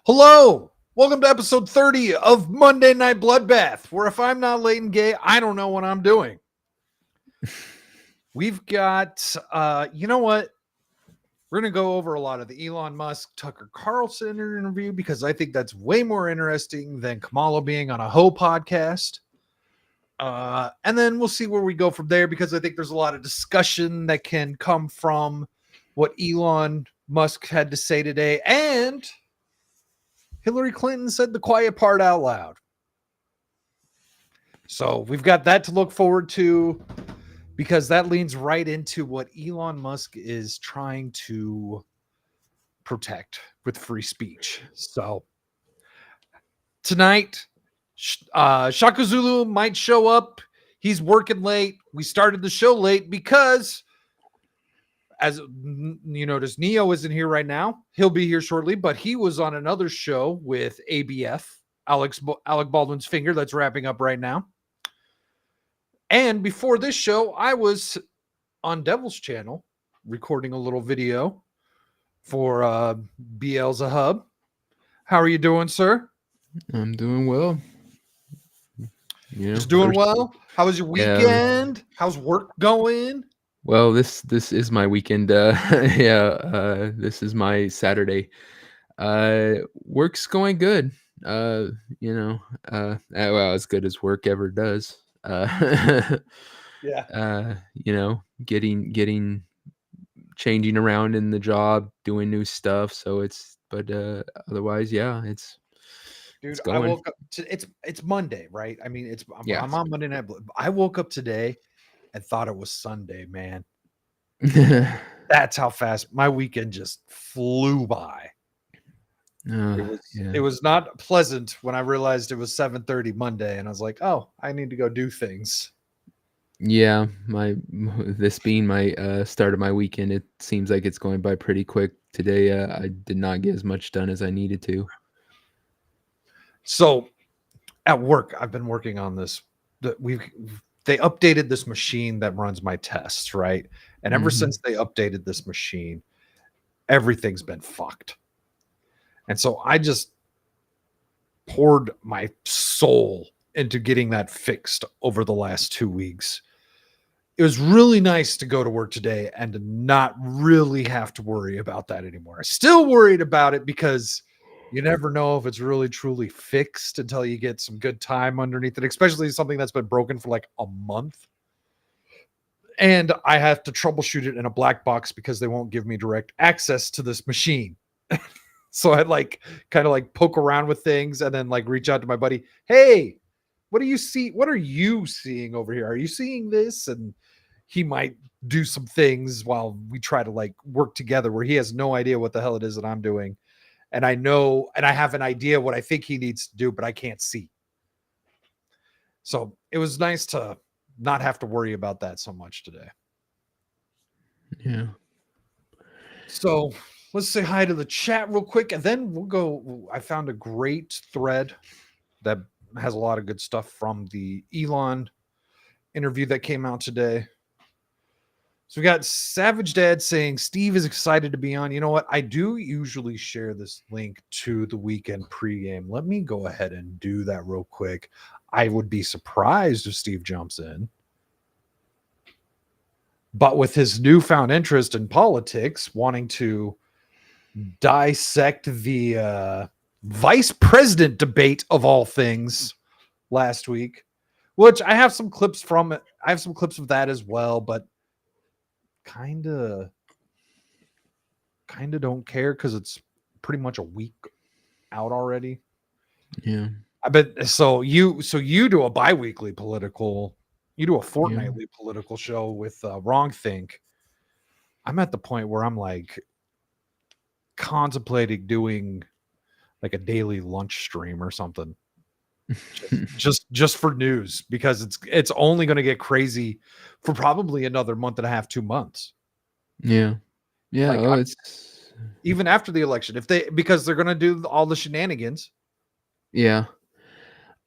Hello, welcome to episode 30 of Monday Night Bloodbath, where if I'm not late and gay, I don't know what I'm doing. We've got, you know what? We're going to go over a lot of the Elon Musk, Tucker Carlson interview because I think that's way more interesting than Kamala being on a Ho podcast. And then we'll see where we go from there because I think there's a lot of discussion that can come from what Elon Musk had to say today. And Hillarry Clinton said the quiet part out loud. So we've got that to look forward to because that leans right into what Elon Musk is trying to protect with free speech. So tonight, Shaka Zulu might show up. He's working late. We started the show late because, as you notice, Neo isn't here right now. He'll be here shortly, but he was on another show with ABF, Alec Baldwin's Finger, that's wrapping up right now. And before this show, I was on Devil's Channel recording a little video for Beelzebub. How are you doing, sir? I'm doing well. Just doing well. How was your weekend? How's work going? Well, this is my weekend. This is my Saturday. Work's going good. Well, as good as work ever does. Getting changing around in the job, doing new stuff. So otherwise, yeah, it's. Dude, I woke up. It's Monday, right? I mean, I'm on Monday night. I woke up today and thought it was Sunday, man. That's how fast my weekend just flew by. It was not pleasant when I realized it was 7:30 Monday, and I was like, "Oh, I need to go do things." Yeah, this being my start of my weekend, it seems like it's going by pretty quick. Today, I did not get as much done as I needed to. So, at work, I've been working on this. They updated this machine that runs my tests, right? And ever since they updated this machine, everything's been fucked. And so I just poured my soul into getting that fixed over the last 2 weeks. It was really nice to go to work today and to not really have to worry about that anymore. I'm still worried about it because you never know if it's really truly fixed until you get some good time underneath it, especially something that's been broken for like a month. And I have to troubleshoot it in a black box because they won't give me direct access to this machine. So I kind of poke around with things and then reach out to my buddy. Hey, what do you see? What are you seeing over here? Are you seeing this? And he might do some things while we try to work together where he has no idea what the hell it is that I'm doing. And I know, and I have an idea what I think he needs to do, but I can't see. So it was nice to not have to worry about that so much today. Yeah. So let's say hi to the chat real quick, and then we'll go. I found a great thread that has a lot of good stuff from the Elon interview that came out today. So we got Savage Dad saying Steve is excited to be on. You know what? I do usually share this link to the weekend pregame. Let me go ahead and do that real quick. I would be surprised if Steve jumps in. But with his newfound interest in politics, wanting to dissect the vice president debate of all things last week, which I have some clips from it. I have some clips of that as well, but kind of don't care because it's pretty much a week out already. Yeah. I bet so you do a bi-weekly political, you do a fortnightly political show with Wrong Think. I'm at the point where I'm contemplating doing a daily lunch stream or something. just for news, because it's only going to get crazy for probably another month and a half, 2 months. Yeah. Yeah, Like, oh, it's even after the election, if they because they're going to do all the shenanigans. yeah.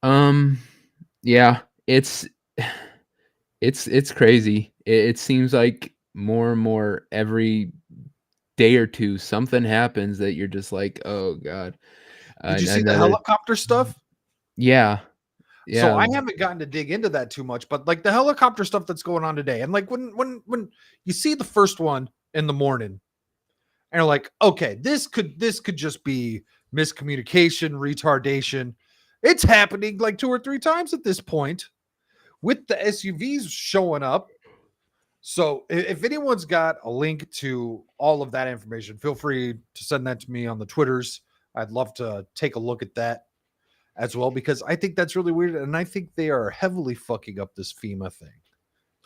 Um, yeah, it's crazy. It seems like more and more every day or 2, something happens that you're just like, "Oh god." Did you see the Another helicopter stuff? Yeah, So yeah, I haven't gotten to dig into that too much, but like the helicopter stuff that's going on today, and like when you see the first one in the morning, and you're like, okay, this could just be miscommunication, retardation. It's happening like 2 or 3 times at this point with the SUVs showing up. So if anyone's got a link to all of that information, feel free to send that to me on the Twitters. I'd love to take a look at that as well, because I think that's really weird, and I think they are heavily fucking up this FEMA thing.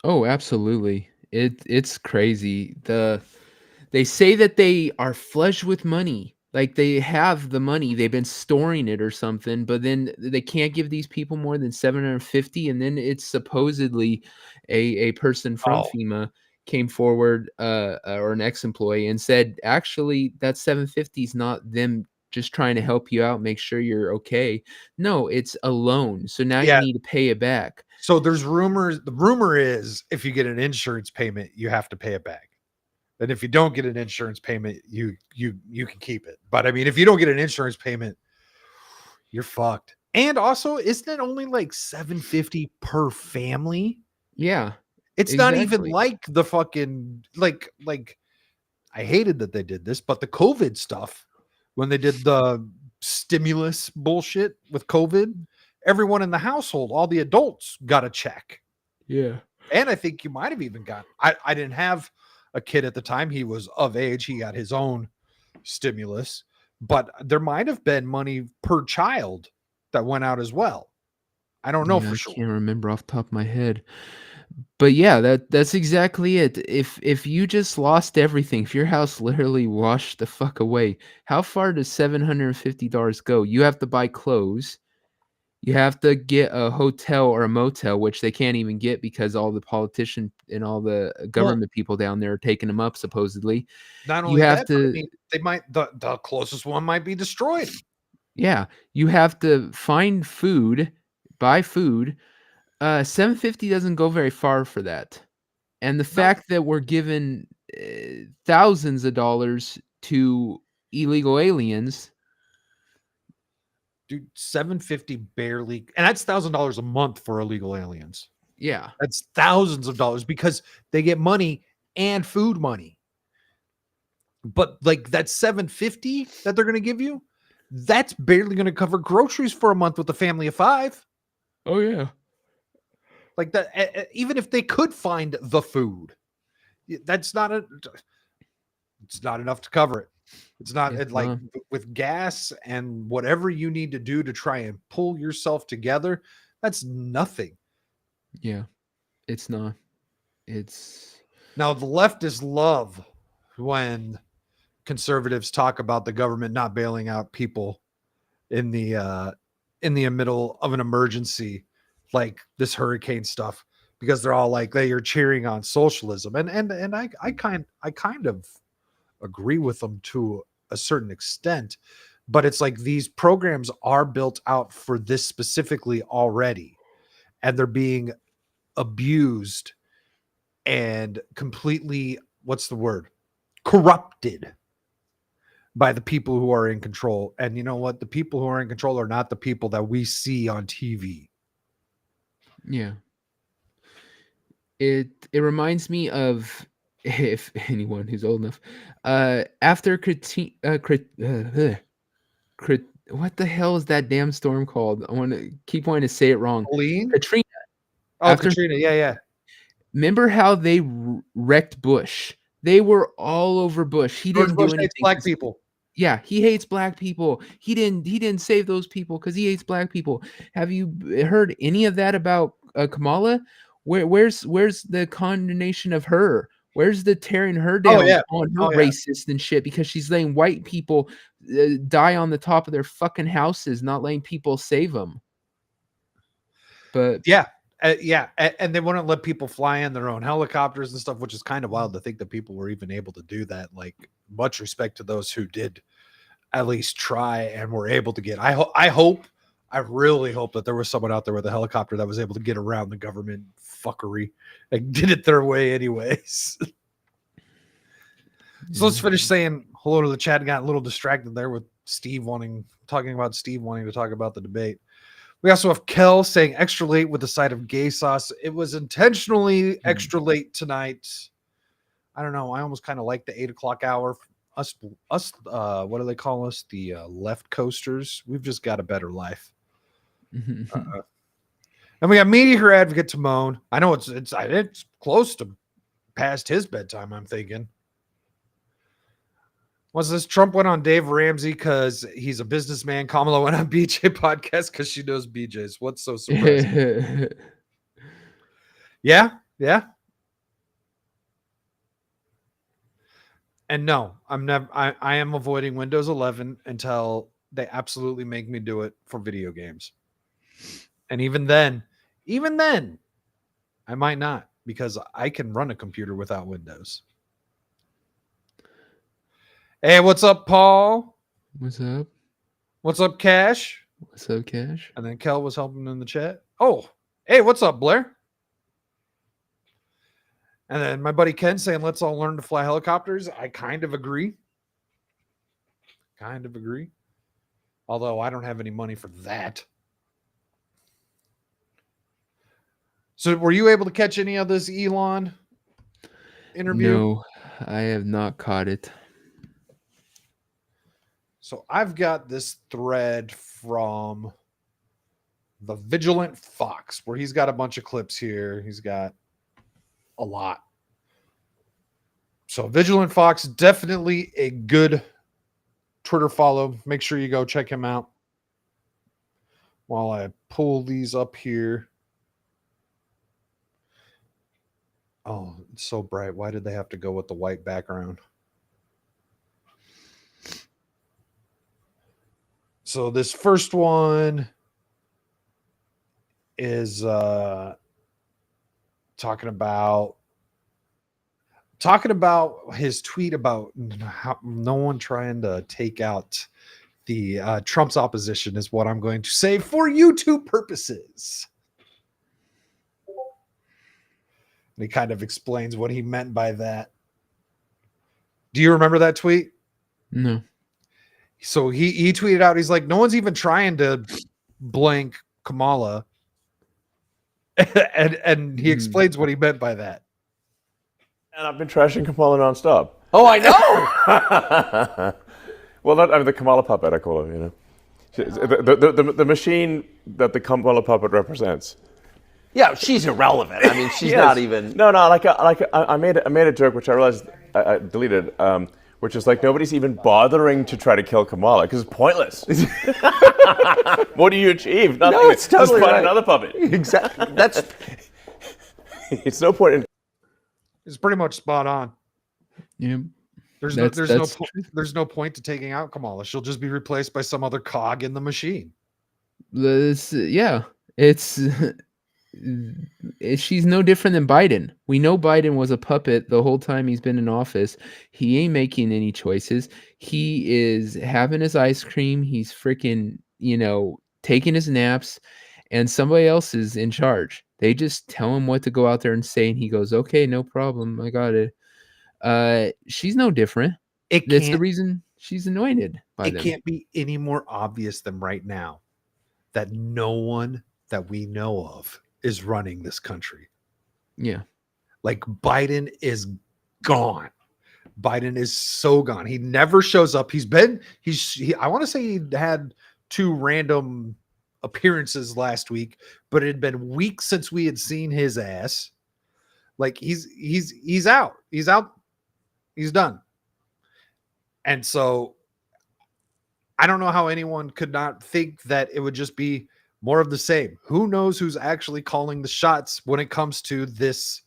Oh, absolutely. It's crazy. They say that they are flush with money. Like they have the money, they've been storing it or something, but then they can't give these people more than 750, and then it's supposedly a person from Oh, FEMA came forward, or an ex-employee and said, "Actually, that 750 is not them just trying to help you out, make sure you're okay. No, it's a loan. So now you yeah. need to pay it back." So there's rumors. The rumor is if you get an insurance payment, you have to pay it back. And if you don't get an insurance payment, you can keep it. But I mean, if you don't get an insurance payment, you're fucked. And also, isn't it only like 750 per family? Yeah, It's not even exactly. like the fucking like I hated that they did this, but the COVID stuff, when they did the stimulus bullshit with COVID, everyone in the household, all the adults got a check. Yeah. And I think you might have even got, I didn't have a kid at the time. He was of age. He got his own stimulus, but there might have been money per child that went out as well. I don't know Yeah, for I sure. can't remember off the top of my head. But yeah, that's exactly it. If you just lost everything, if your house literally washed the fuck away, how far does $750 go? You have to buy clothes. You have to get a hotel or a motel, which they can't even get because all the politician and all the Well, government people down there are taking them up supposedly. not You only have that, but I to mean, they might, the closest one might be destroyed. Yeah, you have to find food, buy food. 750 doesn't go very far for that. And the No, fact that we're given, thousands of dollars to illegal aliens. dude, 750 barely, and that's $1,000 a month for illegal aliens. Yeah, That's thousands of dollars because they get money and food money. But like that 750 that they're going to give you, that's barely going to cover groceries for a month with a family of 5. oh, yeah. Like that, even if they could find the food, that's not a, it's not enough to cover it. It's not It's it, like not. with gas and whatever you need to do to try and pull yourself together. That's nothing. Yeah, it's not. It's Now the leftists love when conservatives talk about the government not bailing out people in the middle of an emergency like this hurricane stuff, because they're all like they are cheering on socialism, and I kind of agree with them to a certain extent, but it's like these programs are built out for this specifically already, and they're being abused and completely, what's the word, corrupted by the people who are in control. And you know what? The people who are in control are not the people that we see on TV. Yeah. It reminds me of, if anyone who's old enough, after what the hell is that damn storm called? I wanna keep wanting to say it wrong. Colleen? Katrina. Oh, After Katrina. Yeah, yeah. 'Member how they wrecked Bush? They were all over Bush. He George didn't Bush do hates anything black 'cause people. yeah, he hates black people. He didn't save those people 'cause he hates black people. Have you heard any of that about, Kamala? Where's the condemnation of her? Where's the tearing her Oh, down, yeah. calling her Oh, yeah. racist and shit because she's letting white people, die on the top of their fucking houses, not letting people save them? But yeah, and they wouldn't let people fly in their own helicopters and stuff, which is kind of wild to think that people were even able to do that. Like, much respect to those who did at least try and were able to get. I really hope that there was someone out there with a helicopter that was able to get around the government fucking and did it their way anyways. So let's finish saying hello to the chat. And got a little distracted there with talking about Steve wanting to talk about the debate. We also have Kel saying extra late with a side of gay sauce. It was intentionally extra late tonight. I don't know. I almost kind of like the 8 o'clock hour. Us, what do they call us? The left coasters. We've just got a better life. And we got Meteor Advocate Timon. I know it's close to past his bedtime, I'm thinking. Was this Trump went on Dave Ramsey because he's a businessman? Kamala went on BJ podcast because she knows BJ's. What's so surprising? Yeah. And no, I am avoiding Windows 11 until they absolutely make me do it for video games. And even then, I might not, because I can run a computer without Windows. Hey, what's up, Paul? What's up? What's up, Cash? What's up, Cash? And then Kel was helping in the chat. Oh, hey, what's up, Blair? And then my buddy Ken saying, let's all learn to fly helicopters. I kind of agree. Although I don't have any money for that. So were you able to catch any of this Elon interview? No, I have not caught it. So I've got this thread from the Vigilant Fox where he's got a bunch of clips here. He's got a lot. So Vigilant Fox, definitely a good Twitter follow. Make sure you go check him out. While I pull these up here. Oh, it's so bright. Why did they have to go with the white background? So this first one is talking about his tweet about how no one trying to take out the Trump's opposition is what I'm going to say for YouTube purposes. And he kind of explains what he meant by that. Do you remember that tweet? No. So he tweeted out, he's like, no one's even trying to blank Kamala. and he explains what he meant by that. And I've been trashing Kamala nonstop. Oh, I know. Well, the Kamala puppet, I call her, you know. The machine that the Kamala puppet represents. Yeah, she's irrelevant. I mean, she's Yes. not even. No. I made a joke which I realized I deleted, which is like nobody's even bothering to try to kill Kamala because it's pointless. What do you achieve? Nothing. No, it's totally Just find right. another puppet. Exactly. That's It's no point in. It's pretty much spot on. Yeah. There's no point to taking out Kamala. She'll just be replaced by some other cog in the machine. She's no different than Biden. We know Biden was a puppet the whole time he's been in office. He ain't making any choices. He is having his ice cream. He's freaking, taking his naps, and somebody else is in charge. They just tell him what to go out there and say, and he goes, okay, no problem. I got it. She's no different. That's the reason she's anointed by them. It can't be any more obvious than right now that no one that we know of is running this country. Yeah. Like, Biden is gone. Biden is so gone. He never shows up. I want to say he had 2 random appearances last week, but it had been weeks since we had seen his ass. Like, he's out. He's out. He's done. And so I don't know how anyone could not think that it would just be more of the same. Who knows who's actually calling the shots when it comes to this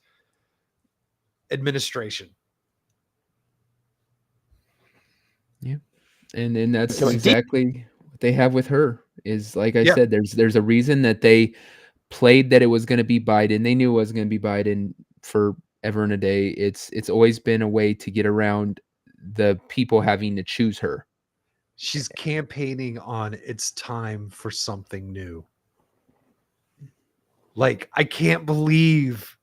administration? Yeah. And that's exactly what they have with her is, like I said, there's a reason that they played that it was going to be Biden. They knew it was going to be Biden forever and a day. It's always been a way to get around the people having to choose her. She's campaigning on it's time for something new. Like, I can't believe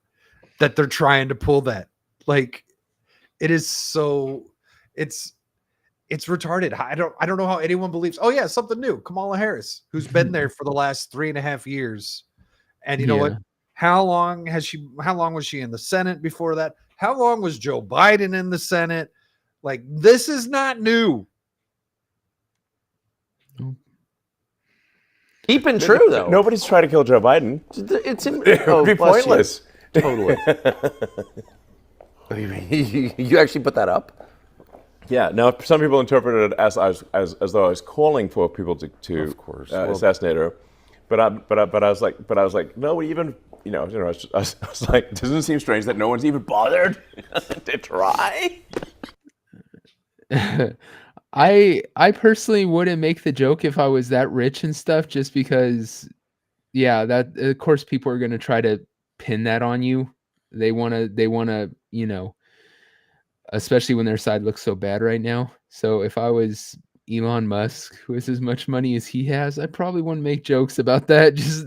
that they're trying to pull that. Like, it is so it's retarded. I don't know how anyone believes, oh yeah, something new. Kamala Harris, who's been there for the last 3.5 years. And you know what? How long was she in the Senate before that? How long was Joe Biden in the Senate? Like, this is not new. Keeping true though. Nobody's trying to kill Joe Biden. It's It would be bless you. pointless. Totally. You actually put that up? Yeah. Now, some people interpreted it as though I was calling for people to Of course. assassinate her, but I was like, no, even I was like, doesn't it seem strange that no one's even bothered to try? I personally wouldn't make the joke if I was that rich and stuff, just because, yeah, that of course people are going to try to pin that on you. They want to, especially when their side looks so bad right now. So if I was Elon Musk, who has as much money as he has, I probably wouldn't make jokes about that. Just,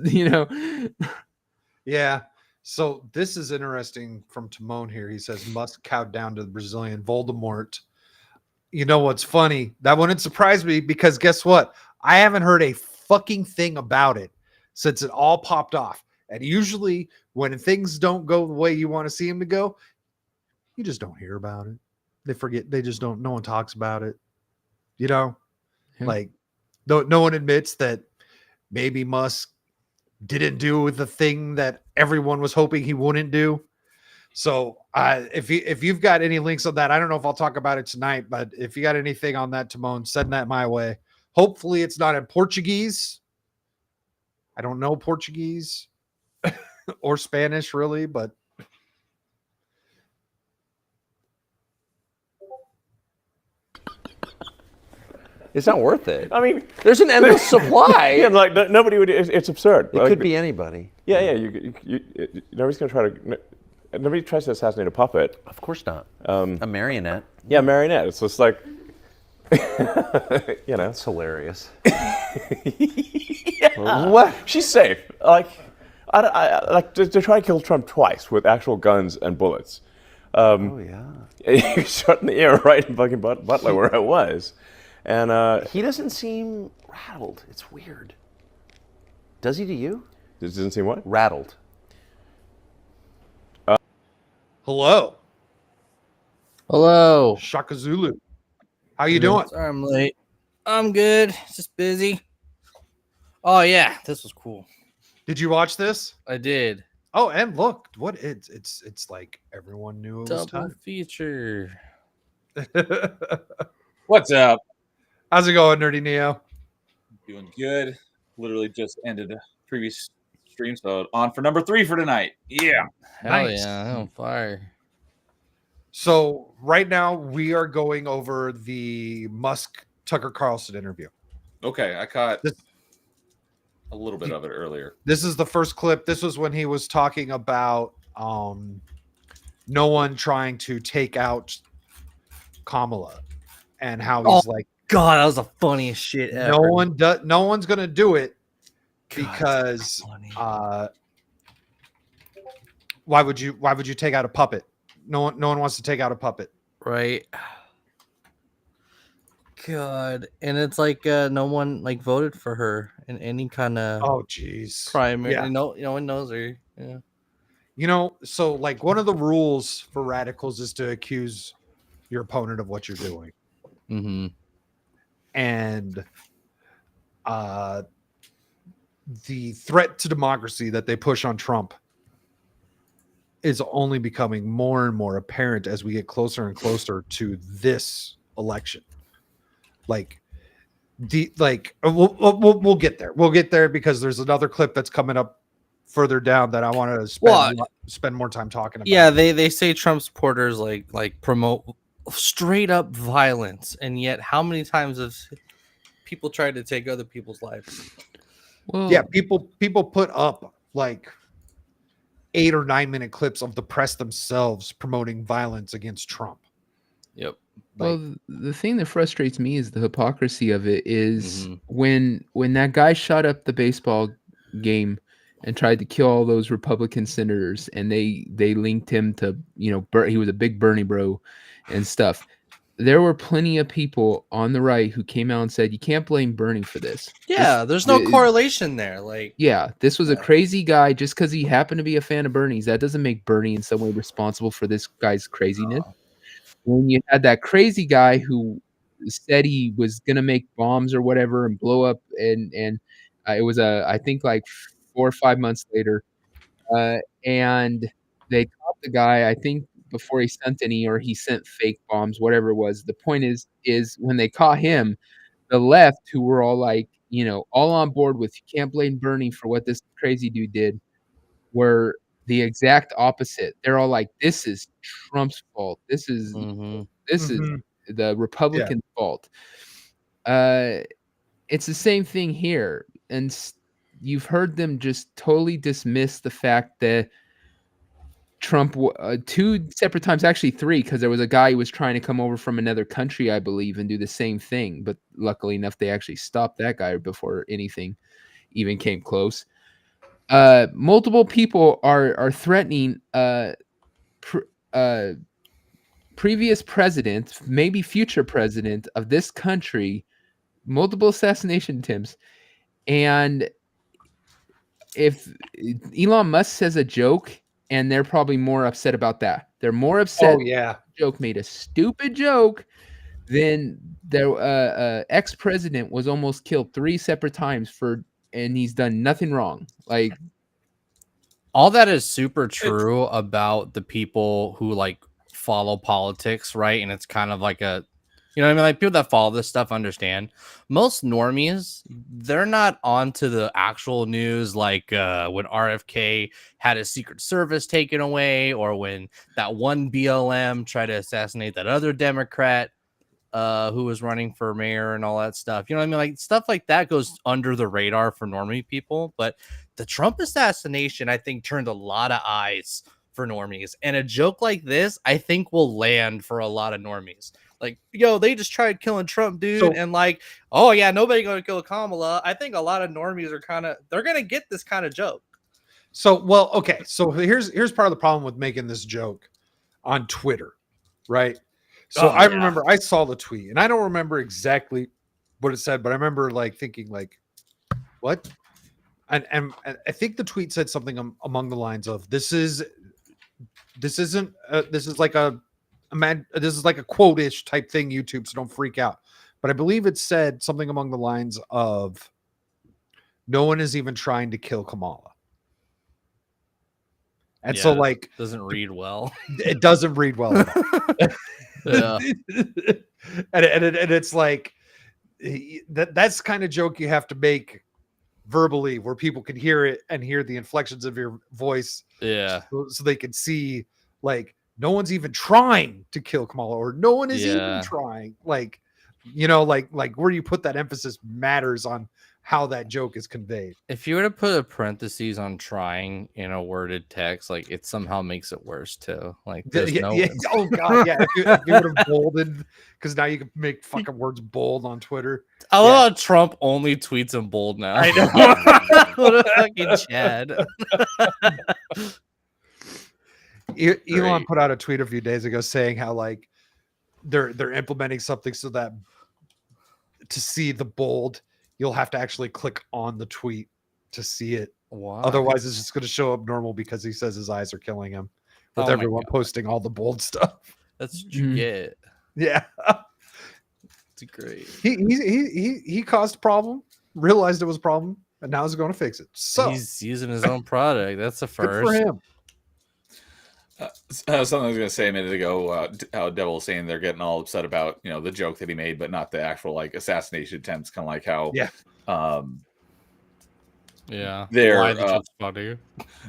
Yeah. So this is interesting from Timon here. He says Musk cowed down to the Brazilian Voldemort. You know what's funny? That wouldn't surprise me, because guess what? I haven't heard a fucking thing about it since it all popped off. And usually when things don't go the way you want to see them to go, you just don't hear about it. They forget. They just don't. No one talks about it. Yeah. Like no one admits that maybe Musk didn't do the thing that everyone was hoping he wouldn't do. So if you've got any links on that, I don't know if I'll talk about it tonight, but if you got anything on that, Timon, send that my way. Hopefully it's not in Portuguese. I don't know Portuguese or Spanish really, but It's not worth it. I mean, There's an endless supply. yeah, like nobody would. It's absurd. It could be anybody. Yeah. Nobody's gonna try to. Nobody tries to assassinate a puppet. Of course not. A marionette. Yeah, marionette. It's just like, It's hilarious. What? She's safe. Like, I like to try to kill Trump twice with actual guns and bullets. Oh yeah. You shot in the ear right in fucking Butler where I was, and He doesn't seem rattled. It's weird. Does he to you? this doesn't seem what? Rattled. hello, Hello. Shaka Zulu. How you doing? Sorry I'm late. I'm good. Just busy. Oh yeah, this was cool. Did you watch this? I did. Oh, and look, what it's like everyone knew it was Double time. feature. What's up? How's it going, Nerdy Neo? Doing good. Literally just ended a previous stream, so on for number 3 for tonight. Yeah. Hell Nice. yeah, I'm on fire. So right now we are going over the Musk Tucker Carlson interview. Okay, I caught This- a little bit of it earlier. This is the first clip. This was when he was talking about no one trying to take out Kamala, and how he's like, God, that was the funniest shit ever. no one's gonna do it God, because so funny. why would you take out a puppet? No one wants to take out a puppet. Right. God, and it's like no one like voted for her in any kind of Oh jeez. primary. Yeah. No one knows her. Yeah. So like one of the rules for radicals is to accuse your opponent of what you're doing. Mm-hmm. And the threat to democracy that they push on Trump is only becoming more and more apparent as we get closer and closer to this election. We'll get there. We'll get there because there's another clip that's coming up further down that I want to spend more time talking about. Yeah, they say Trump supporters like promote straight up violence, and yet how many times have people tried to take other people's lives? well, Yeah, people put up like 8 or 9 minute clips of the press themselves promoting violence against Trump. Yep. Well, the thing that frustrates me is the hypocrisy of it is Mhm. when that guy shot up the baseball game and tried to kill all those Republican senators, and they linked him to, he was a big Bernie bro and stuff. There were plenty of people on the right who came out and said, you can't blame Bernie for this. Yeah, there's no correlation there. Like, Yeah, this was a crazy guy just because he happened to be a fan of Bernie's. That doesn't make Bernie in some way responsible for this guy's craziness. When you had that crazy guy who said he was gonna make bombs or whatever and blow up, and it was I think like 4 or 5 months later, and they caught the guy. I think before he sent any, or he sent fake bombs, whatever it was. The point is when they caught him, the left, who were all like, all on board with you can't blame Bernie for what this crazy dude did, were the exact opposite. They're all like, this is Trump's fault. This is mhm. the Republican fault. It's the same thing here. And you've heard them just totally dismiss the fact that Trump, 2 separate times, actually 3, because there was a guy who was trying to come over from another country, I believe, and do the same thing. But luckily enough, they actually stopped that guy before anything even came close. Multiple people are threatening previous president, maybe future president of this country, multiple assassination attempts. And if Elon Musk says a joke, and they're probably more upset about that. They're more upset. Oh yeah, Joke made a stupid joke. Then their ex-president was almost killed 3 separate times and he's done nothing wrong. Like, All that is super true about the people who like follow politics, right? And it's kind of like a, you know what I mean? Like, people that follow this stuff understand. Most normies, they're not onto the actual news, like when RFK had his Secret Service taken away, or when that one BLM tried to assassinate that other Democrat who was running for mayor and all that stuff. You know what I mean? Like, stuff like that goes under the radar for normie people. But the Trump assassination, I think, turned a lot of eyes for normies. And a joke like this, I think, will land for a lot of normies. Like, yo, they just tried killing Trump, dude. And like, oh yeah, nobody gonna kill Kamala. I think a lot of normies are they're gonna get this kind of joke. So, well, okay. So here's part of the problem with making this joke on Twitter, right? So I remember I saw the tweet, and I don't remember exactly what it said, but I remember like thinking like, what? And I think the tweet said something along the lines of, this is like a quote-ish type thing, YouTube, so don't freak out. But I believe it said something along the lines of, no one is even trying to kill Kamala. And so like, doesn't read well. It doesn't read well at all. Yeah. and it's like, that's kind of joke you have to make verbally, where people can hear it and hear the inflections of your voice. Yeah. So they can see, like, no one's even trying to kill Kamala, or no one is even trying. Like, like where you put that emphasis matters on how that joke is conveyed. If you were to put a parentheses on trying in a worded text, like, it somehow makes it worse too. Like, there's oh god, yeah. If you would have bolded, because now you can make fucking words bold on Twitter. I love how Trump only tweets in bold now. I know. What a fucking Chad. Elon put out a tweet a few days ago saying how like they're implementing something so that to see the bold, you'll have to actually click on the tweet to see it. Wow. Otherwise, it's just going to show up normal, because he says his eyes are killing him with everyone posting all the bold stuff. That's what you get. Yeah. It's great. He caused a problem, realized it was a problem, and now he's going to fix it. So he's using his own product. That's the first. Good for him. Something I was going to say a minute ago, how Devil was saying they're getting all upset about, the joke that he made, but not the actual like assassination attempts. Kind of like how, they're funny.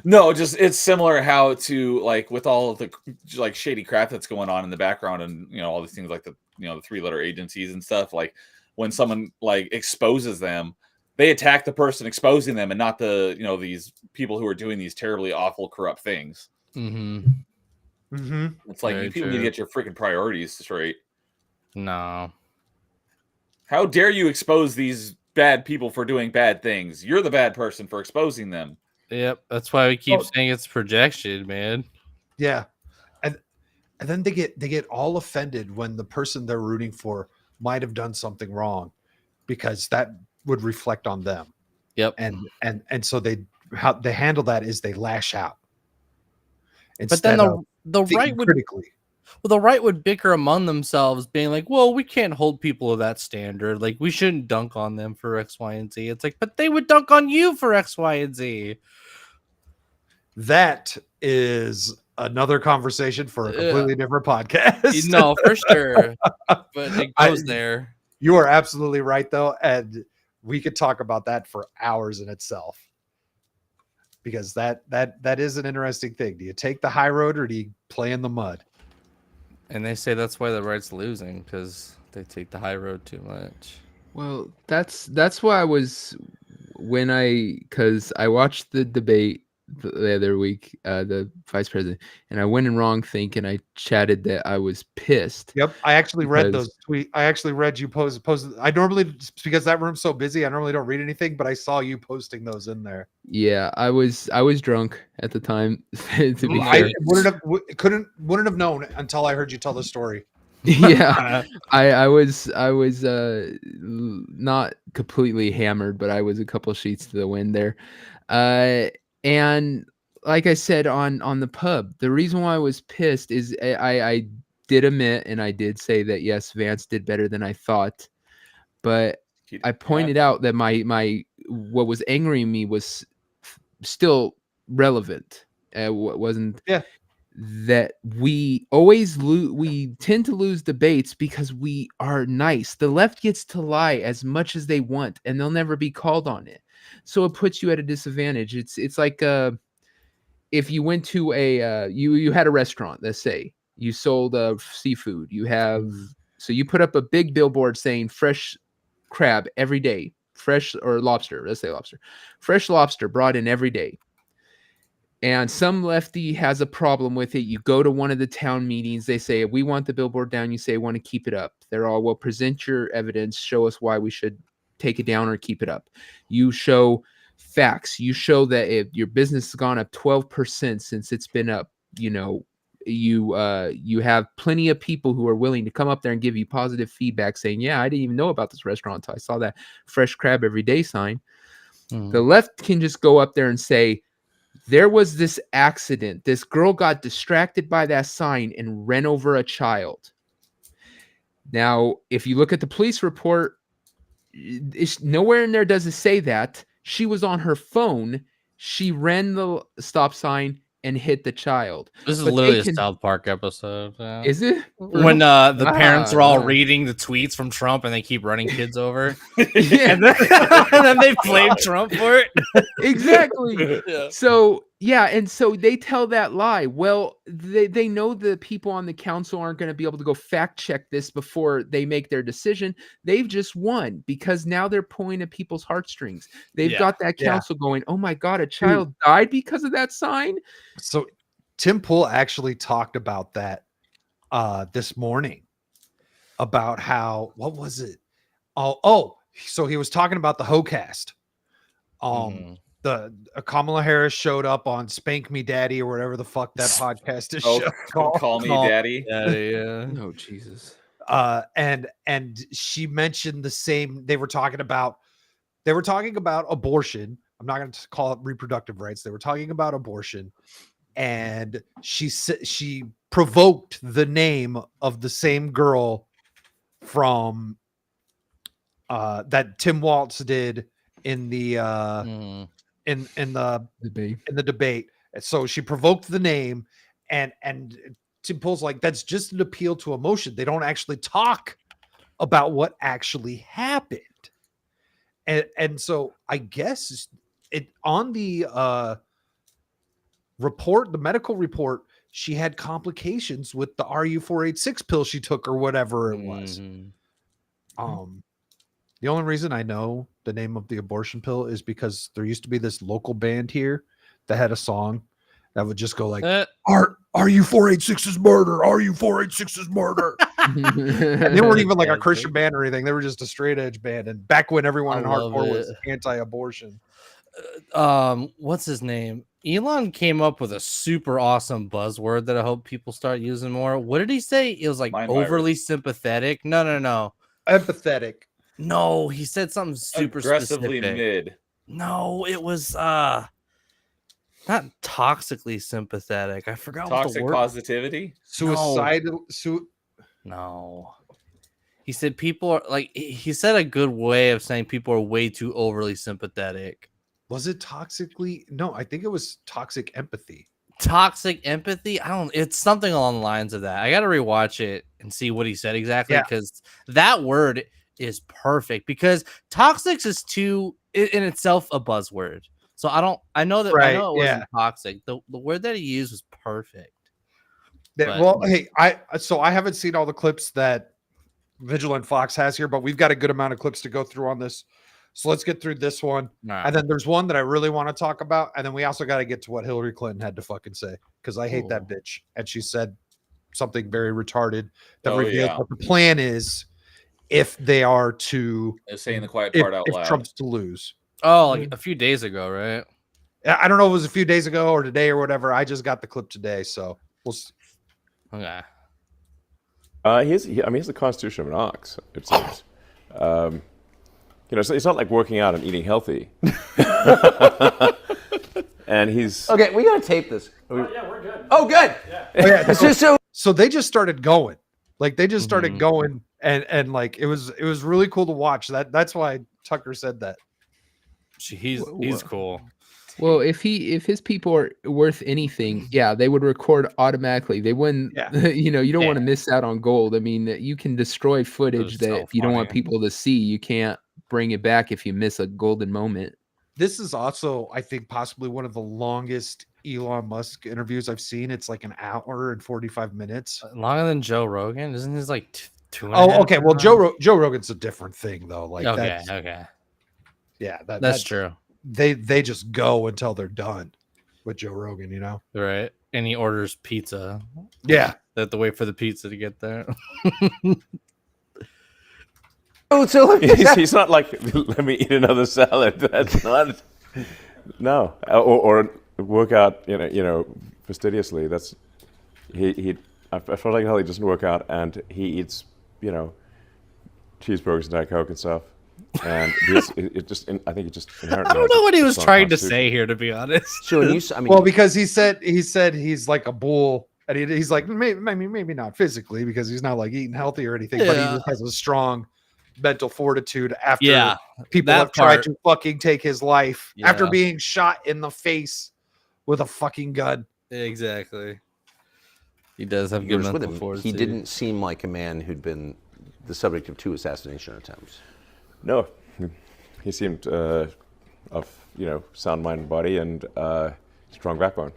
No, just it's similar how to like with all of the like shady crap that's going on in the background, and all these things like the the 3-letter agencies and stuff. Like when someone like exposes them, they attack the person exposing them and not the, these people who are doing these terribly awful, corrupt things. Mm-hmm. Mm-hmm. It's like, Very you people need to true. get your freaking priorities straight. No. How dare you expose these bad people for doing bad things? You're the bad person for exposing them. Yep. That's why we keep Oh. saying it's projection, man. Yeah. And then they get all offended when the person they're rooting for might have done something wrong, because that would reflect on them. Yep. And so how they handle that is they lash out. But then the thinking right would critically. Well, the right would bicker among themselves, being like, well, we can't hold people to that standard. Like, we shouldn't dunk on them for X, Y, and Z. It's like, but they would dunk on you for X, Y, and Z. That is another conversation for a completely different podcast. No, for sure. But it goes there. You are absolutely right, though. And we could talk about that for hours in itself. Because that is an interesting thing. Do you take the high road or do you play in the mud? And they say that's why the right's losing, because they take the high road too much. Well, that's why I was because I watched the debate the other week, the vice president, and I went in wrong thinking I chatted that I was pissed. Yep, I actually read Because- those tweets. I actually read you post. I normally, because that room's so busy, I normally don't read anything, but I saw you posting those in there. Yeah, I was drunk at the time. To be I fair, wouldn't have known until I heard you tell the story. yeah, I was not completely hammered, but I was a couple sheets to the wind there. And like I said on the pub, the reason why I was pissed is I did admit and I did say that yes, Vance did better than I thought, but I pointed out that my what was angering me was still relevant. Wasn't that we always we tend to lose debates because we are nice. The left gets to lie as much as they want and they'll never be called on it. So it puts you at a disadvantage. It's like if you went to a you had a restaurant, let's say you sold seafood. So you put up a big billboard saying fresh crab every day, fresh or lobster, let's say lobster. Fresh lobster brought in every day. And some lefty has a problem with it. You go to one of the town meetings. They say, we want the billboard down. You say, want to keep it up. They're all, well, present your evidence. Show us why we should take it down or keep it up. You show facts. You show that if your business has gone up 12% since it's been up, you have plenty of people who are willing to come up there and give you positive feedback saying, yeah, I didn't even know about this restaurant until I saw that fresh crab every day sign. The left can just go up there and say, there was this accident. This girl got distracted by that sign and ran over a child. Now, if you look at the police report, it's nowhere in there does it say that. She was on her phone. She ran the stop sign and hit the child. This is But literally they a South Park episode. Yeah. Is it? When the parents are all Ah. reading the tweets from Trump and they keep running kids over. Yeah. and then they blame Trump for it. Exactly. Yeah. So yeah, and so they tell that lie. Well, they know the people on the council aren't going to be able to go fact check this before they make their decision. They've just won because now they're pulling at people's heartstrings. They've got that council going, oh my God, a child died because of that sign. So Tim Pool actually talked about that this morning, about how, what was it? So he was talking about the HoCast. The Kamala Harris showed up on Spank Me Daddy or whatever the fuck that podcast is called. Call Me Daddy. Yeah. Oh Jesus. And she mentioned the same. They were talking about abortion. I'm not going to call it reproductive rights. They were talking about abortion, and she provoked the name of the same girl from that Tim Waltz did in the in the debate. So she provoked the name, and Tim Pool's like, that's just an appeal to emotion. They don't actually talk about what actually happened. And so I guess it on the report, the medical report, she had complications with the RU486 pill she took or whatever it was. The only reason I know the name of the abortion pill is because there used to be this local band here that had a song that would just go like, "Are you 486's murder? Are you 486's murder?" And they weren't even like a Christian band or anything. They were just a straight edge band. And back when everyone I in love hardcore was it. anti-abortion. What's his name? Elon came up with a super awesome buzzword that I hope people start using more. What did he say? It was like Mind overly virus. sympathetic. No. Empathetic. No, he said something super Aggressively specific. mid. No, it was not toxically sympathetic. I forgot what the Toxic word. positivity. Suicidal. No. He said people are like he said a good way of saying people are way too overly sympathetic. Was it toxically? No, I think it was toxic empathy. Toxic empathy? I don't it's something along the lines of that. I gotta rewatch it and see what he said exactly Yeah. because that word is perfect because toxic is too in itself a buzzword. So I know Right, it wasn't toxic. The word that he used was perfect. But- Well, hey, I haven't seen all the clips that Vigilant Fox has here, but we've got a good amount of clips to go through on this. So let's get through this one. Nah. And then there's one that I really want to talk about. And then we also got to get to what Hillarry Clinton had to fucking say because I hate that bitch. And she said something very retarded that revealed what the plan is if they are to Saying the quiet part out if loud. Trump's to lose. Oh, like a few days ago, right? I don't know if it was a few days ago or today or whatever. I just got the clip today. So we'll see. Okay. He has the constitution of an ox, it seems. So it's not like working out and eating healthy. And he's... Okay, we got to tape this. Yeah, we're good. Oh, good. Yeah. So they just started going. Like they just started going and like it was really cool to watch. That's why Tucker said that. He's cool. Well, if his people are worth anything, yeah, they would record automatically. They wouldn't, you don't want to miss out on gold. I mean, you can destroy footage that you don't want people to see. You can't bring it back if you miss a golden moment. This is also, I think, possibly one of the longest Elon Musk interviews I've seen. It's like an hour and 45 minutes. Longer than Joe Rogan? Isn't his like two? Oh, okay. Well, Joe Rogan's a different thing, though. Like, okay. Yeah, that's true. They just go until they're done with Joe Rogan, Right. And he orders pizza. Yeah. They have to wait for the pizza to get there. he's not like, let me eat another salad. That's not... No. Or work out, fastidiously. That's... I feel like how he doesn't work out and he eats, cheeseburgers and Diet Coke and stuff. And I think it just inherently. I don't know what he was trying to say here, to be honest. Well, because he said he's like a bull, and he's like maybe not physically because he's not like eating healthy or anything, but he just has a strong mental fortitude after people have tried to fucking take his life after being shot in the face with a fucking gun. Exactly. He does have good mental fortitude. He didn't seem like a man who'd been the subject of 2 assassination attempts. No, he seemed of sound mind and body and strong backbone.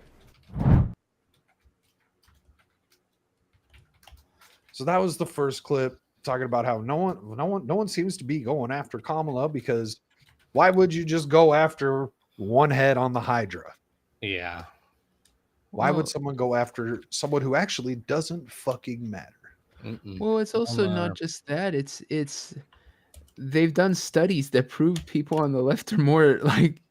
So that was the first clip talking about how no one seems to be going after Kamala because why would you just go after one head on the Hydra? Yeah. Why would someone go after someone who actually doesn't fucking matter? Well, it's also not just that. It's they've done studies that prove people on the left are more like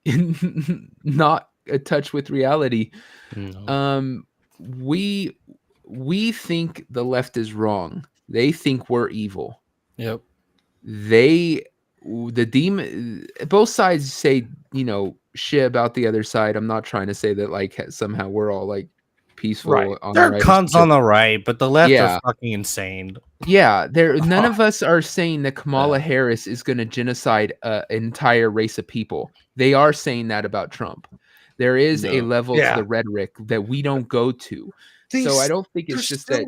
not in touch with reality. No. We think the left is wrong. They think we're evil. Yep. Both sides say, shit about the other side. I'm not trying to say that like somehow we're all like peaceful. Right. They're cunts on the right, but the left are fucking insane. Yeah, none of us are saying that Kamala Harris is going to genocide an entire race of people. They are saying that about Trump. There is a level to the rhetoric that we don't go to. So I don't think it's just that.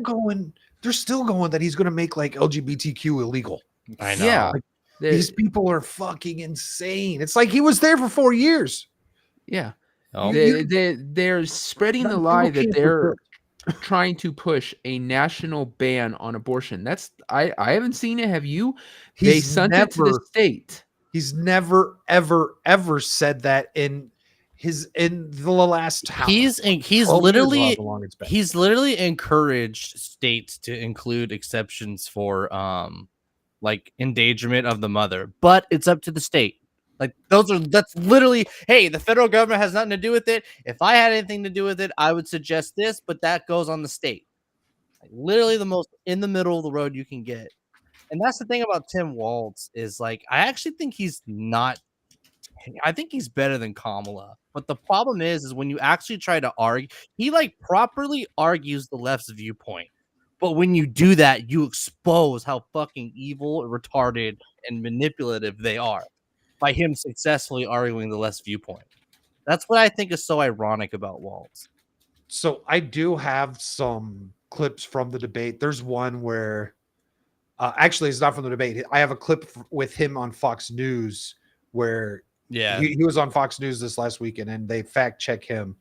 They're still going that he's going to make like LGBTQ illegal. I know. Yeah, these people are fucking insane. It's like he was there for 4 years. Yeah. Oh. They're spreading the lie that they're trying to push a national ban on abortion. I haven't seen it. Have you? They sent it to the state. He's never, ever, ever said that in the last He's 12 literally years, however long it's been. he's literally encouraged states to include exceptions for like endangerment of the mother, but it's up to the state. Like that's literally, hey, the federal government has nothing to do with it. If I had anything to do with it, I would suggest this, but that goes on the state. Like, literally the most in the middle of the road you can get. And that's the thing about Tim Walz is like I actually think he's not. I think he's better than Kamala. But the problem is when you actually try to argue, he like properly argues the left's viewpoint. But when you do that, you expose how fucking evil, retarded, and manipulative they are by him successfully arguing the left's viewpoint. That's what I think is so ironic about Walz. So I do have some clips from the debate. There's one where actually it's not from the debate. I have a clip with him on Fox News where he was on Fox News this last weekend and they fact check him.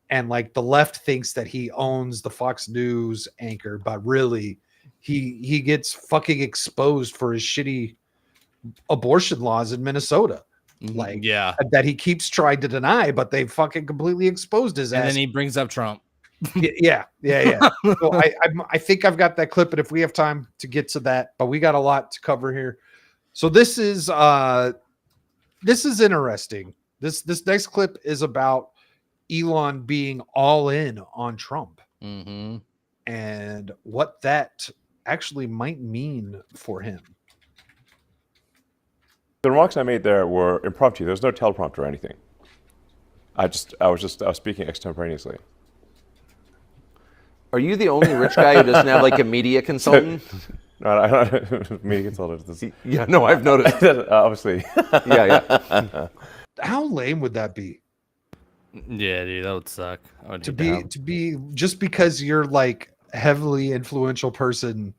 And like the left thinks that he owns the Fox News anchor, but really he gets fucking exposed for his shitty abortion laws in Minnesota. Like that he keeps trying to deny, but they fucking completely exposed his ass. And then he brings up Trump. Yeah. So I think I've got that clip, but if we have time to get to that, but we got a lot to cover here. So this is interesting. This next clip is about Elon being all in on Trump and what that actually might mean for him. The remarks I made there were impromptu. There's no teleprompter or anything. I was speaking extemporaneously. Are you the only rich guy who doesn't have like a media consultant? No, I don't media consultant. Yeah, no, I've noticed. Obviously. Yeah. How lame would that be? Yeah, dude, that would suck. To be just because you're like a heavily influential person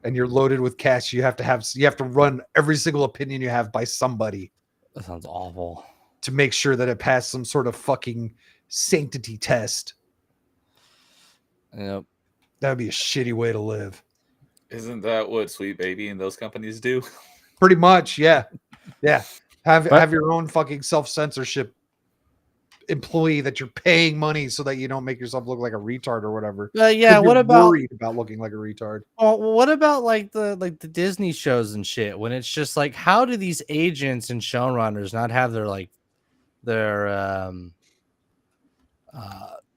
and you're loaded with cash, you have to run every single opinion you have by somebody. That sounds awful. To make sure that it passed some sort of fucking sanctity test. Yep. That would be a shitty way to live. Isn't that what Sweet Baby and those companies do? Pretty much, yeah. Have your own fucking self-censorship employee that you're paying money so that you don't make yourself look like a retard or whatever. Yeah, what about worried about looking like a retard? Well, what about like the Disney shows and shit when it's just like how do these agents and showrunners not have their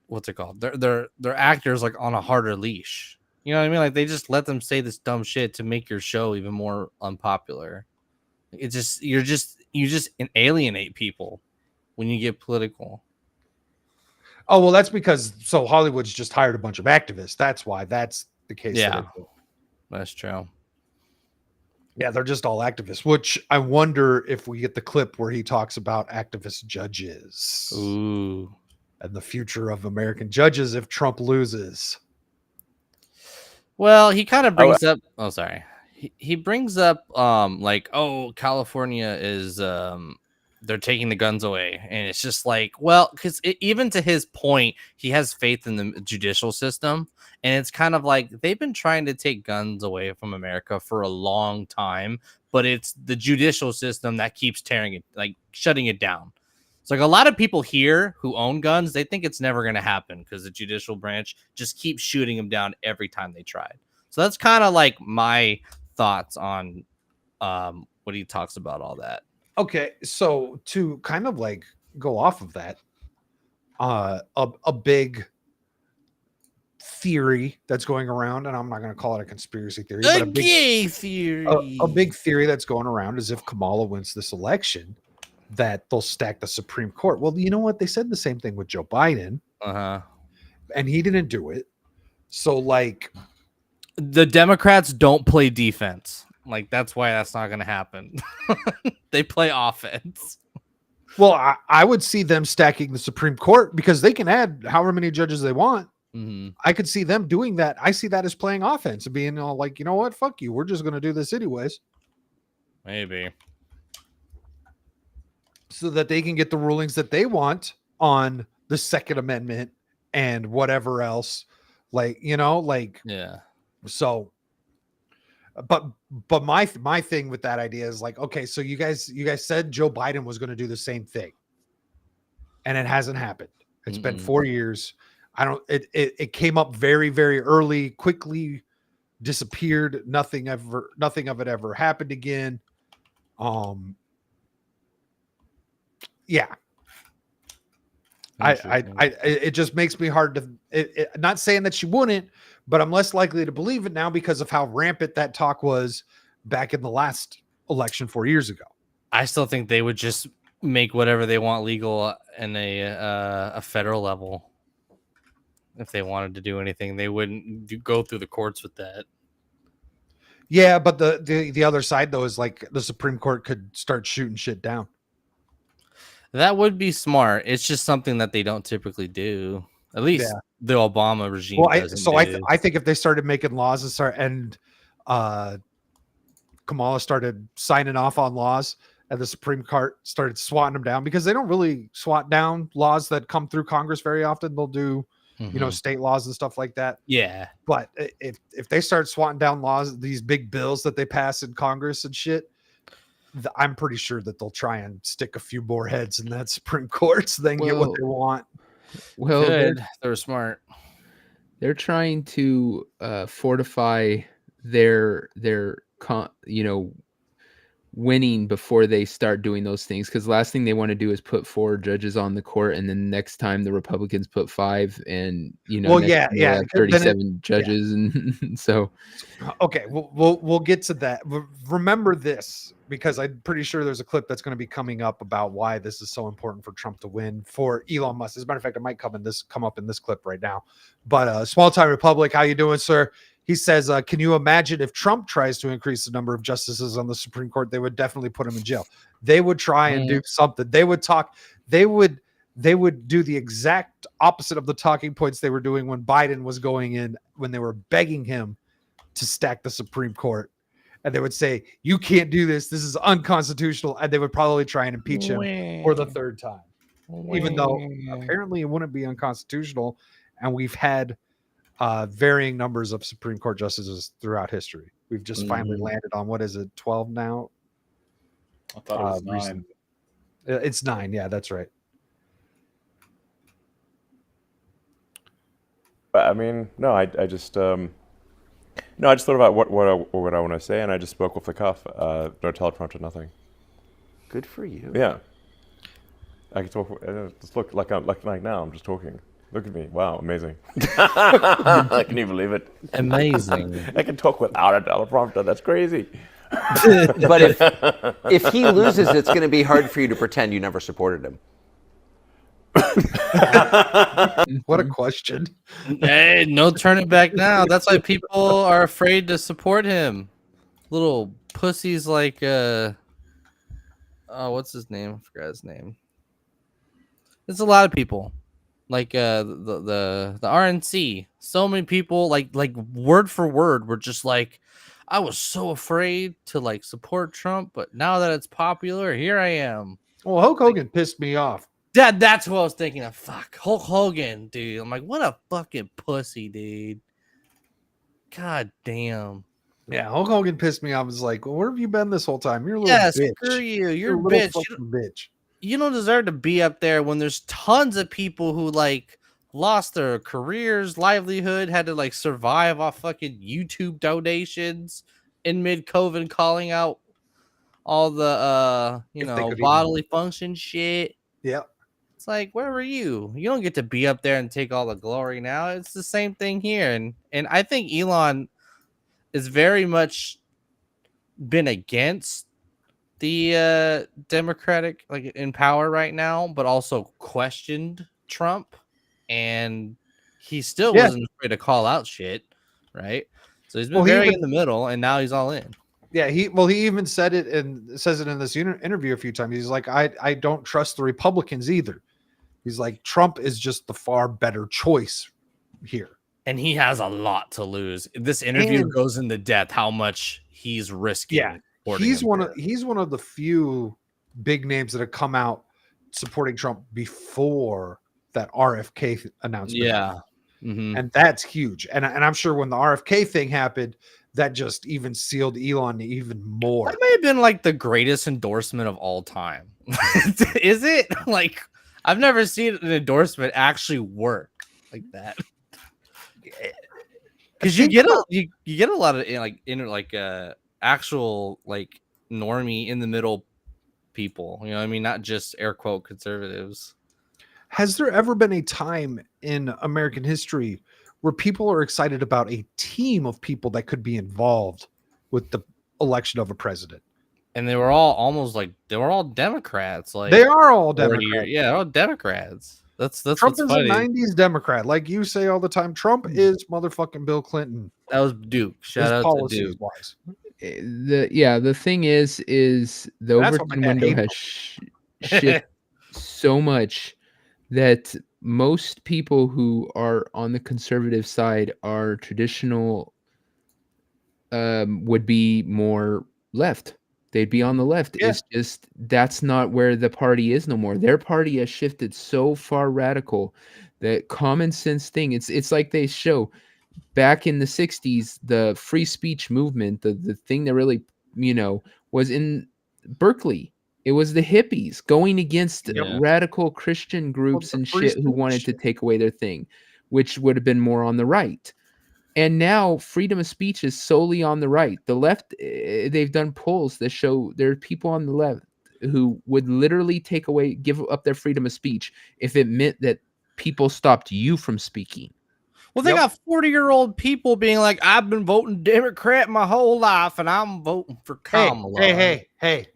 what's it called? Their actors like on a harder leash. You know what I mean? Like they just let them say this dumb shit to make your show even more unpopular. It's just you just alienate people when you get political. Oh, well, that's because Hollywood's just hired a bunch of activists. That's why that's the case. Yeah, that's true. Yeah, they're just all activists, which I wonder if we get the clip where he talks about activist judges. Ooh. And the future of American judges if Trump loses. Well, he kind of brings up. Oh, sorry. He brings up like, oh, California is they're taking the guns away, and it's just like, well, because even to his point, he has faith in the judicial system, and it's kind of like they've been trying to take guns away from America for a long time, but it's the judicial system that keeps tearing it, like shutting it down. It's like a lot of people here who own guns, they think it's never going to happen because the judicial branch just keeps shooting them down every time they tried. So that's kind of like my thoughts on what he talks about all that. Okay, so to kind of like go off of that, a big theory that's going around, and I'm not going to call it a conspiracy theory, but a gay theory. A big theory that's going around is if Kamala wins this election, that they'll stack the Supreme Court. Well, you know what? They said the same thing with Joe Biden, and he didn't do it. So, like, the Democrats don't play defense. Like, that's why that's not going to happen. They play offense. Well, I would see them stacking the Supreme Court because they can add however many judges they want. I could see them doing that. I see that as playing offense and being all like, you know what? Fuck you. We're just going to do this anyways. Maybe. So that they can get the rulings that they want on the Second Amendment and whatever else. Like, you know, like, yeah. So But my thing with that idea is like, okay, so you guys said Joe Biden was going to do the same thing, and it hasn't happened. It's been 4 years. It came up very, very early, quickly disappeared. Nothing of it ever happened again. Yeah. It just makes me hard to not saying that she wouldn't, but I'm less likely to believe it now because of how rampant that talk was back in the last election 4 years ago. I still think they would just make whatever they want legal in a federal level. If they wanted to do anything, they wouldn't go through the courts with that. Yeah, but the other side though is like the Supreme Court could start shooting shit down. That would be smart. It's just something that they don't typically do. At least the Obama regime. Well, doesn't I think if they started making laws and Kamala started signing off on laws and the Supreme Court started swatting them down, because they don't really swat down laws that come through Congress very often. They'll do, state laws and stuff like that. Yeah. But if they start swatting down laws, these big bills that they pass in Congress and shit, I'm pretty sure that they'll try and stick a few more heads in that Supreme Court so they can get what they want. Well, they're smart. They're trying to fortify their winning before they start doing those things, because the last thing they want to do is put 4 judges on the court, and then next time the Republicans put 5, and 37 judges, and so okay, we'll get to that. Remember this, because I'm pretty sure there's a clip that's going to be coming up about why this is so important for Trump to win for Elon Musk. As a matter of fact, it might come up in this clip right now. But Small Time Republic, how you doing, sir? He says, can you imagine if Trump tries to increase the number of justices on the Supreme Court? They would definitely put him in jail. They would try and do something. They would talk. They would do the exact opposite of the talking points they were doing when Biden was going in, when they were begging him to stack the Supreme Court. And they would say, you can't do this. This is unconstitutional. And they would probably try and impeach him for the 3rd time, even though apparently it wouldn't be unconstitutional. And we've had varying numbers of Supreme Court justices throughout history. We've just finally landed on, what is it, 12 now? I thought it was 9. It's 9. Yeah, that's right. I mean, no, I just I just thought about what I want to say, and I just spoke off the cuff. No teleprompter, nothing. Good for you. Yeah. I can talk. Just look like now. I'm just talking. Look at me. Wow, amazing. Can you believe it? Amazing. I can talk without a teleprompter. That's crazy. But if he loses, it's going to be hard for you to pretend you never supported him. What a question. Hey, no turning back now. That's why people are afraid to support him. Little pussies like what's his name? I forgot his name. It's a lot of people. Like the RNC. So many people like word for word were just like, I was so afraid to like support Trump, but now that it's popular, here I am. Well, Hulk Hogan pissed me off. That's what I was thinking of. Fuck, Hulk Hogan, dude. I'm like, what a fucking pussy, dude. God damn. Yeah, Hulk Hogan pissed me off. I was like, well, where have you been this whole time? You're a little bitch. Screw you. You're a bitch. Bitch. You don't deserve to be up there when there's tons of people who like lost their careers, livelihood, had to like survive off fucking YouTube donations in mid-COVID, calling out all the bodily function shit. Yep. It's like, where were you? You don't get to be up there and take all the glory now. It's the same thing here. And I think Elon is very much been against the Democratic like in power right now, but also questioned Trump, and he still wasn't afraid to call out shit, right? So he's been in the middle, and now he's all in. Yeah, he even said it and says it in this interview a few times. He's like, I don't trust the Republicans either. He's like, Trump is just the far better choice here. And he has a lot to lose. This interview goes into depth how much he's risking. Yeah, he's one of the few big names that have come out supporting Trump before that RFK announcement. Yeah. Mm-hmm. And that's huge. And I'm sure when the RFK thing happened, that just even sealed Elon even more. That may have been like the greatest endorsement of all time. Is it? Like, I've never seen an endorsement actually work like that. Because you get a lot of actual like normie in the middle people. You know what I mean? Not just air quote conservatives. Has there ever been a time in American history where people are excited about a team of people that could be involved with the election of a president? And they were all Democrats. Like They are all 40 Democrats. Yeah, they're all Democrats. That's Trump what's is funny. a 90s Democrat. Like you say all the time, Trump is motherfucking Bill Clinton. That was Duke. Shout His out to policies Duke. wise. The thing is the That's what my Overton dad window hated has shifted so much that most people who are on the conservative side are traditional, would be more left. They'd be on the left. Yeah. It's just that's not where the party is no more. Their party has shifted so far radical that common sense thing. It's like they show back in the 60s, the free speech movement, the thing that really, was in Berkeley. It was the hippies going against Yeah. radical Christian groups the and free shit who wanted to speech- take away their thing, which would have been more on the right. And now freedom of speech is solely on the right. The left, they've done polls that show there are people on the left who would literally give up their freedom of speech if it meant that people stopped you from speaking. Well, they got 40-year-old people being like, I've been voting Democrat my whole life, and I'm voting for Kamala. Hey.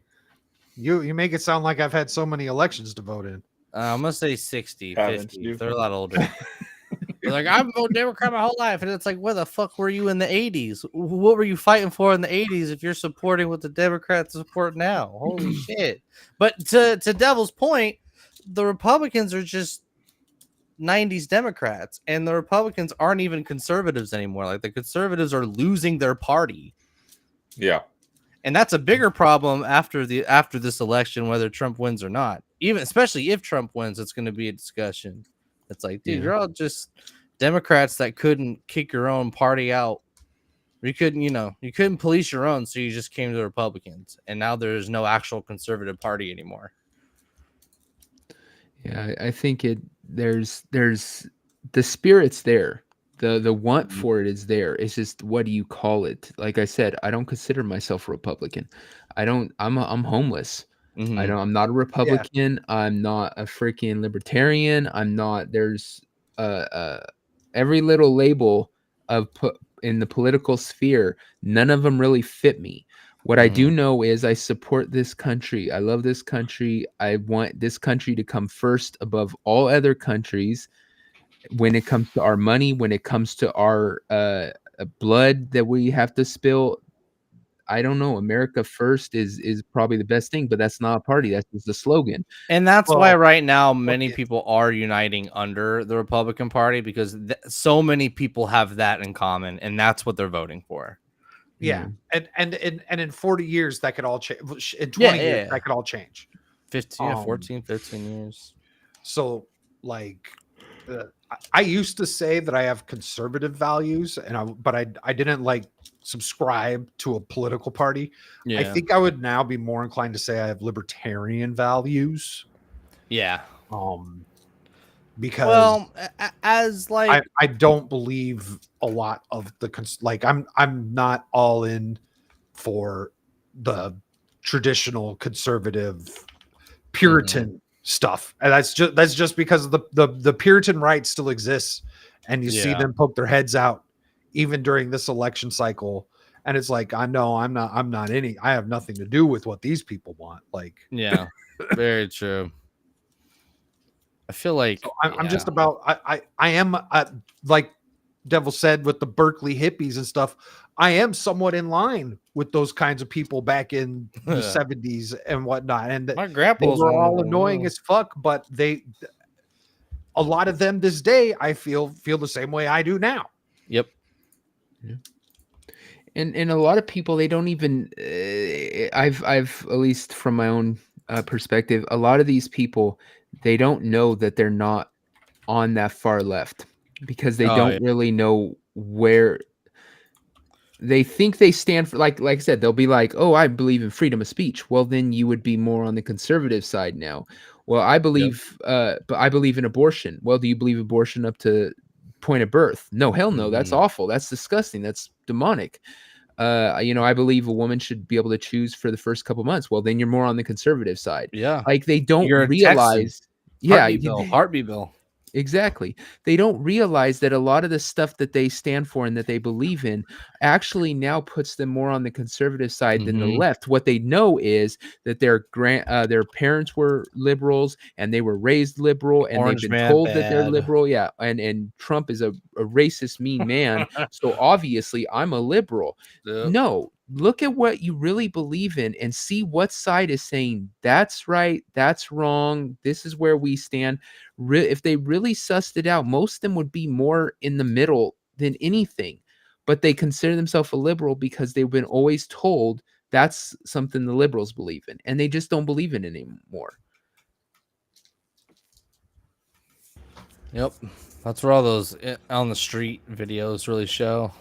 You make it sound like I've had so many elections to vote in. I'm going to say 60, Haven't 50. you? They're a lot older. They're like, I've been voting Democrat my whole life. And it's like, where the fuck were you in the 80s? What were you fighting for in the 80s if you're supporting what the Democrats support now? Holy shit. But to Devil's point, the Republicans are just 90s Democrats, and the Republicans aren't even conservatives anymore. Like, the conservatives are losing their party. Yeah. And that's a bigger problem after this election, whether Trump wins or not. Even especially if Trump wins, it's going to be a discussion. It's like, dude, you're all just Democrats that couldn't kick your own party out. You couldn't police your own, so you just came to the Republicans, and now there's no actual conservative party anymore. Yeah, I think there's the spirit's there. The want for it is there. It's just, what do you call it? Like I said, I don't consider myself a Republican. I'm homeless. Mhm. I'm not a Republican. I'm not a freaking libertarian. I'm not. There's every little label in the political sphere. None of them really fit me. What I do know is I support this country. I love this country. I want this country to come first above all other countries. When it comes to our money, when it comes to our blood that we have to spill, I don't know. America first is probably the best thing, but that's not a party. That's just a slogan. And that's why right now many people are uniting under the Republican Party, because so many people have that in common, and that's what they're voting for. Yeah. And in 40 years that could all change. In 20 years that could all change. 15 years. So like I used to say that I have conservative values, but I didn't like subscribe to a political party. Yeah. I think I would now be more inclined to say I have libertarian values. Yeah. Because as like I don't believe a lot of I'm not all in for the traditional conservative Puritan stuff, and that's just because the Puritan right still exists, and you see them poke their heads out even during this election cycle, and it's like, I know I have nothing to do with what these people want. Like, yeah, very true. I feel like I'm just about I am like Devil said with the Berkeley hippies and stuff. I am somewhat in line with those kinds of people back in the 70s and whatnot. And my grandpa were all annoying as fuck, but a lot of them this day, I feel the same way I do now. Yep. Yeah. And a lot of people, they don't even I've at least from my own perspective, a lot of these people, they don't know that they're not on that far left, because they don't really know where they think they stand for, like I said, they'll be like, oh, I believe in freedom of speech. Well, then you would be more on the conservative side now. Well, I believe, but I believe in abortion. Well, do you believe abortion up to point of birth? No, hell no. That's awful. That's disgusting. That's demonic. I believe a woman should be able to choose for the first couple months. Well, then you're more on the conservative side. Yeah. Like they don't You're a realize. Yeah, Heartbeat bill. exactly. They don't realize that a lot of the stuff that they stand for and that they believe in actually now puts them more on the conservative side than the left. What they know is that their parents were liberals and they were raised liberal and Orange they've been man told that they're bad. liberal. Yeah, and Trump is a racist, mean man. So obviously, I'm a liberal. Yep. No, look at what you really believe in and see what side is saying that's right, that's wrong, this is where we stand. If they really sussed it out, most of them would be more in the middle than anything. But they consider themselves a liberal because they've been always told that's something the liberals believe in, and they just don't believe in it anymore. Yep. That's where all those on the street videos really show.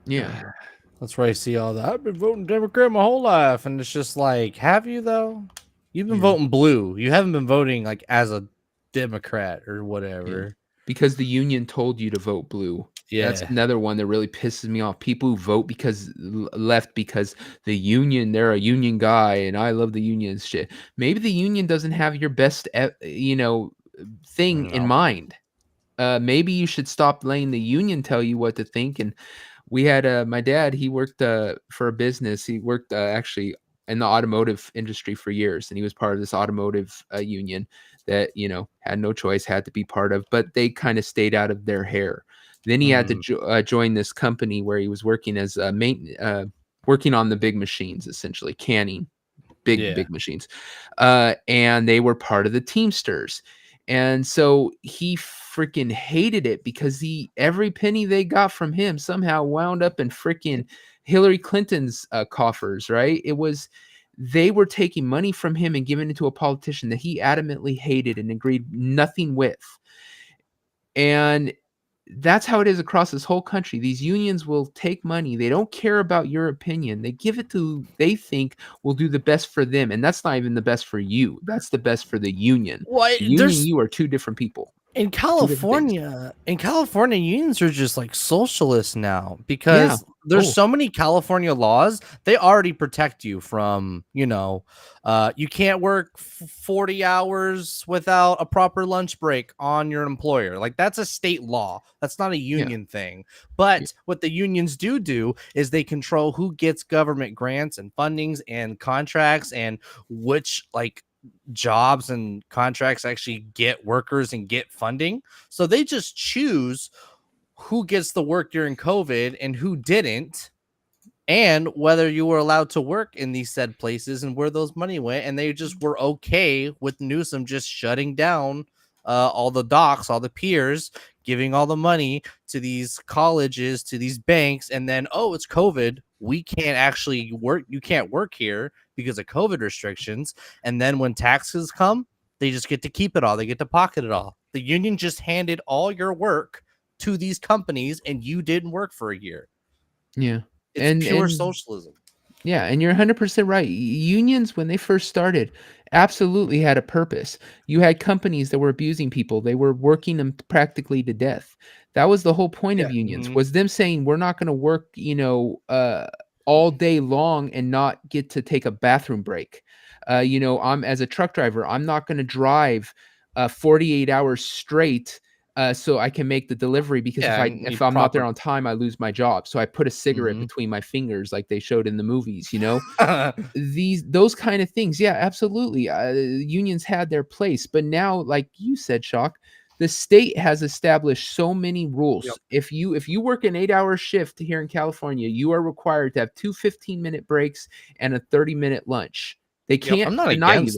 Yeah. That's where I see all that. I've been voting Democrat my whole life. And it's just like, have you though? You've been voting blue. You haven't been voting like as a Democrat or whatever. Because the union told you to vote blue. Yeah. That's another one that really pisses me off. People who vote because left because the union, they're a union guy and I love the union shit. Maybe the union doesn't have your best, thing in mind. Maybe you should stop letting the union tell you what to think. And we had my dad, he worked for a business. He worked actually in the automotive industry for years. And he was part of this automotive union that, had no choice, had to be part of, but they kind of stayed out of their hair. Then he had to join this company where he was working as working on the big machines, essentially canning big machines. And they were part of the Teamsters. And so he freaking hated it because every penny they got from him somehow wound up in freaking Hillarry Clinton's coffers, right? They were taking money from him and giving it to a politician that he adamantly hated and agreed nothing with. And that's how it is across this whole country. These unions will take money. They don't care about your opinion. They give it to who they think will do the best for them. And that's not even the best for you. That's the best for the union. Well, The union and you are two different people. In California, unions are just like socialists now because there's so many California laws. They already protect you from, you can't work 40 hours without a proper lunch break on your employer. Like that's a state law. That's not a union thing. But what the unions do is they control who gets government grants and fundings and contracts and which jobs and contracts actually get workers and get funding. So they just choose who gets the work during COVID and who didn't, and whether you were allowed to work in these said places and where those money went. And they just were okay with Newsom just shutting down all the docks, all the piers, giving all the money to these colleges, to these banks, and then, it's COVID. We can't actually work. You can't work here because of COVID restrictions. And then when taxes come, they just get to keep it all. They get to pocket it all. The union just handed all your work to these companies and you didn't work for a year. Yeah. It's pure socialism. Yeah, and you're 100% right. Unions, when they first started, absolutely had a purpose. You had companies that were abusing people. They were working them practically to death. That was the whole point of unions, was them saying, we're not going to work, all day long and not get to take a bathroom break. I'm as a truck driver, I'm not going to drive 48 hours straight so I can make the delivery, because if I'm not there on time, I lose my job. So I put a cigarette between my fingers like they showed in the movies, those kind of things. Yeah, absolutely. Unions had their place, but now, like you said, Shock, the state has established so many rules. Yep. If you work an 8-hour shift here in California, you are required to have 2 15-minute breaks and a 30-minute lunch. They can't deny you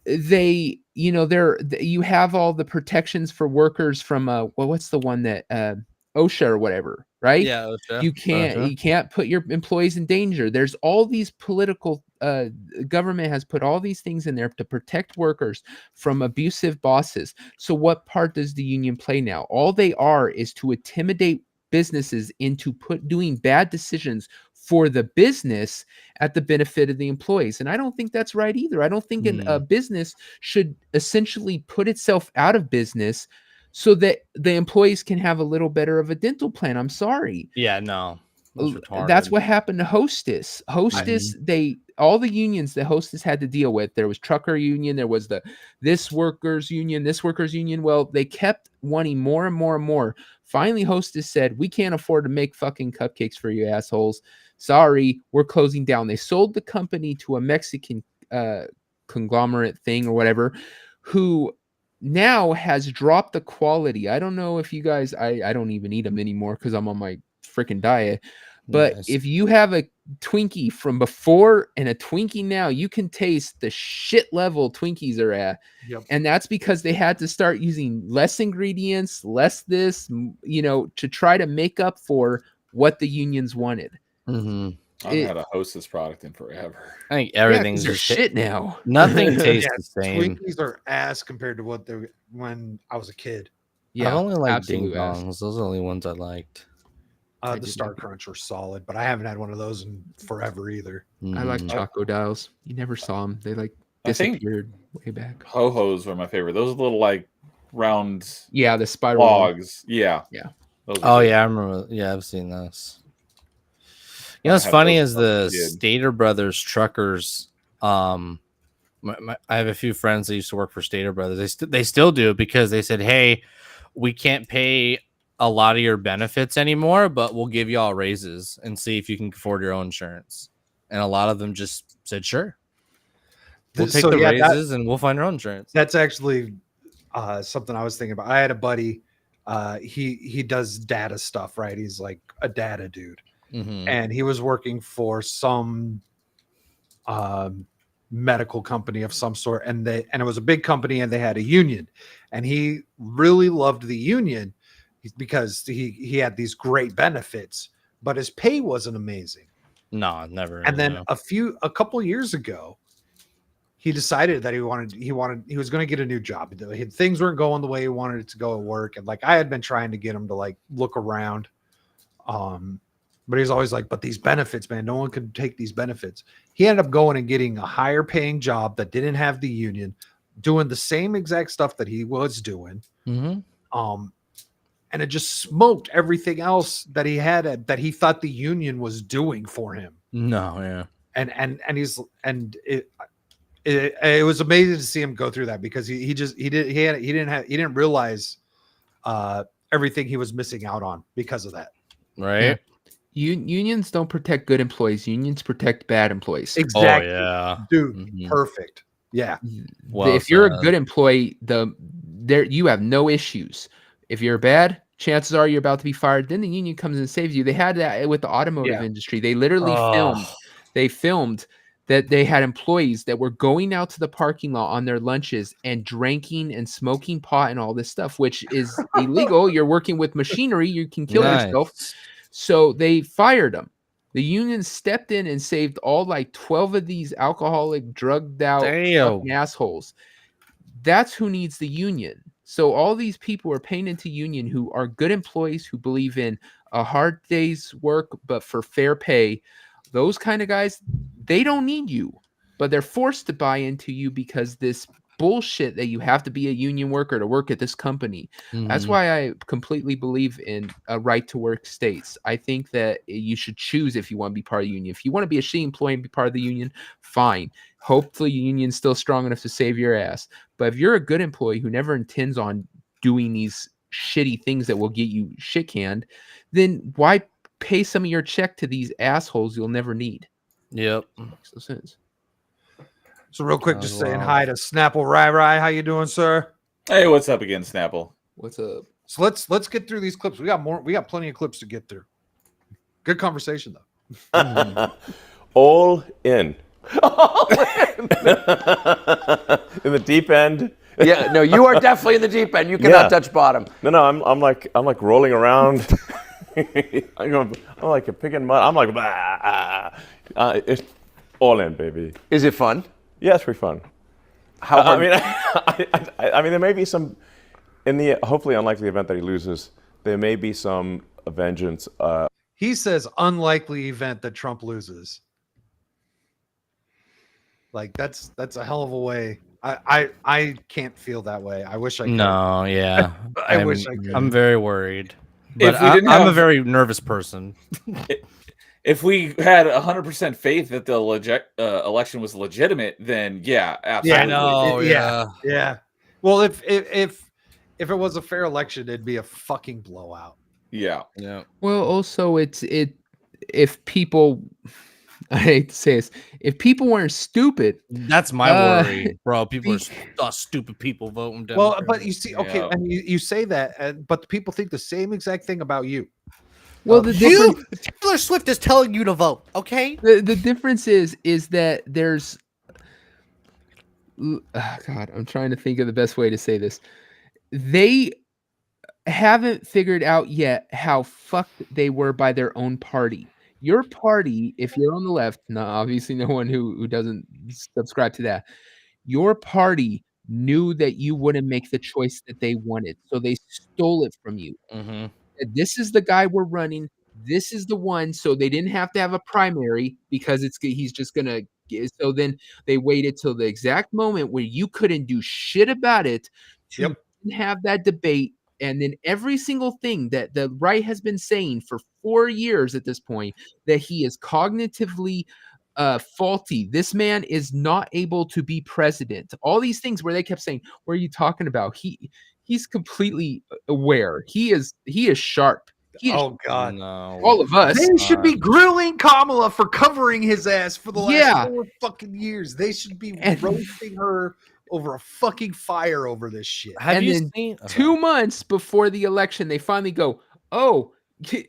that. You have all the protections for workers from what's the one that OSHA or whatever, right? Yeah, OSHA. You can't put your employees in danger. There's all these political government has put all these things in there to protect workers from abusive bosses. So what part does the union play now? All they are is to intimidate businesses into doing bad decisions for the business at the benefit of the employees. And I don't think that's right either. I don't think a business should essentially put itself out of business so that the employees can have a little better of a dental plan. I'm sorry. Yeah, no. That's what happened to Hostess. Hostess, all the unions that Hostess had to deal with. There was trucker union, there was this workers union. Well, they kept wanting more and more and more. Finally, Hostess said, "We can't afford to make fucking cupcakes for you assholes. Sorry, we're closing down." They sold the company to a Mexican conglomerate thing or whatever, who now has dropped the quality. I don't know if you guys, I don't even eat them anymore because I'm on my freaking diet. But if you have a Twinkie from before and a Twinkie now, you can taste the shit level Twinkies are at. Yep. And that's because they had to start using less ingredients, less this, to try to make up for what the unions wanted. Mm-hmm. I haven't had a Hostess product in forever. I think everything's just shit now. Nothing tastes the same. Twinkies are ass compared to what they were when I was a kid. Yeah, I've only liked Ding absolute ass. Dongs. Those are the only ones I liked. The Star Crunch were solid, but I haven't had one of those in forever either. I like Choco Dials. You never saw them. They disappeared way back. Ho-Hos were my favorite. Those little round the spiral logs. Yeah. Oh yeah, I remember. Yeah, I've seen those. You know what's funny is the Stater Brothers truckers. I have a few friends that used to work for Stater Brothers. They still do because they said, "Hey, we can't pay a lot of your benefits anymore, but we'll give you all raises and see if you can afford your own insurance." And a lot of them just said, "Sure, we'll take the raises and we'll find our own insurance." That's actually something I was thinking about. I had a buddy. He does data stuff, right? He's like a data dude. Mm-hmm. And he was working for some medical company of some sort, and it was a big company, and they had a union, and he really loved the union because he had these great benefits, but his pay wasn't amazing. No, never. And then a couple years ago, he decided that he was going to get a new job. Things weren't going the way he wanted it to go at work, and I had been trying to get him to look around. But he's always like, "But these benefits, man, no one could take these benefits." He ended up going and getting a higher paying job that didn't have the union, doing the same exact stuff that he was doing. Mm-hmm. And it just smoked everything else that he had that he thought the union was doing for him. No, yeah. It was amazing to see him go through that because he didn't realize everything he was missing out on because of that. Right. Yeah. Unions don't protect good employees. Unions protect bad employees. Exactly. Oh, yeah. Dude, Mhm. Perfect. Yeah. Well, if you're a good employee, you have no issues. If you're bad, chances are you're about to be fired. Then the union comes and saves you. They had that with the automotive industry. They literally filmed that they had employees that were going out to the parking lot on their lunches and drinking and smoking pot and all this stuff, which is illegal. You're working with machinery. You can kill yourself. So they fired them. The union stepped in and saved all 12 of these alcoholic, drugged out fucking assholes. That's who needs the union. So all these people are paying into union who are good employees who believe in a hard day's work, but for fair pay. Those kind of guys, they don't need you, but they're forced to buy into you because this bullshit that you have to be a union worker to work at this company. Mm-hmm. That's why I completely believe in a right to work states. I think that you should choose if you want to be part of the union. If you want to be a shitty employee and be part of the union, fine. Hopefully your union's still strong enough to save your ass. But if you're a good employee who never intends on doing these shitty things that will get you shit canned, then why pay some of your check to these assholes you'll never need? Yep. Makes no sense. So real quick, just saying hi to Snapple Rai. How you doing, sir? Hey, what's up again, Snapple? What's up? So let's get through these clips. We got plenty of clips to get through. Good conversation though. All in. In the deep end. Yeah, no, you are definitely in the deep end. You cannot touch bottom. No, I'm like rolling around. I'm like a pig in mud. I'm like, it's all in, baby. Is it fun? Yeah, it's pretty fun. How hard? I mean, there may be some, in the hopefully unlikely event that he loses, there may be some a vengeance. He says unlikely event that Trump loses. Like that's a hell of a way. I can't feel that way. I wish I could. No, yeah. I wish I could. I'm very worried. But If we didn't I'm a have- very nervous person. If we had 100% faith that the election was legitimate, then yeah, absolutely. I know. Yeah. Well, if it was a fair election, it'd be a fucking blowout. Yeah. Well, also if people, I hate to say this, if people weren't stupid, That's my worry, bro. People are stupid people voting Well, Democrat. but you see, okay, Yeah. and you say that, but people think the same exact thing about you. well, the difference, Taylor Swift is telling you to vote, okay? the difference is that there's, God, I'm trying to think of the best way to say this. They haven't figured out yet how fucked they were by their own party. Your party, if you're on the left, no, obviously no one who doesn't subscribe to that. Your party knew that you wouldn't make the choice that they wanted, so they stole it from you. Mm-hmm. This is the guy we're running. This is the one. So they didn't have to have a primary because he's just gonna. So then they waited till the exact moment where you couldn't do shit about it to have that debate. And then every single thing that the right has been saying for 4 years at this point, that he is cognitively faulty. This man is not able to be president. All these things where they kept saying, "What are you talking about?" He's completely aware. He is sharp. He is Oh God, No. all of us. they should be grilling Kamala for covering his ass for the last Yeah. 4 fucking years. They should be And- roasting her over a fucking fire over this shit. Have And you then seen 2 months before the election, they finally go, "Oh,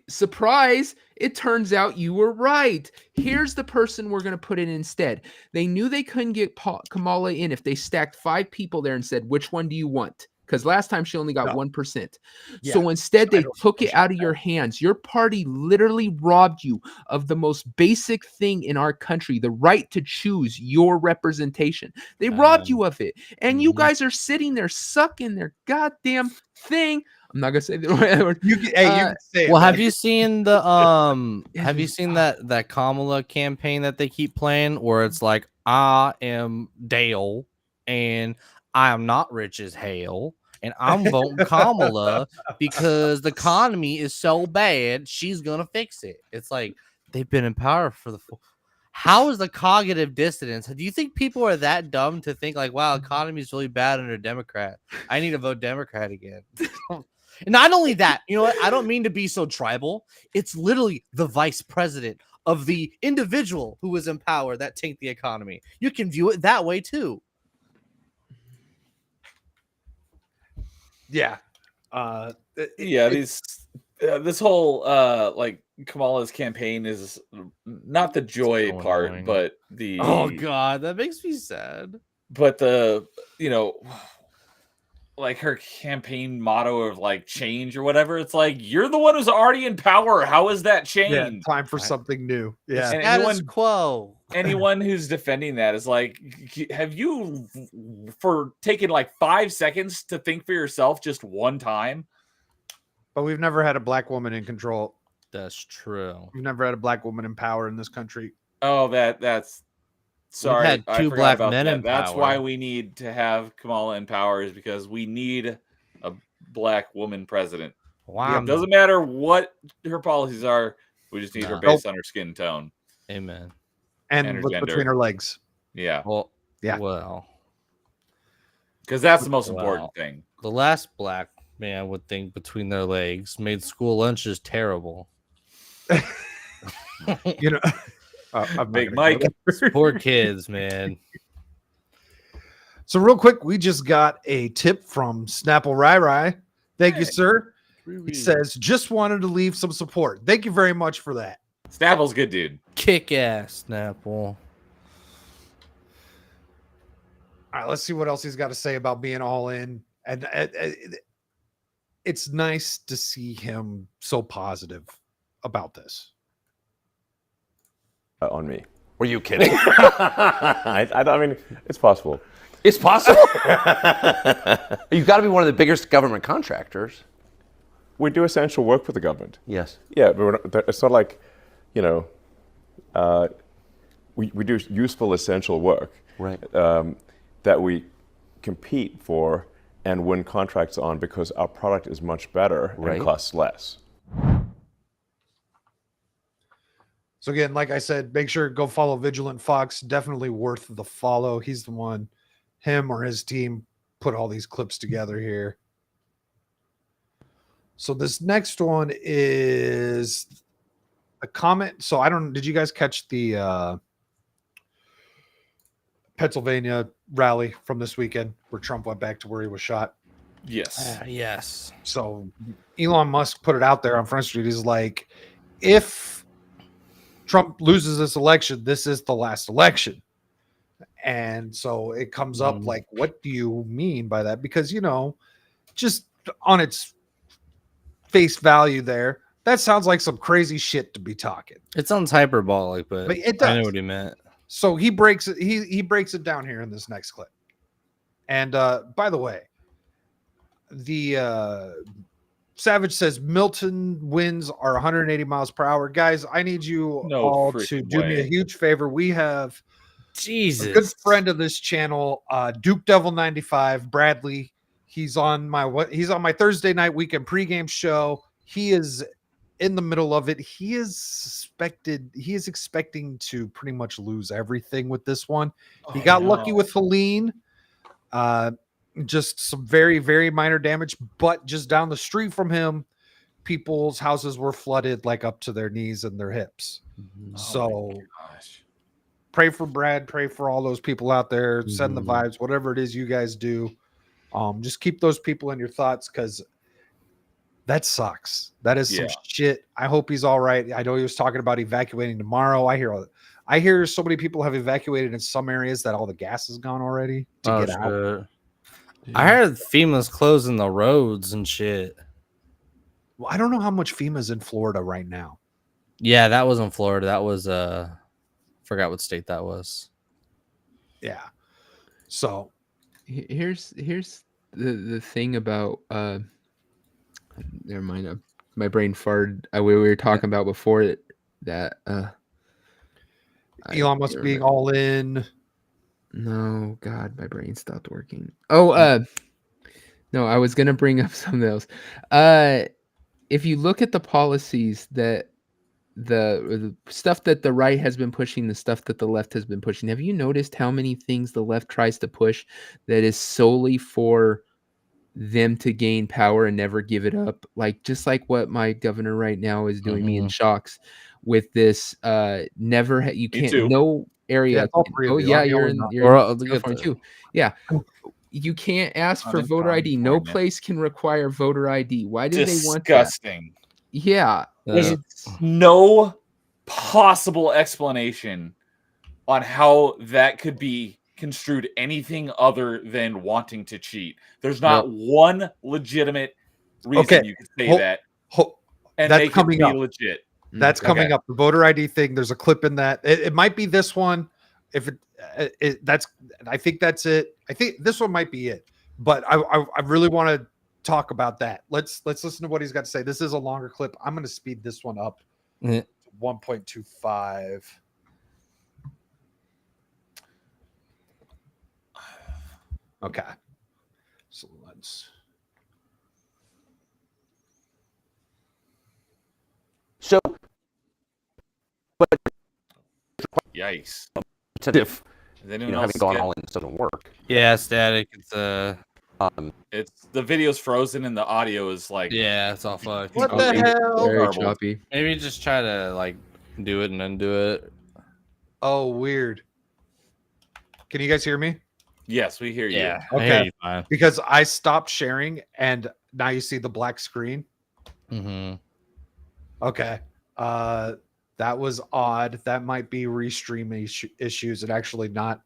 surprise, it turns out you were right. Here's the person we're going to put in instead." They knew they couldn't get Kamala in if they stacked 5 people there and said, "Which one do you want?" Because last time she only got No. 1%. Yeah, So instead, I they don't took it appreciate out of your hands. Your party literally robbed you of the most basic thing in our country, the right to choose your representation. They robbed you of it. And you Mhm. guys are sitting there sucking their goddamn thing. I'm not going to say the right word. You can say it. Well, have man. you seen the Yes, have you it's- seen that Kamala campaign that they keep playing where it's like, "I am Dale and I am not rich as hell and I'm voting Kamala because the economy is so bad, she's going to fix it." It's like they've been in power for how is the cognitive dissonance? Do you think people are that dumb to think like, "Wow, economy is really bad under Democrat. I need to vote Democrat again." And not only that, you know what? I don't mean to be so tribal. It's literally the vice president of the individual who is in power that tanked the economy. You can view it that way too. Yeah. Yeah, this whole like Kamala's campaign is not the joy so part, annoying. but the Oh God, that makes me sad. but the like her campaign motto of like change or whatever. It's like, you're the one who's already in power. How is that Yeah, change? time for something new. Yeah. And Status quo. anyone who's defending that is like, have you for taking like 5 seconds to think for yourself just one time? But we've never had a black woman in control. That's true. We've never had a black woman in power in this country. Oh, that's sorry. had I 2 forgot black about men that. in That's power. why we need to have Kamala in power, is because we need a black woman president. Wow. It doesn't matter what her policies are. We just need her No. based on her skin tone. Amen. And And her what's gender. between her legs. Yeah, Well, Yeah. Well, because that's the most Wow. important thing. the last black man would think between their legs made school lunches terrible. You know, I'm not Big gonna Mike. go there. Poor kids, man. So real quick, we just got a tip from Snapple Rai Rai. Thank you, sir. He says, just wanted to leave some support. Thank you very much for that. Snapple's good, dude. Kick ass, Snapple. All right, let's see what else he's got to say about being all in. And it's nice to see him so positive about this. On me. Were you kidding? I mean, it's possible. It's possible. You've got to be one of the biggest government contractors. we do essential work for the government. Yes. Yeah, but it's not like, we do useful, essential work. Right. That we compete for and win contracts on because our product is much better Right. and costs less. So again, like I said, make sure to go follow Vigilant Fox. Definitely worth the follow. He's the one, him or his team put all these clips together here. So this next one is a comment. So did you guys catch the Pennsylvania rally from this weekend where Trump went back to where he was shot? Yes. Yes. So Elon Musk put it out there on Front Street. He's like, if Trump loses this election, this is the last election. And so it comes up like, what do you mean by that? Because, just on its face value there, that sounds like some crazy shit to be talking. It sounds hyperbolic, but It does. I know what he meant. So he breaks it. He breaks it down here in this next clip. And by the way, the Savage says Milton winds are 180 miles per hour. Guys, I need you all to do me a huge favor. We have Jesus, a good friend of this channel, Duke Devil 95, Bradley. He's on my Thursday night weekend pregame show. He is in the middle of it. He is expecting to pretty much lose everything with this one. He got lucky with Helene. Just some very, very minor damage, but just down the street from him, people's houses were flooded like up to their knees and their hips. So pray for Brad, pray for all those people out there, send the vibes, whatever it is you guys do. Just keep those people in your thoughts, because that sucks. That is some shit. I hope he's all right. I know he was talking about evacuating tomorrow. I hear so many people have evacuated in some areas that all the gas is gone already to get out. I heard FEMA's closing the roads and shit. Well, I don't know how much FEMA's in Florida right now. Yeah, that was in Florida. That was forgot what state that was. Yeah. So here's the thing about never mind. My brain farted. We were talking about before that Elon Musk being all in. No, God, my brain stopped working. Oh, no, I was gonna bring up something else. If you look at the policies that the stuff that the right has been pushing, the stuff that the left has been pushing, have you noticed how many things the left tries to push that is solely for them to gain power and never give it up? Like, just like what my governor right now is doing me in shocks with this. You can't, no area. You're in California too. Yeah. You can't ask for voter ID. No place can require voter ID. Why do they want that? Disgusting. Yeah. There's no possible explanation on how that could be construed anything other than wanting to cheat. There's not one legitimate reason you could say that. And that's make coming it be up. legit. That's coming up. The voter ID thing. There's a clip in that. It might be this one. If I think that's it. I think this one might be it. But I really want to talk about that. Let's listen to what he's got to say. This is a longer clip. I'm going to speed this one up to 1.25. Okay. So let's. So, but Yikes. if Having gone all in, this doesn't work. Yeah, static. It's the video's frozen and the audio is like, yeah, it's all fucked. What the hell? Very choppy. Maybe just try to do it and then do it. Oh, weird. Can you guys hear me? yes, we hear you. Yeah. Okay. I hear you fine. Because I stopped sharing and now you see the black screen. Mm-hmm. Okay. That was odd. That might be restream issues and actually not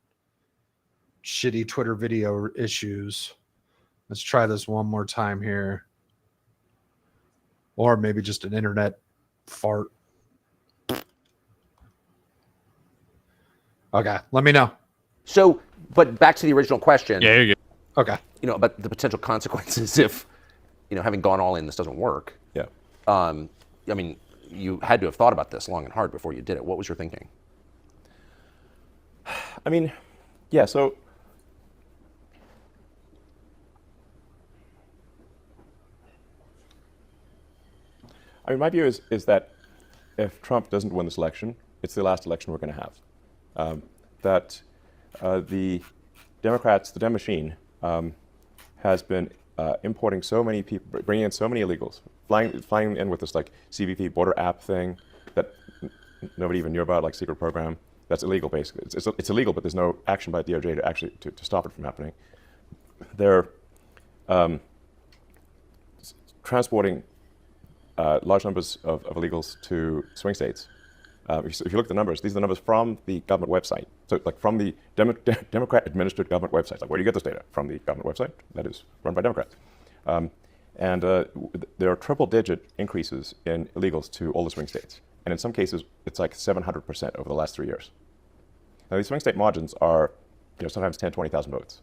shitty Twitter video issues. Let's try this one more time here. Or maybe just an internet fart. Okay, let me know. So, but back to the original question. Yeah, you're good. Okay. About the potential consequences if having gone all in, this doesn't work. Yeah. I mean, you had to have thought about this long and hard before you did it. What was your thinking? I mean, yeah, so I mean, my view is that if Trump doesn't win this election, it's the last election we're going to have. That the Democrats, the Dem machine, has been importing so many people, bringing in so many illegals, flying in with this like CBP border app thing that nobody even knew about, like secret program. That's illegal, basically. It's illegal, but there's no action by DOJ to actually to stop it from happening. They're transporting large numbers of illegals to swing states. If you look at the numbers, these are the numbers from the government website. So, like from the Democrat-administered government website. Like, where do you get this data? From the government website that is run by Democrats. And there are triple-digit increases in illegals to all the swing states. And in some cases, it's like 700% over the last 3 years. Now, these swing state margins are, sometimes 10, 20,000 votes.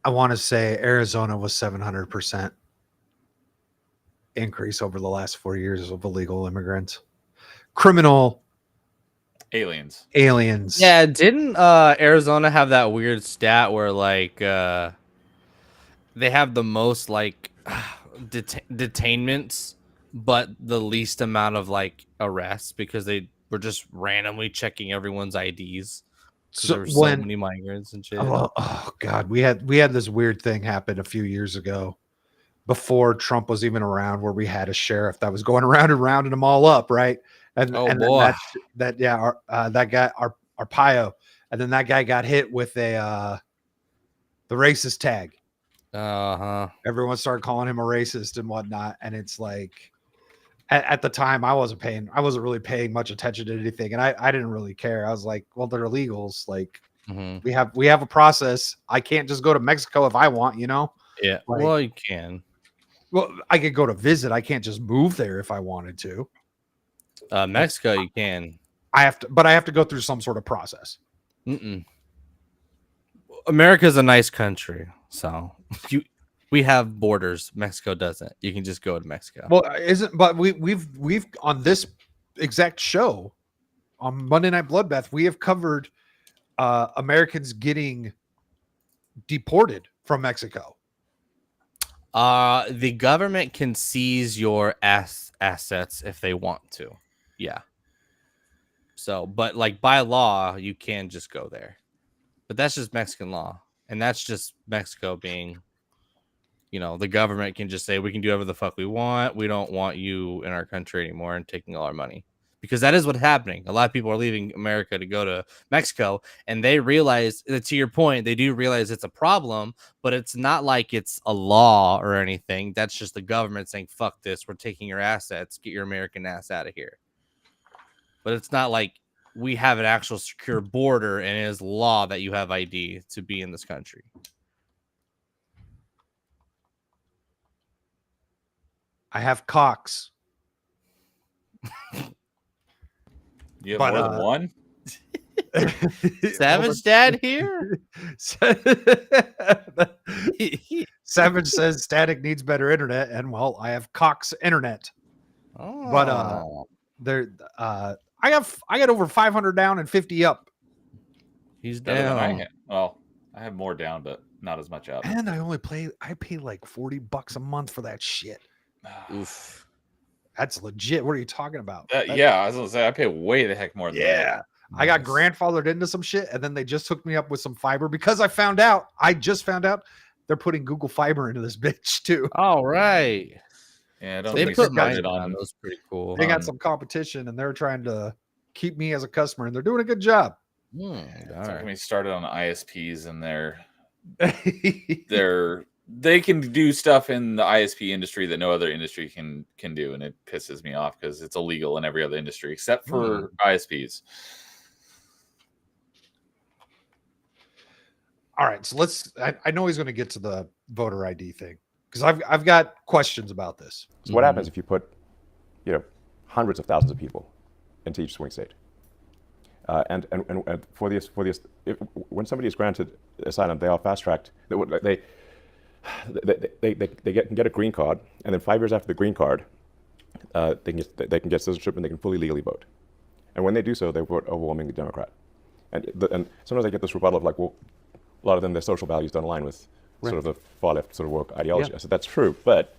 I want to say Arizona was 700% increase over the last 4 years of illegal immigrants. Criminal aliens. Yeah, didn't Arizona have that weird stat where like they have the most like detainments but the least amount of like arrests because they were just randomly checking everyone's IDs? So there were so many migrants and shit. Oh God, we had this weird thing happen a few years ago before Trump was even around, where we had a sheriff that was going around and rounding them all up, right? And boy, that guy Arpaio, and then that guy got hit with the racist tag. Everyone started calling him a racist and whatnot, and it's like at the time I wasn't really paying much attention to anything, and I didn't really care. I was like, well, they're illegals. Like we have a process. I can't just go to Mexico if I want, Yeah. Like, well, you can. Well, I could go to visit. I can't just move there if I wanted to. Mexico, you can. I have to go through some sort of process. America's a nice country, so we have borders. Mexico doesn't. You can just go to Mexico. Well, but we've on this exact show on Monday Night Bloodbath, we have covered Americans getting deported from Mexico. The government can seize your assets if they want to. Yeah. So, but like by law, you can just go there. But that's just Mexican law. And that's just Mexico being, the government can just say, we can do whatever the fuck we want. We don't want you in our country anymore and taking all our money. Because that is what's happening. A lot of people are leaving America to go to Mexico, and they realize, to your point, they do realize it's a problem, but it's not like it's a law or anything. That's just the government saying, fuck this, we're taking your assets, get your American ass out of here. But it's not like we have an actual secure border, and it is law that you have ID to be in this country. I have cocks. You have more than one? Savage Dad here? Savage says Static needs better internet, and well, I have Cox internet. But I got over 500 down and 50 up. He's down. I have more down, but not as much up. And I pay like $40 a month for that shit. Oof. That's legit. What are you talking about? Yeah, I was gonna say I pay way the heck more than that. Yeah. I got grandfathered into some shit, and then they just hooked me up with some fiber because I just found out they're putting Google Fiber into this bitch too. All right. Yeah, they put mine on. That was pretty cool. They got some competition, and they're trying to keep me as a customer, and they're doing a good job. When we started on ISPs, and they can do stuff in the ISP industry that no other industry can do, and it pisses me off because it's illegal in every other industry except for ISPs. All right, so I know he's going to get to the voter ID thing because I've got questions about this. So what happens if you put, hundreds of thousands of people into each swing state? And when somebody is granted asylum, they are fast tracked. they can get a green card, and then 5 years after the green card, they can get citizenship and they can fully legally vote. And when they do so, they vote overwhelmingly Democrat. And sometimes I get this rebuttal of like, well, a lot of them, their social values don't align with sort of the far left sort of woke ideology. Yeah. I said that's true, but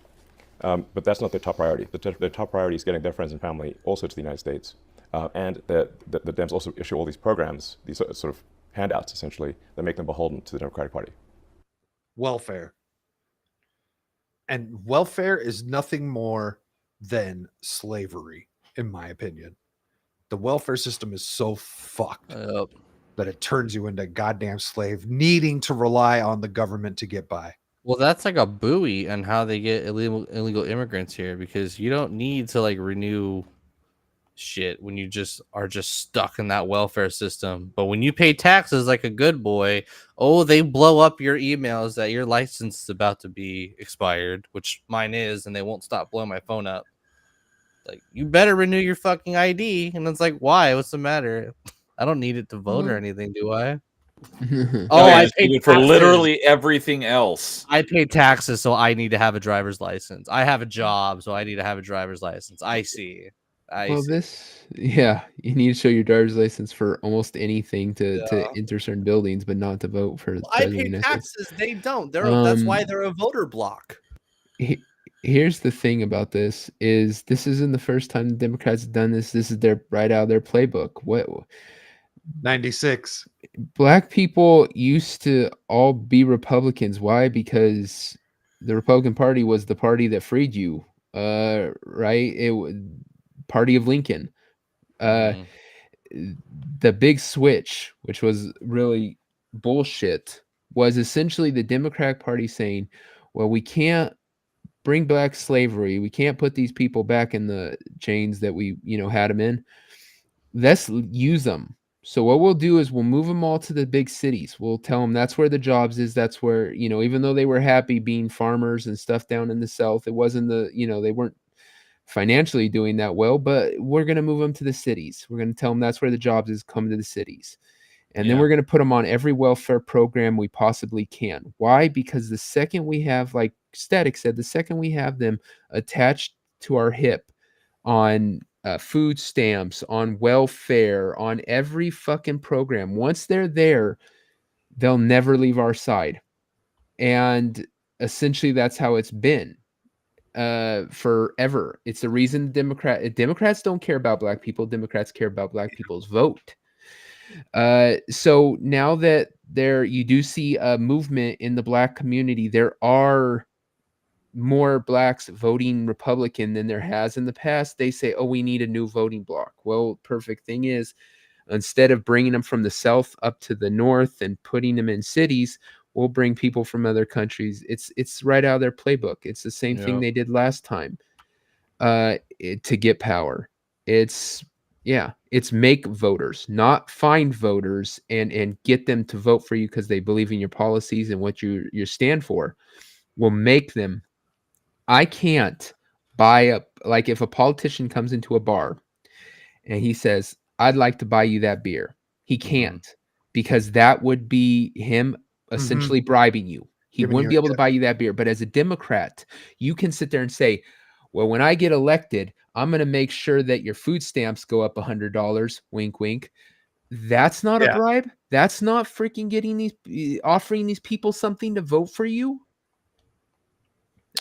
that's not their top priority. Their top priority is getting their friends and family also to the United States. And the Dems also issue all these programs, these sort of handouts, essentially, that make them beholden to the Democratic Party. Welfare. And welfare is nothing more than slavery, in my opinion. The welfare system is so fucked that it turns you into a goddamn slave, needing to rely on the government to get by. Well, that's like a buoy on how they get illegal immigrants here, because you don't need to like renew shit when you just are just stuck in that welfare system. But when you pay taxes like a good boy, they blow up your emails that your license is about to be expired, which mine is, and they won't stop blowing my phone up. Like, you better renew your fucking ID. And it's like, why? What's the matter? I don't need it to vote or anything, do I? I paid for literally everything else. I pay taxes, so I need to have a driver's license. I have a job, so I need to have a driver's license. I see. You need to show your driver's license for almost anything to enter certain buildings, but not to vote for. I pay taxes. They don't. That's why they're a voter block. Here's the thing about this isn't the first time the Democrats have done this. This is right out of their playbook. What 96. Black people used to all be Republicans. Why? Because the Republican Party was the party that freed you. Right? Party of Lincoln. The big switch, which was really bullshit, was essentially the Democratic Party saying, well, we can't bring back slavery. We can't put these people back in the chains that we, had them in. Let's use them. So what we'll do is we'll move them all to the big cities. We'll tell them that's where the jobs is. That's where, even though they were happy being farmers and stuff down in the South, it wasn't they weren't financially doing that well, but we're going to move them to the cities. We're going to tell them that's where the jobs is, come to the cities. And then we're going to put them on every welfare program we possibly can. Why? Because the second we have, like Static said, the second we have them attached to our hip on food stamps, on welfare, on every fucking program, once they're there, they'll never leave our side. And essentially that's how it's been forever. It's the reason Democrats don't care about black people. Democrats care about black people's vote. So now that you do see a movement in the black community, there are more blacks voting Republican than there has in the past. They say, we need a new voting block. Well, perfect thing is, instead of bringing them from the South up to the North and putting them in cities, we'll bring people from other countries. It's right out of their playbook. It's the same thing they did last time to get power. It's make voters, not find voters and get them to vote for you because they believe in your policies and what you stand for. We'll make them. I can't buy like if a politician comes into a bar and he says, I'd like to buy you that beer. He can't, because that would be him essentially bribing you. He wouldn't be able to buy you that beer. But as a Democrat, you can sit there and say, well, when I get elected, I'm going to make sure that your food stamps go up $100. Wink, wink. That's not a bribe. That's not freaking offering these people something to vote for you.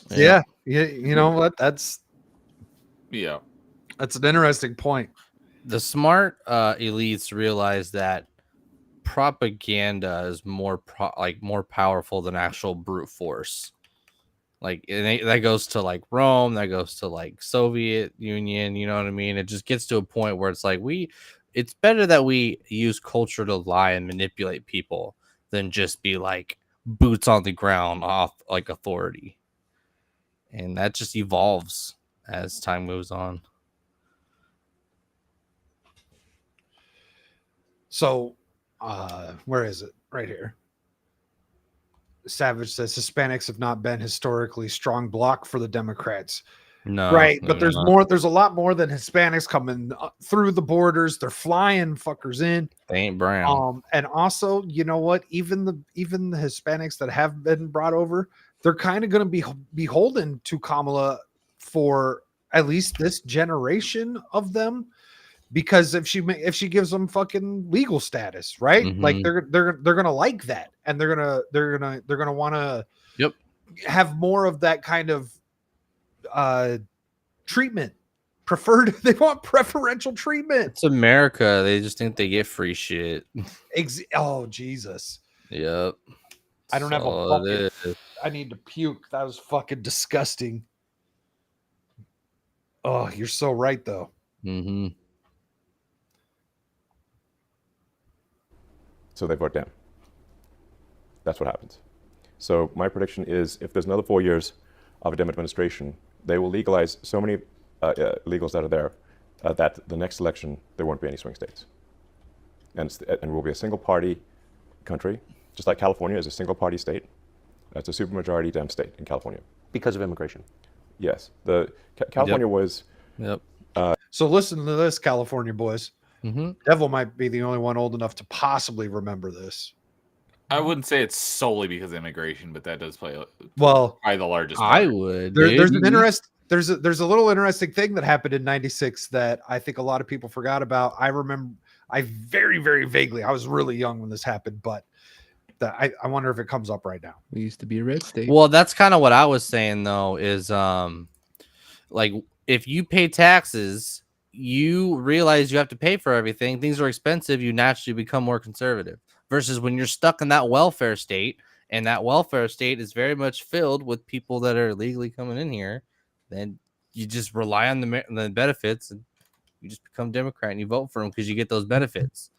Yeah. You know what? That's an interesting point. The smart elites realize that propaganda is more powerful than actual brute force. Like that goes to like Rome, that goes to like Soviet Union, you know what I mean? It just gets to a point where it's like it's better that we use culture to lie and manipulate people than just be like boots on the ground off like authority. And that just evolves as time moves on. So where is it? Right here. Savage says Hispanics have not been historically strong bloc for the Democrats. No, right, but there's more. There's a lot more than Hispanics coming through the borders. They're flying fuckers in. They ain't brown. And also, you know what? Even the Hispanics that have been brought over, they're kind of going to be beholden to Kamala for at least this generation of them, because if she gives them fucking legal status, right? Like Mhm. they're going to like that, and they're going to want to Yep. have more of that kind of treatment. Preferred, they want preferential treatment. It's America. They just think they get free shit. Oh Jesus! Yep. I don't have a So bucket. it is. I need to puke. That was fucking disgusting. Oh, you're so right though. Mm-hmm. So they vote down. That's what happens. So my prediction is, if there's another 4 years of a Dem administration, they will legalize so many illegals that are there that the next election there won't be any swing states, and we'll be a single party country, just like California is a single party state. That's a supermajority Dem state in California. Because of immigration. Yes, California was. Yep. So listen to this, California boys. Mm-hmm. Devil might be the only one old enough to possibly remember this. I wouldn't say it's solely because of immigration, but that does play Well, probably the largest I part. would. there's dude. there's a little interesting thing that happened in '96 that I think a lot of people forgot about. I remember, I very, very vaguely, I was really young when this happened, but I wonder if it comes up right now. We used to be a red state. Well, that's kind of what I was saying though, is like if you pay taxes, you realize you have to pay for everything. Things are expensive, you naturally become more conservative. Versus when you're stuck in that welfare state, and that welfare state is very much filled with people that are illegally coming in here, then you just rely on the benefits, and you just become Democrat and you vote for them because you get those benefits.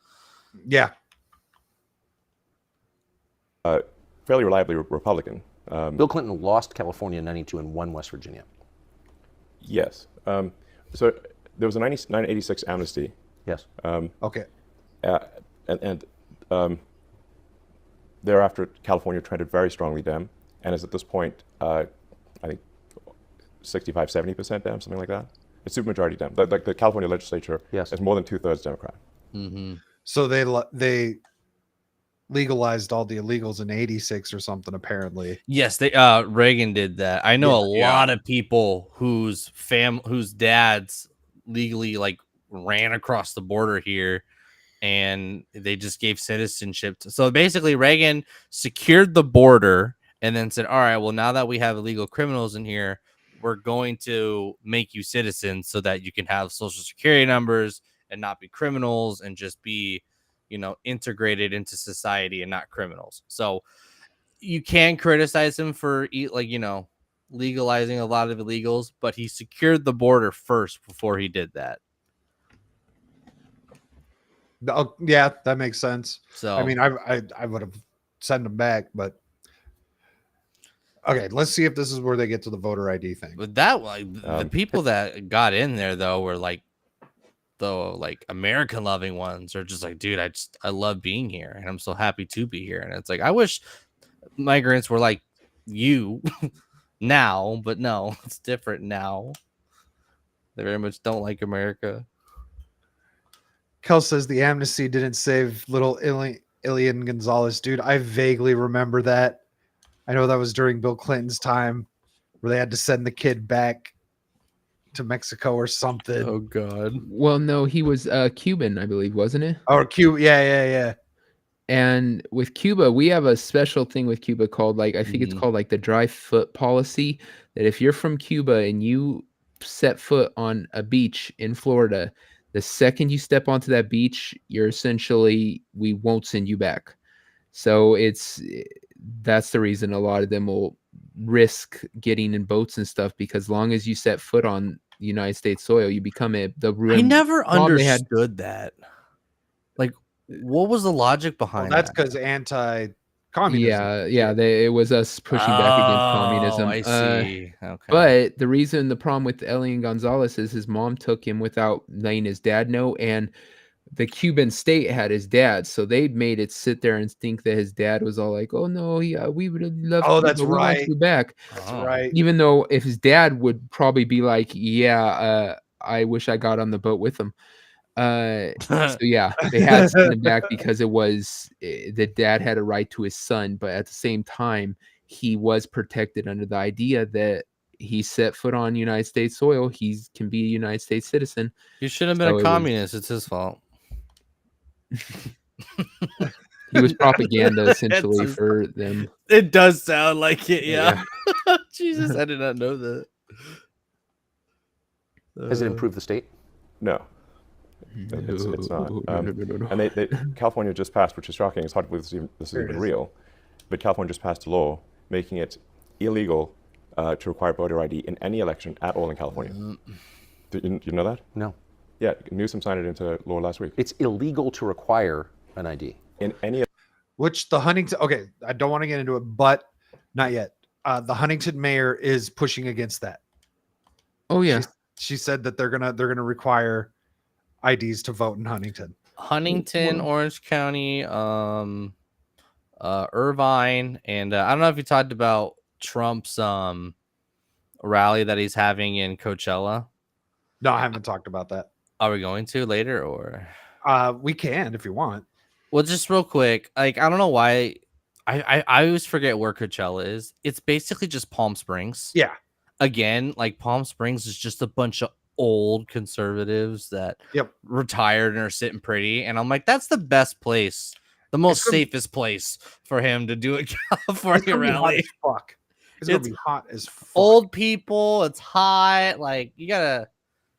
Yeah. Fairly reliably Republican. Bill Clinton lost California in 92 and won West Virginia. Yes. So there was a 1986 amnesty. Yes. Okay. And thereafter, California trended very strongly Dem, and is at this point, I think, 65, 70% Dem, something like that. It's supermajority Dem. Like the California legislature is more than 2/3 Democrat. Mm-hmm. So they legalized all the illegals in '86 or something, apparently. Yes, they Reagan did that. I know a lot of people whose dads legally like ran across the border here, and they just gave citizenship so basically Reagan secured the border and then said, all right, well, now that we have illegal criminals in here, we're going to make you citizens so that you can have social security numbers and not be criminals and just be, integrated into society and not criminals. So you can criticize him for legalizing a lot of illegals, but he secured the border first before he did that. Oh, yeah, that makes sense. So I mean, I would have sent them back, but okay, let's see if this is where they get to the voter ID thing. But that the people that got in there though were like American loving ones, are just like, dude, I love being here and I'm so happy to be here. And it's like, I wish migrants were like you now, but no, it's different now. They very much don't like America. Kel says the amnesty didn't save little Ilian Gonzalez. Dude, I vaguely remember that. I know that was during Bill Clinton's time where they had to send the kid back to Mexico or something. Oh God. Well, no, he was Cuban, I believe, wasn't it? Or Cuba. Yeah. And with Cuba, we have a special thing with Cuba called I think it's called the dry foot policy, that if you're from Cuba and you set foot on a beach in Florida, the second you step onto that beach, we won't send you back. So that's the reason a lot of them will risk getting in boats and stuff, because long as you set foot on United States soil, you become I never understood that. Like, what was the logic behind that's that? because anti-communism. Yeah. It was us pushing back against communism. I see. Okay. But the problem with Elian Gonzalez is his mom took him without letting his dad know, and the Cuban state had his dad, so they made it sit there and think that his dad was all like, "Oh no, we would love." Oh, that's we want right. you back. That's right. Even though if his dad would probably be like, "Yeah, I wish I got on the boat with him." So yeah, they had to send him back because it was the dad had a right to his son, but at the same time, he was protected under the idea that he set foot on United States soil, he can be a United States citizen. You should have been So a it was- communist. It's his fault. He was propaganda essentially It's- for them. It does sound like it. Yeah. Jesus, I did not know that. Has it improved the state? No. It's not. And they California just passed, which is shocking. It's hard to believe this is even real. But California just passed a law making it illegal to require voter ID in any election at all in California. Do you know that? No. Yeah, Newsom signed it into law last week. It's illegal to require an ID. In any Which the Huntington, okay, I don't want to get into it, but not yet. The Huntington mayor is pushing against that. Oh yeah. She said that they're gonna require IDs to vote in Huntington. Huntington, Orange County, Irvine, and I don't know if you talked about Trump's rally that he's having in Coachella. No, I haven't talked about that. Are we going to later or? We can if you want. Well, just real quick, like I don't know why I always forget where Coachella is. It's basically just Palm Springs. Yeah. Again, like Palm Springs is just a bunch of old conservatives that retired and are sitting pretty. And I'm like, that's the best place, the most safest place for him to do a California rally. Fuck. It's gonna be hot as fuck. Old people, it's hot. Like you gotta,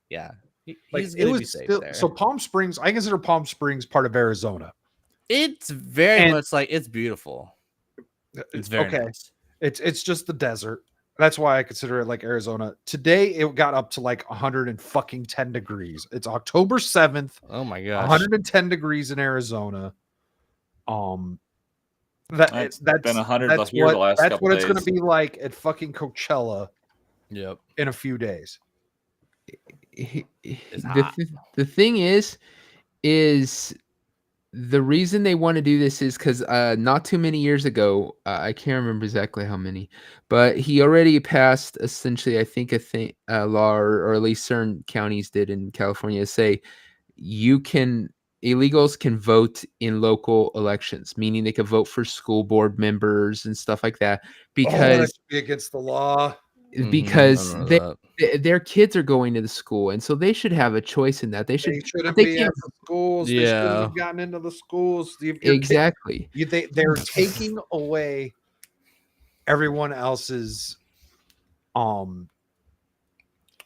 yeah. He's gonna be safe there. So Palm Springs, I consider Palm Springs part of Arizona. It's very much like it's beautiful. It's very okay. nice. It's just the desert. That's why I consider it like Arizona. Today it got up to like 110 degrees. It's October 7th. Oh my gosh. 110 degrees in Arizona. That's been 100 up here the last couple days. That's what it's going to be like at fucking Coachella. Yep. In a few days. The thing is the reason they want to do this is because not too many years ago, I can't remember exactly how many, but he already passed essentially, I think, a law, or at least certain counties did in California, say illegals can vote in local elections, meaning they can vote for school board members and stuff like that, because that should be against the law. Because their kids are going to the school, and so they should have a choice in that. They shouldn't be at the schools. Yeah. They shouldn't have gotten into the schools. Exactly. They're taking away everyone else's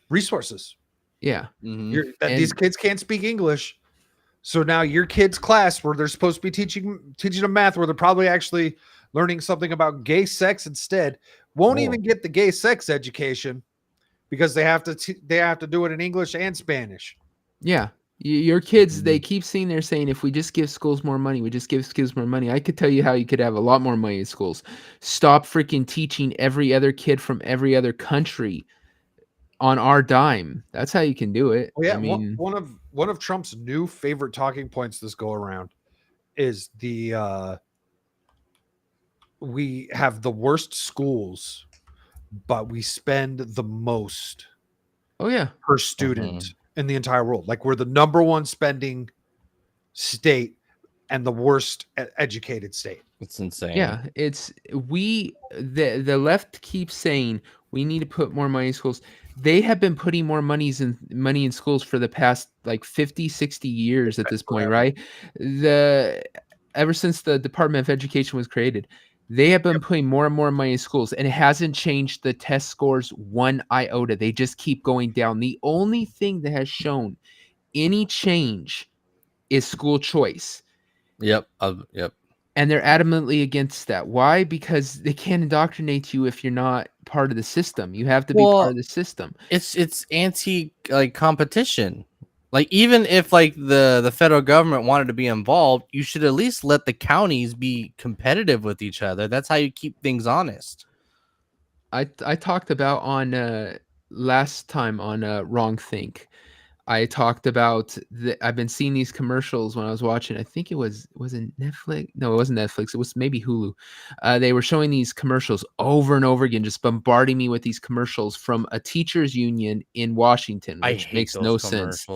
resources. Yeah. These kids can't speak English, so now your kids' class, where they're supposed to be teaching them math, where they're probably actually learning something about gay sex instead, won't even get the gay sex education because they have to do it in English and Spanish. Yeah. Your kids, they keep saying, if we just give schools more money, I could tell you how you could have a lot more money in schools. Stop freaking teaching every other kid from every other country on our dime. That's how you can do it. Well, yeah, I mean, one of Trump's new favorite talking points this go around is we have the worst schools, but we spend the most per student in the entire world. Like we're the number one spending state and the worst educated state. It's insane. Yeah, the left keeps saying we need to put more money in schools. They have been putting more money in schools for the past like 50, 60 years at this point, right? Ever since the Department of Education was created, they have been putting more and more money in schools, and it hasn't changed the test scores one iota. They just keep going down. The only thing that has shown any change is school choice. Yep. And they're adamantly against that. Why? Because they can't indoctrinate you if you're not part of the system. You have to be part of the system. It's anti competition. Like even if like the federal government wanted to be involved, you should at least let the counties be competitive with each other. That's how you keep things honest. I talked about on last time on Wrong Think. I talked about I've been seeing these commercials when I was watching. I think it was it Netflix? No, it wasn't Netflix. It was maybe Hulu. They were showing these commercials over and over again, just bombarding me with these commercials from a teachers union in Washington, which makes no sense.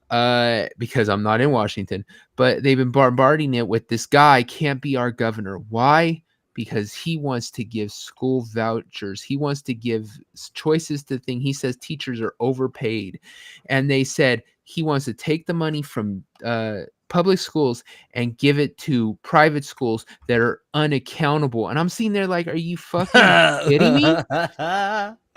Because I'm not in Washington, but they've been bombarding it with this guy can't be our governor. Why? because he wants to give school vouchers. He wants to give choices to things. He says teachers are overpaid. And they said he wants to take the money from public schools and give it to private schools that are unaccountable. And I'm sitting there like, are you fucking kidding me?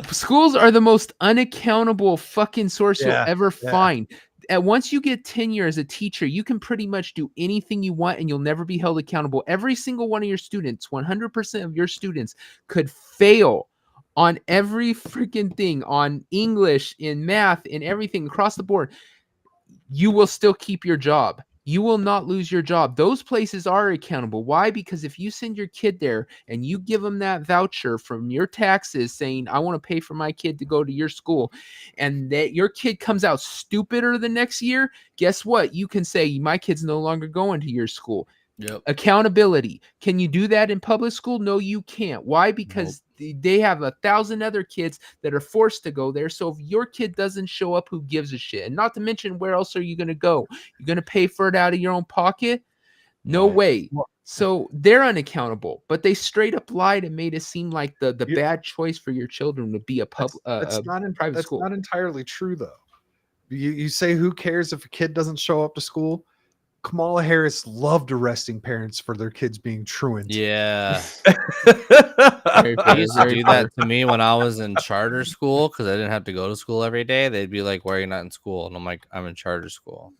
Schools are the most unaccountable fucking source you'll ever find. And once you get tenure as a teacher, you can pretty much do anything you want and you'll never be held accountable. Every single one of your students, 100% of your students could fail on every freaking thing, on English, in math, in everything across the board. You will still keep your job. You will not lose your job. Those places are accountable. Why? Because if you send your kid there and you give them that voucher from your taxes saying, I want to pay for my kid to go to your school, and that your kid comes out stupider the next year, guess what? You can say, my kid's no longer going to your school. Yep. Accountability. Can you do that in public school? No, you can't. Why? Because they have 1,000 other kids that are forced to go there. So if your kid doesn't show up, who gives a shit? And not to mention, where else are you going to go? You're going to pay for it out of your own pocket? No way. So they're unaccountable, but they straight up lied and made it seem like the bad choice for your children would be a private school. That's not entirely true, though. You say, who cares if a kid doesn't show up to school? Kamala Harris loved arresting parents for their kids being truant. Yeah. They used to do that to me when I was in charter school because I didn't have to go to school every day. They'd be like, why are you not in school? And I'm like, I'm in charter school.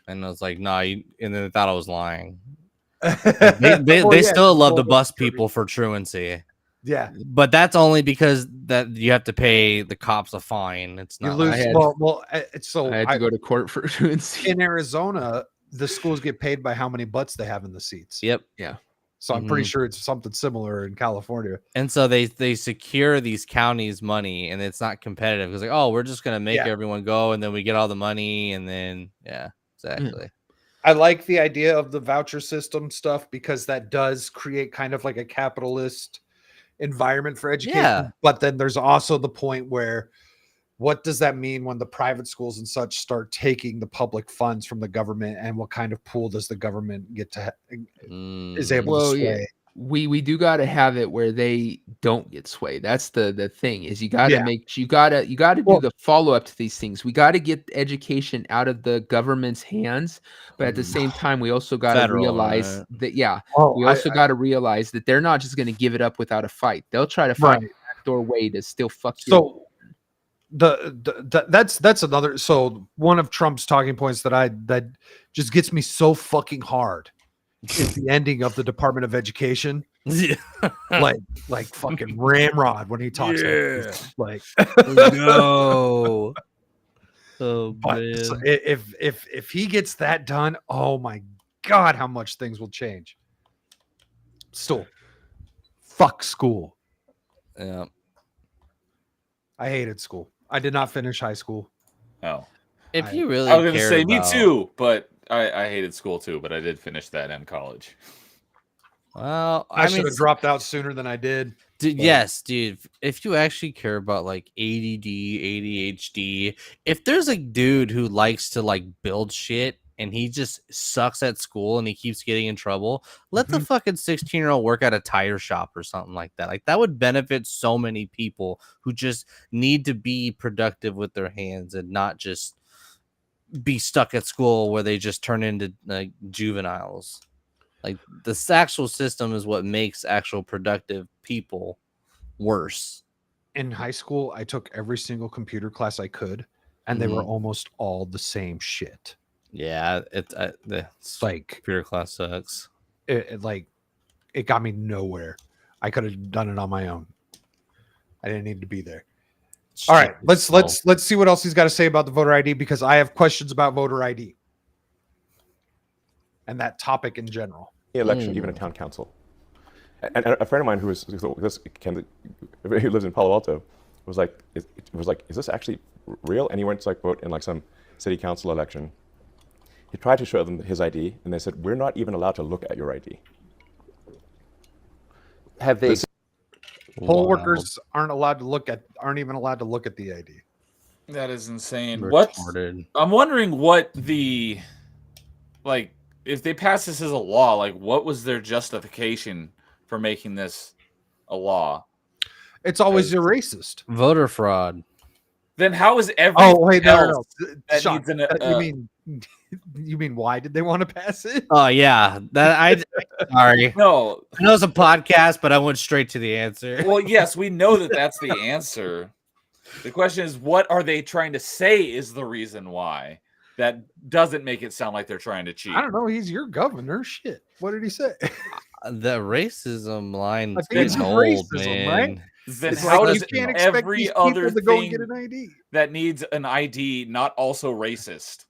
And I was like, nah, and then they thought I was lying. They still love to bust people for truancy. Yeah, but that's only because that you have to pay the cops a fine. It's not. You lose. I had to go to court for truancy. In Arizona, the schools get paid by how many butts they have in the seats. Yep. Yeah. So I'm pretty sure it's something similar in California. And so they secure these counties money, and it's not competitive. It's like, oh, we're just gonna make everyone go, and then we get all the money, and then exactly. I like the idea of the voucher system stuff because that does create kind of like a capitalist environment for education. Yeah. But then there's also the point where, what does that mean when the private schools and such start taking the public funds from the government, and what kind of pool does the government get to is able to sway? Yeah. We do got to have it where they don't get swayed. That's the thing is you got to do the follow up to these things. We got to get education out of the government's hands, but at the same time, we also got to realize that got to realize that they're not just going to give it up without a fight. They'll try to find a backdoor way to still fuck you. So that's another. So one of Trump's talking points that just gets me so fucking hard is the ending of the Department of Education. like fucking ramrod when he talks like no. Oh man. So if he gets that done, oh my god, how much things will change. Still, fuck school. Yeah. I hated school. I did not finish high school. Oh. If you really I was gonna say about... me too, but I hated school too, but I did finish that in college. Well, I should have dropped out sooner than I did. Dude, yes, dude. If you actually care about like ADD, ADHD, if there's a dude who likes to like build shit and he just sucks at school and he keeps getting in trouble, let the fucking 16-year-old work at a tire shop or something like that. Like that would benefit so many people who just need to be productive with their hands and not just be stuck at school where they just turn into like juveniles. Like the actual system is what makes actual productive people worse. In high school, I took every single computer class I could, and they were almost all the same shit. Yeah, it's like computer class sucks. It got me nowhere. I could have done it on my own. I didn't need to be there. All right, let's see what else he's got to say about the voter ID, because I have questions about voter ID and that topic in general. Election, even a town council. And a friend of mine who lives in Palo Alto was like, is this actually real? And he went to like vote in like some city council election. He tried to show them his ID, and they said, "We're not even allowed to look at your ID." Have they? Poll workers aren't even allowed to look at the ID. That is insane. Retarded. I'm wondering what the if they pass this as a law, like what was their justification for making this a law. It's always a racist. Voter fraud. Then how is everything Oh wait, no. else that Sean, needs you mean why did they want to pass it? Oh yeah, sorry. No. I know it's a podcast, but I went straight to the answer. Well, yes, we know that that's the answer. The question is, what are they trying to say is the reason why? That doesn't make it sound like they're trying to cheat. I don't know. He's your governor. Shit. What did he say? The racism line I think is it's old, racism, man. right? Then It's how like does you can't expect every these people other to go and thing get an ID. that needs an ID not also racist?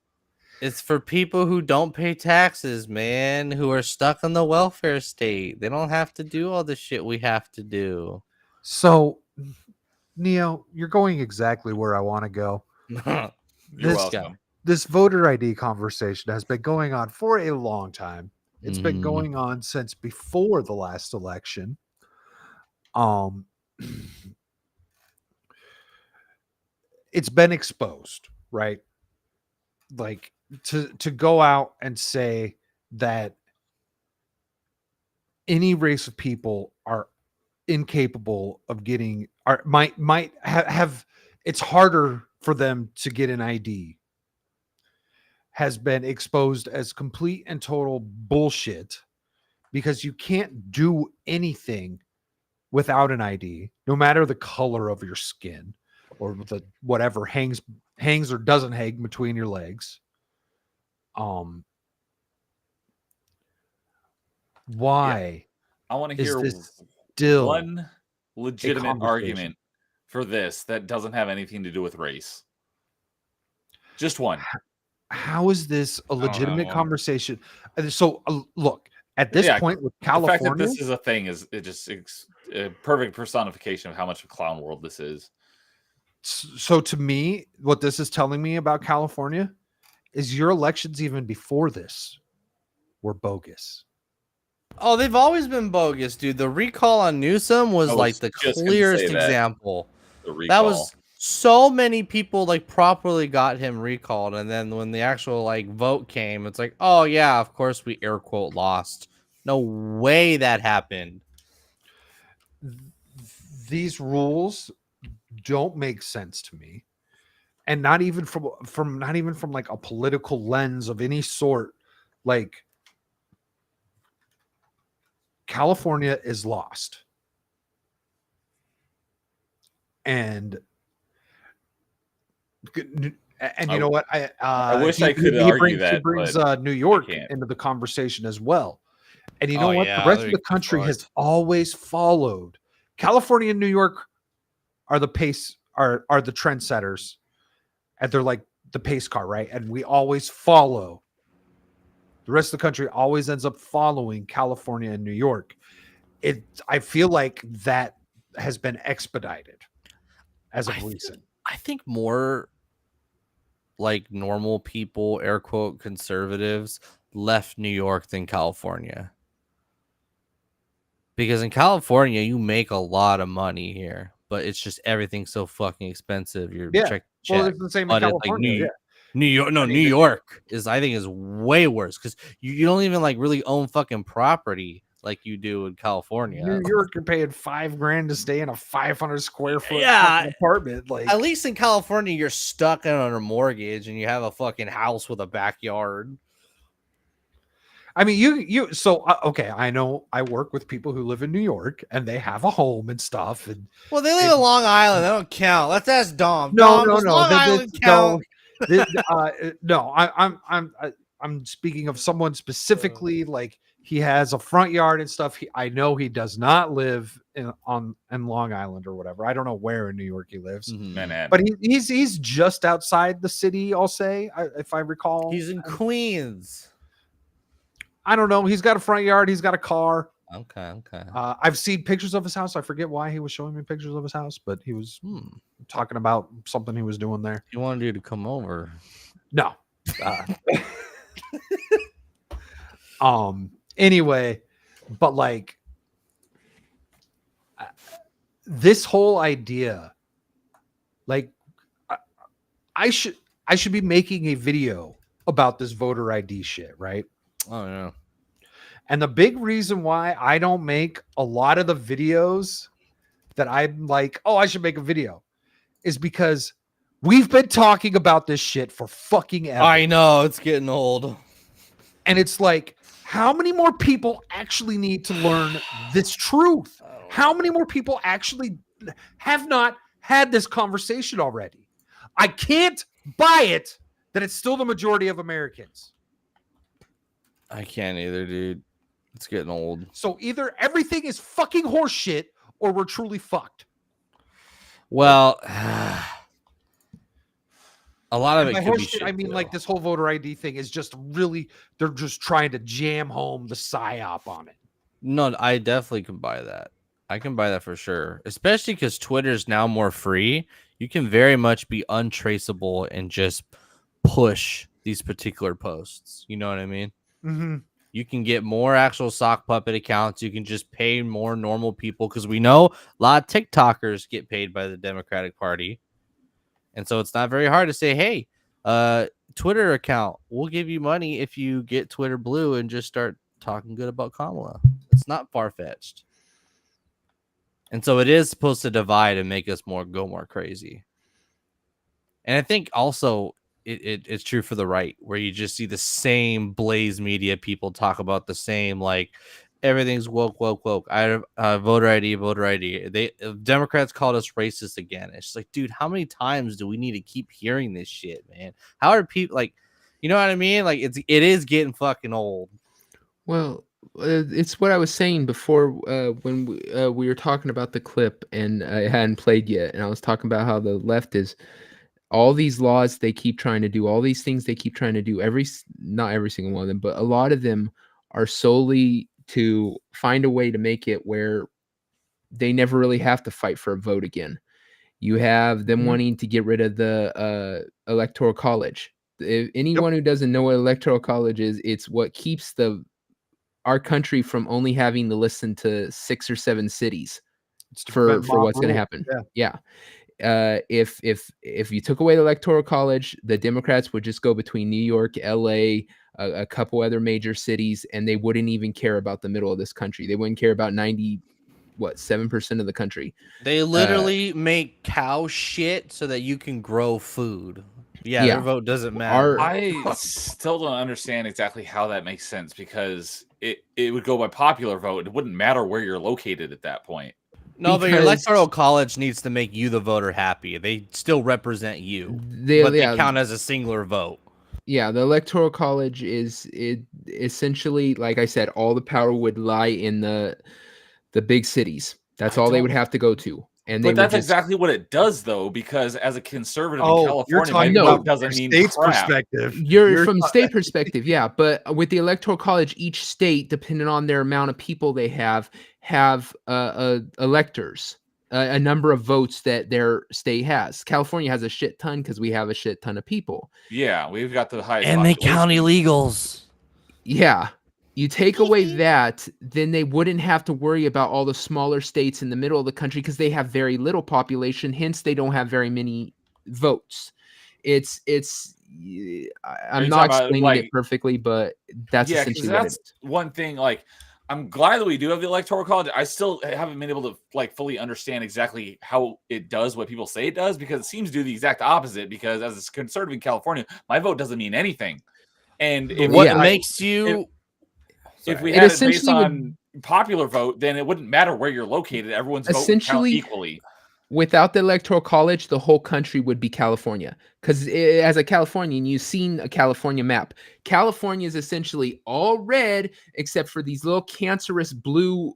It's for people who don't pay taxes, man, who are stuck in the welfare state. They don't have to do all the shit we have to do. So, Neo, you're going exactly where I want to go. You're This welcome. This voter ID conversation has been going on for a long time. It's been Mhm. going on since before the last election. It's been exposed, right? Like to go out and say that any race of people are incapable of getting are might have it's harder for them to get an ID has been exposed as complete and total bullshit, because you can't do anything without an ID, no matter the color of your skin or the whatever hangs or doesn't hang between your legs. Why I want to is hear this still one legitimate conversation? argument for this that doesn't have anything to do with race. Just one. How is this a don't have legitimate one. conversation? So look, at this Yeah, point with The fact that California, this is a thing is a perfect personification of how much of a clown world this is. so to me, what this is telling me about California is your elections even before this were bogus. Oh, they've always been bogus, dude. The recall on Newsom was I was like the just gonna clearest say that. example. The recall. That was so many people like properly got him recalled, and then when the actual like vote came, it's like, oh yeah, of course we air quote lost. No way that happened. These rules don't make sense to me, and not even from like a political lens of any sort. Like, California is lost, and you know what? I wish I could argue that, He brings but New York can't. into the conversation as well. And you Oh, know what? yeah, The rest they're of the country has fucked. always followed. California and New York are the the trendsetters, and they're like the pace car, right? And we always follow. The rest of the country always ends up following California and New York. I feel like that has been expedited as of recent. I think more like normal people, air quote conservatives, left New York than California. Because in California, you make a lot of money here, but it's just everything's so fucking expensive. You're Yeah. check. Well, it's the same in But it's like California. New York, no, New York is I think is way worse because you don't even like really own fucking property like you do in California. New York, you're paying $5,000 to stay in a 500 square foot Yeah. fucking apartment. Like, At least in California, you're stuck in on a mortgage and you have a fucking house with a backyard. I mean, you. So okay, I know I work with people who live in New York and they have a home and stuff. And Well, they live in Long Island. They don't count. Let's ask Dom. no, Dom, does Long Island count? No. I'm speaking of someone specifically. Like, he has a front yard and stuff. I know he does not live in Long Island or whatever. I don't know where in New York he lives, Manhattan. but he's just outside the city. I'll say, if I recall, He's in Queens. I don't know. He's got a front yard. He's got a car. Okay. I've seen pictures of his house. I forget why he was showing me pictures of his house, but he was talking about something he was doing there. He wanted you to come over. No. Anyway, but like this whole idea, like I should be making a video about this voter ID shit, right? Oh yeah. And the big reason why I don't make a lot of the videos that I'm like, oh, I should make a video, is because we've been talking about this shit for fucking ever. I know, it's getting old. And it's like, how many more people actually need to learn this truth? How many more people actually have not had this conversation already? I can't buy it that it's still the majority of Americans. I can't either, dude. It's getting old. So either everything is fucking horseshit or we're truly fucked. Well, a lot of And it by could be horseshit, shit, I mean, too. like, this whole voter ID thing is just really, they're just trying to jam home the psyop on it. No, I definitely can buy that. I can buy that for sure. Especially because Twitter is now more free. You can very much be untraceable and just push these particular posts. You know what I mean? Mm-hmm. You can get more actual sock puppet accounts. You can just pay more normal people, because we know a lot of TikTokers get paid by the Democratic Party. And so it's not very hard to say, hey, Twitter account, we'll give you money if you get Twitter Blue and just start talking good about Kamala. It's not far-fetched. And so it is supposed to divide and make us go more crazy. And I think also it's true for the right, where you just see the same Blaze Media people talk about the same, like, everything's woke. I voter ID. They Democrats called us racist again. It's like, dude, how many times do we need to keep hearing this shit, man? How are people, like, you know what I mean? Like, it is getting fucking old. Well, it's what I was saying before when we were talking about the clip, and I hadn't played yet, and I was talking about how the left is all these laws they keep trying to do, all these things they keep trying to do. Not every single one of them, but a lot of them are solely to find a way to make it where they never really have to fight for a vote again. You have them wanting to get rid of the electoral college. If anyone who doesn't know what electoral college is, it's what keeps our country from only having to listen to 6 or 7 cities for what's going to happen. Yeah. If you took away the electoral college, the Democrats would just go between New York, LA, a couple other major cities, and they wouldn't even care about the middle of this country. They wouldn't care about 7% of the country. They literally make cow shit so that you can grow food. Yeah, their vote doesn't matter. I still don't understand exactly how that makes sense, because it would go by popular vote. It wouldn't matter where you're located at that point. No, but your electoral college needs to make you, the voter, happy. They still represent you, but they count as a singular vote. Yeah, the electoral college is essentially, like I said, all the power would lie in the big cities. That's all they would have to go to. But that's exactly what it does, though, because as a conservative in California, my vote doesn't mean state's crap. perspective. You're from state perspective, yeah. But with the electoral college, each state, depending on their amount of people they have electors, a number of votes that their state has. California has a shit ton because we have a shit ton of people. Yeah, we've got the highest. And they count illegals. Yeah. You take away that, then they wouldn't have to worry about all the smaller states in the middle of the country because they have very little population. Hence, they don't have very many votes. I'm not explaining it perfectly, but that's essentially what it is. One thing, like, I'm glad that we do have the electoral college. I still haven't been able to fully understand exactly how it does what people say it does, because it seems to do the exact opposite. Because as a conservative in California, my vote doesn't mean anything. And what makes you? If we had it based on popular vote, then it wouldn't matter where you're located. Everyone's vote would count equally. Without the electoral college, the whole country would be California. Because as a Californian, you've seen a California map. California is essentially all red, except for these little cancerous blue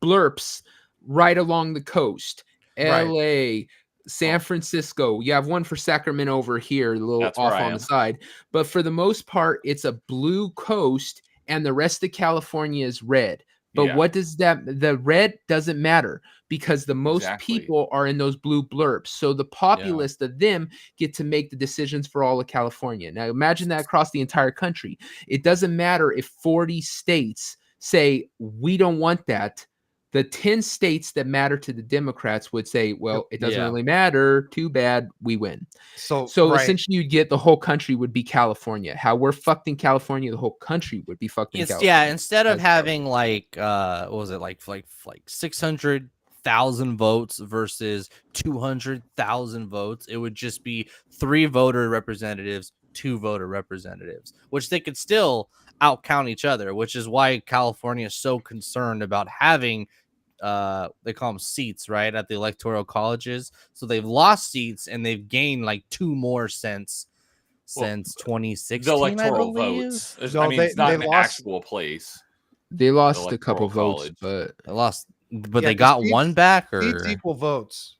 blurps right along the coast. LA, San Francisco. You have one for Sacramento over here, a little off on the side. But for the most part, it's a blue coast, and the rest of California is red. But what does the red doesn't matter, because the most people are in those blue blurbs. So the populace of them get to make the decisions for all of California. Now imagine that across the entire country. It doesn't matter if 40 states say, we don't want that. the 10 states that matter to the Democrats would say, well, it doesn't Yeah. really matter. Too bad, we win. So So essentially, you'd get the whole country would be California. How we're fucked in California, the whole country would be fucked in California. Yeah, instead of That's having like what was it like 600,000 votes versus 200,000 votes, it would just be 3 voter representatives, 2 voter representatives, which they could still outcount each other, which is why California is so concerned about having they call them seats, right, at the electoral colleges. So they've lost seats and they've gained like 2 more since 2016, The electoral I believe. votes. No, I mean, it's not they an lost- actual place. They lost a couple Electoral votes, college. but They lost, but Yeah, they the got seats- one back, seats or equal votes.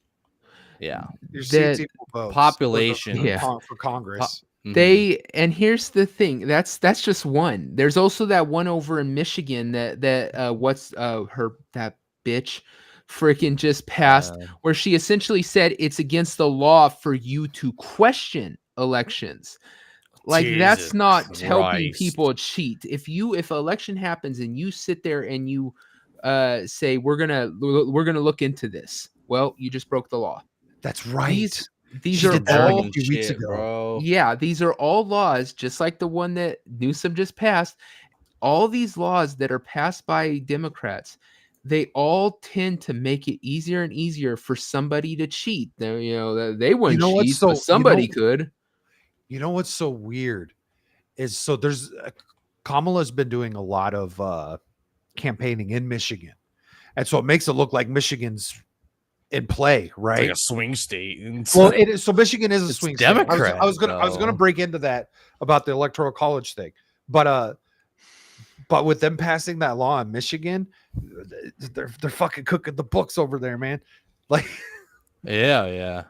yeah, Your That seats equal votes. population. Yeah. for Congress. they and here's the thing, that's just one. There's also that one over in Michigan that what's that bitch freaking just passed, where she essentially said it's against the law for you to question elections. Like that's Jesus not helping Christ. people cheat. If election happens and you sit there and you say we're gonna look into this, well, you just broke the law. That's right. These She are did that like all a few weeks ago. bro. yeah, these are all laws, just like the one that Newsom just passed. All these laws that are passed by Democrats, they all tend to make it easier and easier for somebody to cheat. They wouldn't know what's cheat, so- but somebody could. You know what's so weird is there's Kamala's been doing a lot of campaigning in Michigan, and so it makes it look like Michigan's in play, It's right? like a swing state. Well, it is. So Michigan is a It's swing Democrat, state. I was gonna though. break into that about the electoral college thing, but with them passing that law in Michigan, they're fucking cooking the books over there, man. Like, yeah.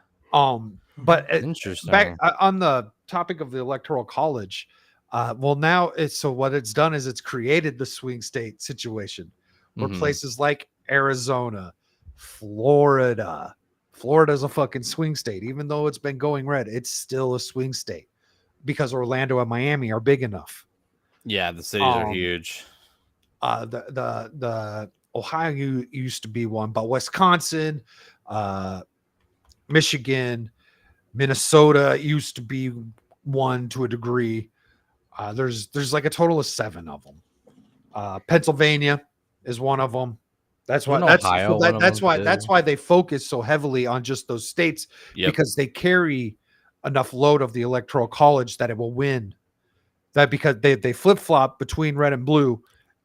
but Interesting. back on the topic of the electoral college, well, now what it's done is it's created the swing state situation where Mhm. places like Arizona, Florida's a fucking swing state. Even though it's been going red, it's still a swing state because Orlando and Miami are big enough. Yeah, the cities are huge. The Ohio used to be one, but Wisconsin, Michigan, Minnesota used to be one to a degree. There's like a total of 7 of them. Pennsylvania is one of them. That's why that's why they focus so heavily on just those states, because they carry enough load of the electoral college that it will win. That because they flip-flop between red and blue,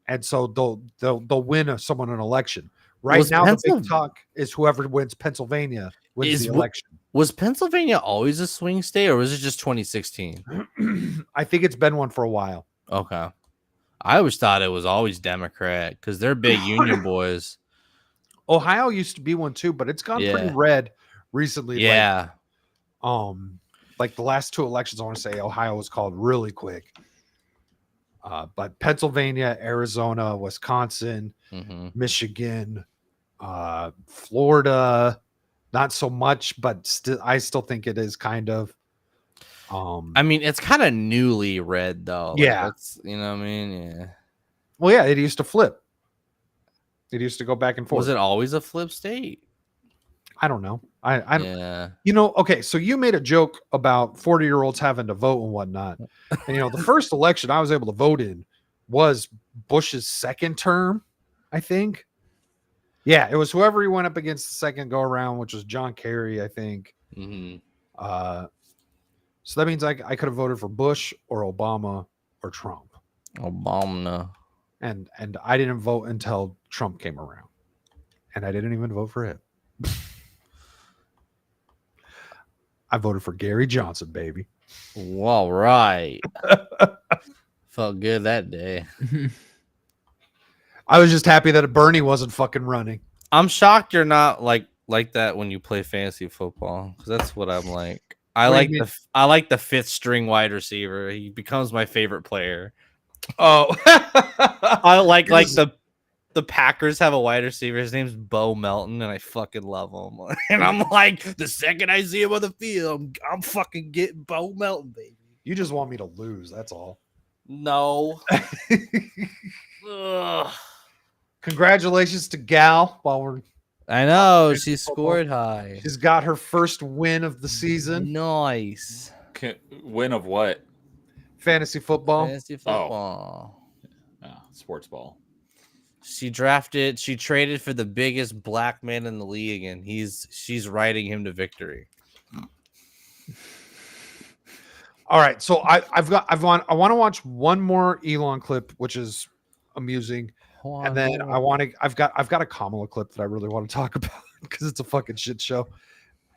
and so they'll win someone an election. Right now, the big talk is whoever wins Pennsylvania wins the election. Was Pennsylvania always a swing state, or was it just 2016? I think it's been one for a while. Okay. I always thought it was always Democrat because they're big union boys. Ohio used to be one too, but it's gone pretty red recently. Yeah. Like the last 2 elections, I want to say Ohio was called really quick. But Pennsylvania, Arizona, Wisconsin, Michigan, Florida, not so much, but I still think it is kind of. I mean, it's kind of newly red though. That's, you know what I mean? Yeah. Well, yeah, it used to flip. It used to go back and forth. Was it always a flip state? I don't know. I Yeah. Okay, so you made a joke about 40-year-olds having to vote and whatnot. And the first election I was able to vote in was Bush's second term, I think. Yeah, it was whoever he went up against the second go around, which was John Kerry, I think. So that means I could have voted for Bush or Obama or Trump. Obama. And I didn't vote until Trump came around. And I didn't even vote for him. I voted for Gary Johnson, baby. All right. Felt good that day. I was just happy that Bernie wasn't fucking running. I'm shocked you're not like that when you play fantasy football, because that's what I'm like. I like the 5th string wide receiver. He becomes my favorite player. Oh, I like the Packers have a wide receiver. His name's Bo Melton, and I fucking love him. And I'm like, the second I see him on the field, I'm fucking getting Bo Melton, baby. You just want me to lose. That's all. No. Ugh. Congratulations to Gal. While we're I know fantasy she football. scored high. She's got her first win of the season. Nice. Win of what? Fantasy football. Fantasy football. Sports ball. She traded for the biggest black man in the league, and she's riding him to victory. All right, so I want to watch one more Elon clip, which is amusing, and then I've got a Kamala clip that I really want to talk about because it's a fucking shit show,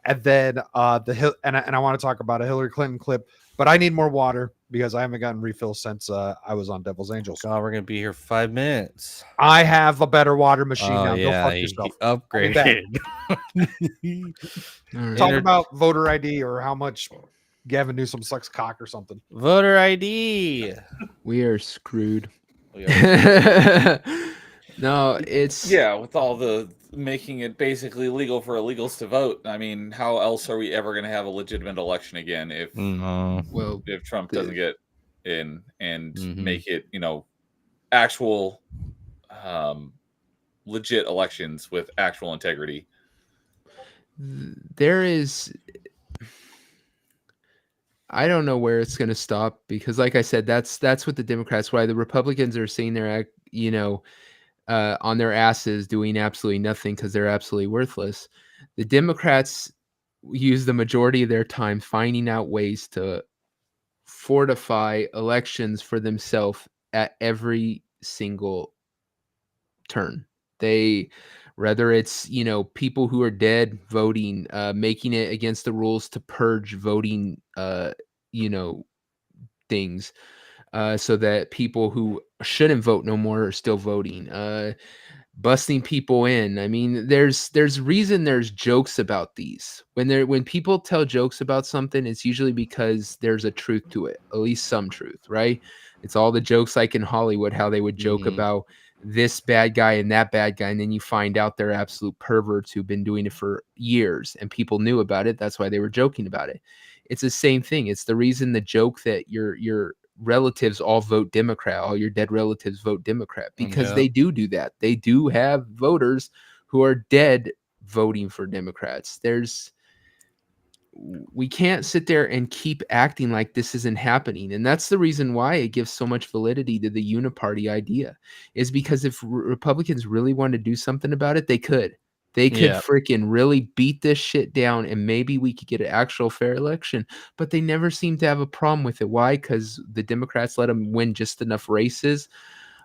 and then I want to talk about a Hillary Clinton clip, but I need more water because I haven't gotten refills since I was on Devil's Angels. God, we're gonna be here 5 minutes. I have a better water machine now. Yeah, Go fuck yourself. Upgraded. Talk about voter ID or how much Gavin Newsom sucks cock or something. Voter ID. We are screwed. We are- No, it's with all the making it basically legal for illegals to vote. I mean, how else are we ever going to have a legitimate election again if well, if Trump doesn't get in and Mhm. make it, actual legit elections with actual integrity? there is. I don't know where it's going to stop because, like I said, that's what the Democrats. Why the Republicans are saying they're on their asses doing absolutely nothing because they're absolutely worthless. The Democrats use the majority of their time finding out ways to fortify elections for themselves at every single turn. Whether it's people who are dead voting, making it against the rules to purge voting things, so that people who shouldn't vote no more are still voting, busting people in. I mean, there's reason there's jokes about these. When people tell jokes about something, it's usually because there's a truth to it, at least some truth, right? It's all the jokes like in Hollywood, how they would joke about this bad guy and that bad guy, and then you find out they're absolute perverts who've been doing it for years, and people knew about it. That's why they were joking about it. It's the same thing. It's the reason the joke that your relatives all vote Democrat, all your dead relatives vote Democrat, because they do that. They do have voters who are dead voting for Democrats. We can't sit there and keep acting like this isn't happening. And that's the reason why it gives so much validity to the uniparty idea, is because if Republicans really wanted to do something about it, they could. They could freaking really beat this shit down, and maybe we could get an actual fair election. But they never seem to have a problem with it. Why? Because the Democrats let them win just enough races.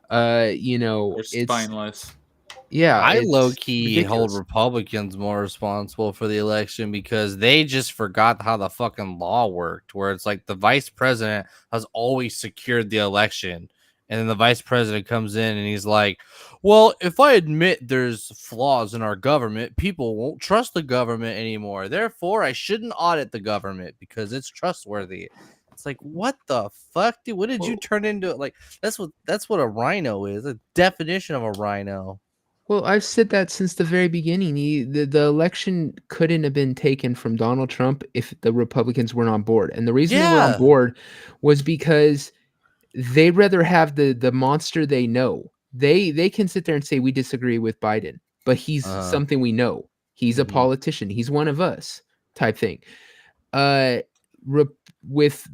They're It's spineless. Yeah, I it's low-key hold ridiculous. Republicans more responsible for the election because they just forgot how the fucking law worked, where it's like the vice president has always secured the election. And then the vice president comes in and he's like, well, if I admit there's flaws in our government, people won't trust the government anymore. Therefore, I shouldn't audit the government because it's trustworthy. It's like, what the fuck, dude? What did you turn into? Like, that's what a rhino is. A definition of a rhino. Well, I've said that since the very beginning. The election couldn't have been taken from Donald Trump if the Republicans weren't on board. And the reason they were on board was because they'd rather have the monster they know. They can sit there and say we disagree with Biden, but he's something we know. He's a politician. He's one of us type thing. With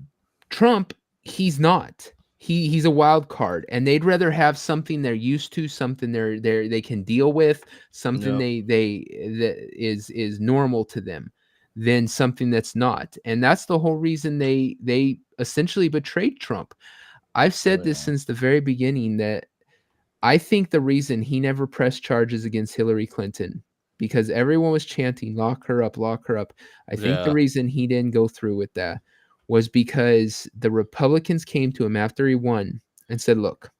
Trump, he's not. He's a wild card, and they'd rather have something they're used to, something they can deal with, something that is normal to them, than something that's not. And that's the whole reason they essentially betrayed Trump. I've said this since the very beginning, that I think the reason he never pressed charges against Hillary Clinton, because everyone was chanting, lock her up, lock her up. I think the reason he didn't go through with that was because the Republicans came to him after he won and said, look,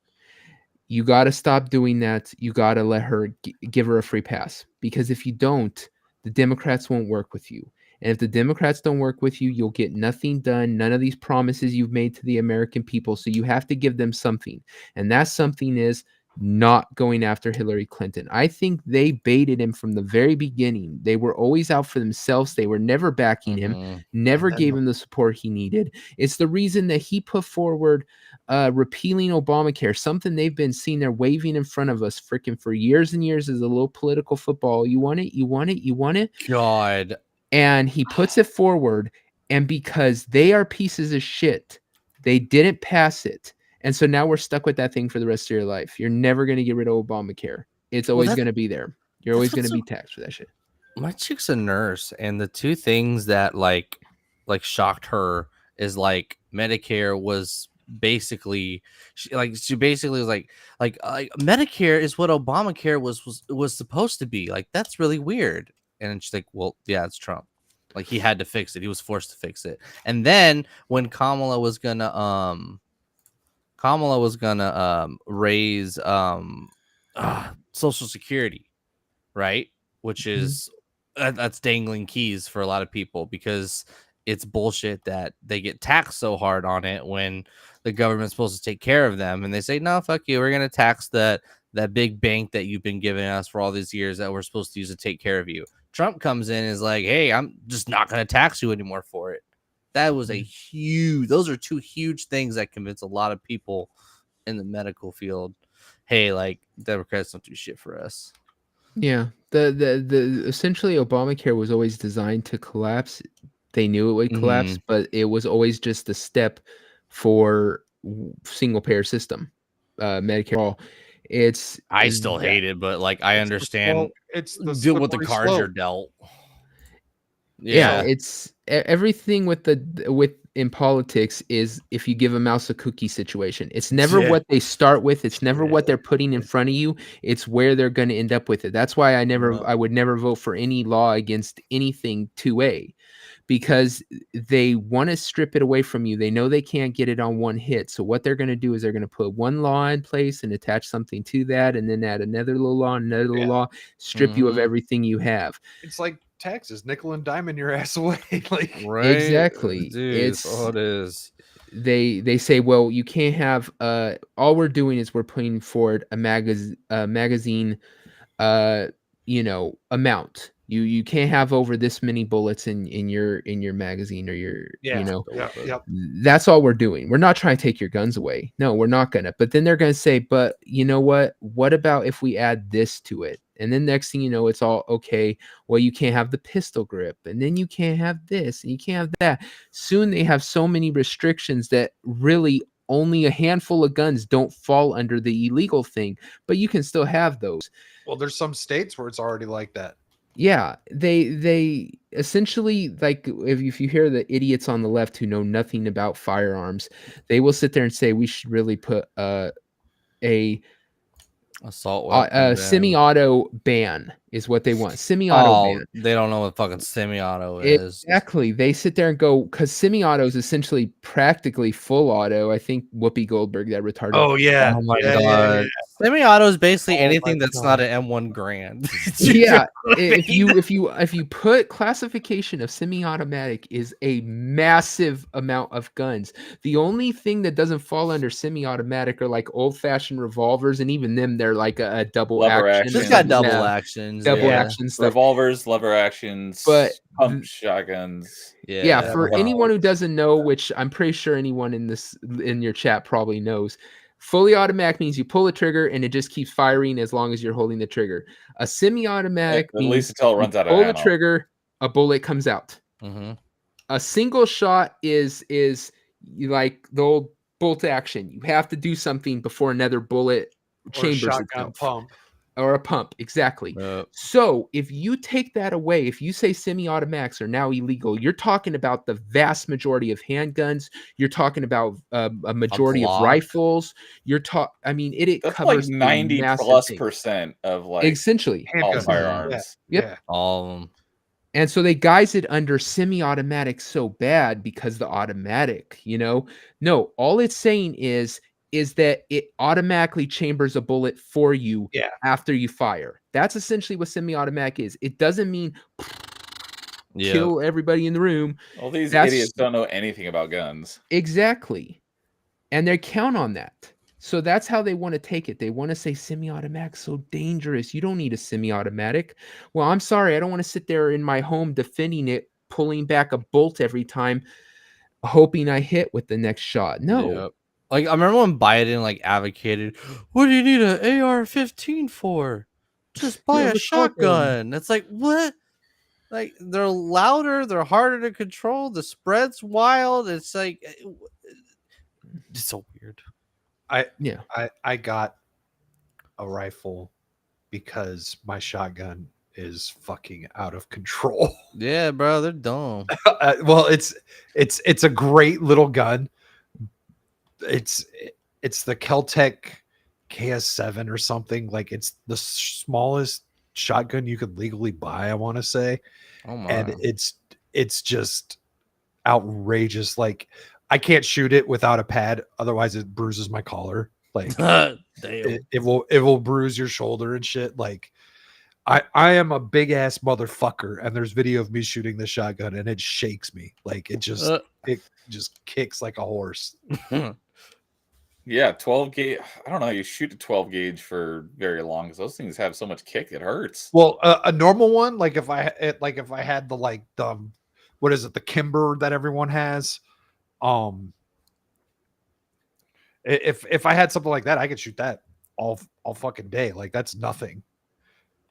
you got to stop doing that. You got to let her give her a free pass, because if you don't, the Democrats won't work with you. And if the Democrats don't work with you, you'll get nothing done. None of these promises you've made to the American people. So you have to give them something. And that something is not going after Hillary Clinton. I think they baited him from the very beginning. They were always out for themselves. They were never backing him, never gave him the support he needed. It's the reason that he put forward repealing Obamacare, something they've been seeing there waving in front of us freaking for years and years as a little political football. You want it? You want it? You want it? God. And he puts it forward, and because they are pieces of shit, they didn't pass it. And so now we're stuck with that thing for the rest of your life. You're never going to get rid of Obamacare. It's always going to be there. You're always going to be taxed for that shit. My chick's a nurse, and the two things that like shocked her is like Medicare was basically she basically was like Medicare is what Obamacare was supposed to be. Like, that's really weird. And she's like, well, yeah, it's Trump. Like, he had to fix it. He was forced to fix it. And then when Kamala was gonna raise Social Security, right? Which is that's dangling keys for a lot of people, because it's bullshit that they get taxed so hard on it when the government's supposed to take care of them, and they say, no, fuck you, we're gonna tax that big bank that you've been giving us for all these years that we're supposed to use to take care of you. Trump comes in and is like, hey, I'm just not gonna tax you anymore for it. That was those are two huge things that convince a lot of people in the medical field, hey, like, Democrats don't do shit for us. Yeah. The essentially Obamacare was always designed to collapse. They knew it would collapse, but it was always just a step for single payer system. Medicare. I still hate it, but like, I understand. It's the deal with the slippery cards slope. you're dealt. Yeah, it's everything with in politics is if you give a mouse a cookie situation. It's never what they start with. It's never what they're putting in front of you. It's where they're going to end up with it. That's why I would never vote for any law against anything 2A, because they want to strip it away from you. They know they can't get it on one hit. So what they're going to do is they're going to put one law in place and attach something to that, and then add another little law, another little law, strip you of everything you have. It's like taxes, nickel and diamond your ass away. Like, right? Exactly. Dude, It's all it is. They say, well, you can't have all we're doing is we're putting forward a magazine amount. You can't have over this many bullets in your magazine or your that's all we're doing. We're not trying to take your guns away. No, we're not gonna. But then they're gonna say, but you know what about if we add this to it? And then next thing you know, it's all okay. Well, you can't have the pistol grip, and then you can't have this, and you can't have that. Soon they have so many restrictions that really only a handful of guns don't fall under the illegal thing, but you can still have those. Well, there's some states where it's already like that. Yeah, they essentially, like, if you hear the idiots on the left who know nothing about firearms, they will sit there and say we should really put a assault weapon semi-auto ban is what they want. Semi-auto ban. They don't know what fucking semi-auto is. Exactly. They sit there and go, because semi-auto is essentially practically full auto. I think Whoopi Goldberg, that retarded. Oh yeah. Oh my god. Semi-auto is basically anything that's not an M1 Grand. Yeah. if you put classification of semi-automatic is a massive amount of guns. The only thing that doesn't fall under semi-automatic are like old-fashioned revolvers, and even them, they're like a double Lever action. It's got double actions. Double action stuff. Revolvers, lever actions, But pump shotguns. Yeah, for anyone who doesn't know, which I'm pretty sure anyone in your chat probably knows, fully automatic means you pull the trigger and it just keeps firing as long as you're holding the trigger. A semi-automatic At least until it runs out of pull ammo. the trigger, a bullet comes out. A single shot is like the old bolt action. You have to do something before another bullet chambers shotgun itself. pump. Or a pump, exactly. So if you take that away, if you say semi-automatics are now illegal, you're talking about the vast majority of handguns. You're talking about a majority of rifles. It That's covers like 90+% of like essentially all firearms. Yep. All of them. And so they guise it under semi-automatic so bad because the automatic, no, all it's saying is that it automatically chambers a bullet for you after you fire. That's essentially what semi-automatic is. It doesn't mean kill everybody in the room. All these idiots don't know anything about guns. Exactly. And they count on that. So that's how they want to take it. They want to say semi-automatic so dangerous. You don't need a semi-automatic. Well, I'm sorry, I don't want to sit there in my home defending it, pulling back a bolt every time, hoping I hit with the next shot. No. Yep. Like I remember when Biden like advocated, "What do you need an AR-15 for? Just buy You a have a shotgun." shotgun." It's like what? Like they're louder, they're harder to control. The spread's wild. It's like it's so weird. Yeah. I got a rifle because my shotgun is fucking out of control. Yeah, bro, they're dumb. Well, it's a great little gun. It's the Keltec KS7 or something. Like it's the smallest shotgun you could legally buy, I want to say. Oh my. And it's just outrageous. Like I can't shoot it without a pad, otherwise it bruises my collar. Like Damn. it will bruise your shoulder and shit. Like I am a big ass motherfucker, and there's video of me shooting the shotgun, and it shakes me. Like it just kicks like a horse. Yeah, 12 gauge. I don't know how you shoot a 12 gauge for very long because those things have so much kick it hurts. Well, a normal one, like if I had the what is it, the Kimber that everyone has, if I had something like that, I could shoot that all fucking day. Like that's nothing.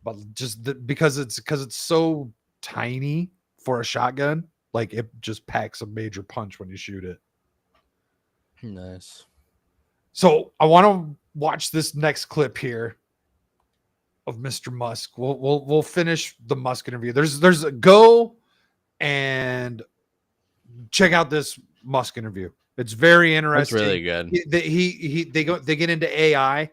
But just because it's so tiny for a shotgun, like it just packs a major punch when you shoot it. Nice. So I want to watch this next clip here of Mr. Musk. We'll finish the Musk interview. There's a go and check out this Musk interview. It's very interesting. That's really good. They get into AI,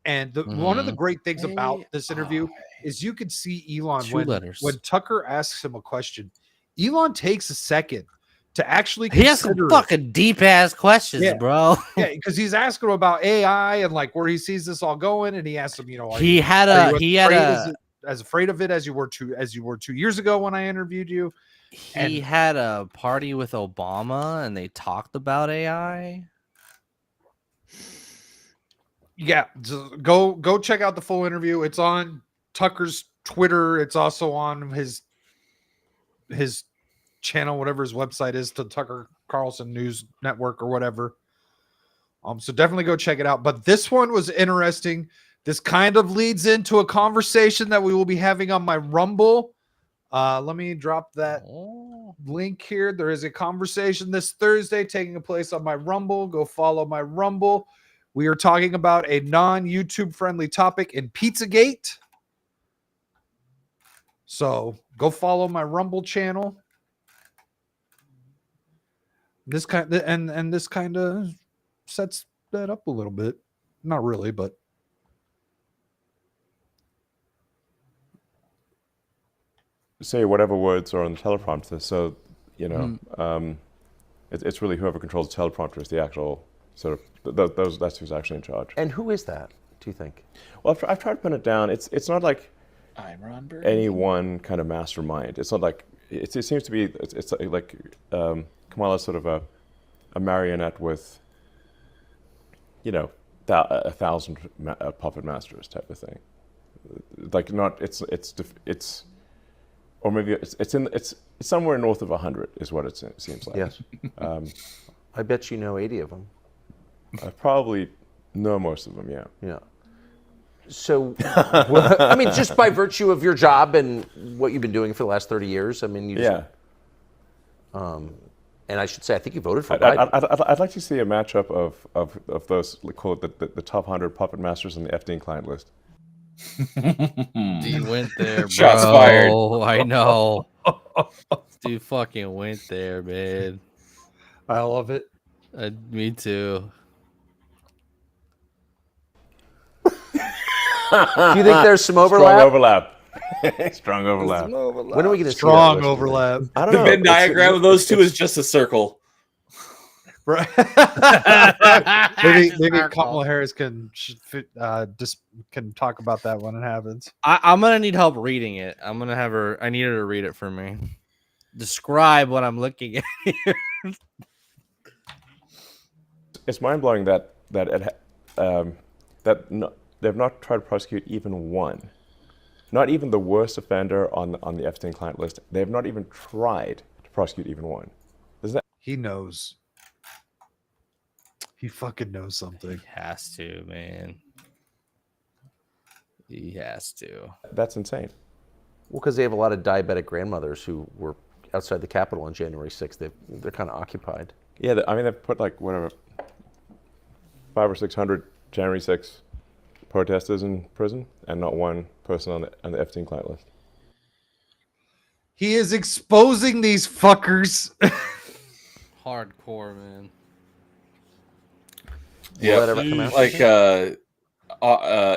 and one of the great things about this interview is you could see Elon when Tucker asks him a question. Elon takes a second to actually he has some fucking deep ass questions, bro. Yeah, because he's asking him about AI and like where he sees this all going, and he asked him, he had as afraid of it as you were 2 years ago when I interviewed you. He had a party with Obama, and they talked about AI. Yeah, go check out the full interview. It's on Tucker's Twitter. It's also on his channel, whatever his website is, to Tucker Carlson News Network or whatever. So definitely go check it out. But this one was interesting. This kind of leads into a conversation that we will be having on my Rumble. Let me drop that link here. There is a conversation this Thursday taking place on my Rumble. Go follow my Rumble. We are talking about a non-YouTube friendly topic in Pizzagate. So go follow my Rumble channel. This kind of sets that up a little bit. Not really, but say whatever words are on the teleprompter. So it's really whoever controls the teleprompter is the actual sort of that's who's actually in charge. And who is that, do you think? Well, I've tried to pin it down. It's not like I'm Ron Burgundy. any one kind of mastermind. It's not like it seems to be. It's like Kamala's sort of a marionette with 1,000 puppet masters type of thing. Like not it's or maybe it's somewhere north of 100 is what it seems like. Yes. I bet you know 80 of them. I probably know most of them. Yeah. Yeah. So, I mean, just by virtue of your job and what you've been doing for the last 30 years, I mean, and I should say, I think you voted for Biden. I'd like to see a matchup of those, call it the top 100 puppet masters on the FD client list. Dude went there, bro. Shots fired. I know. Dude fucking went there, man. I love it. Me too. Do you think there's some overlap? Strong overlap. When are we going to see Strong overlap? I don't The know. Venn diagram of those two is just a circle. Right. maybe Kamala Harris can talk about that when it happens. I'm gonna need help reading it. I'm gonna have her. I need her to read it for me. Describe what I'm looking at here. It's mind blowing that they've not tried to prosecute even one. Not even the worst offender on the Epstein client list. They have not even tried to prosecute even one. He knows. He fucking knows something. He has to, man. He has to. That's insane. Well, because they have a lot of diabetic grandmothers who were outside the Capitol on January 6th. They're kind of occupied. Yeah, I mean, they've put like, whatever, 500 or 600 January 6th protesters in prison, and not one person on the Epstein client list. He is exposing these fuckers. Hardcore, man. Yeah, Will that ever come out? like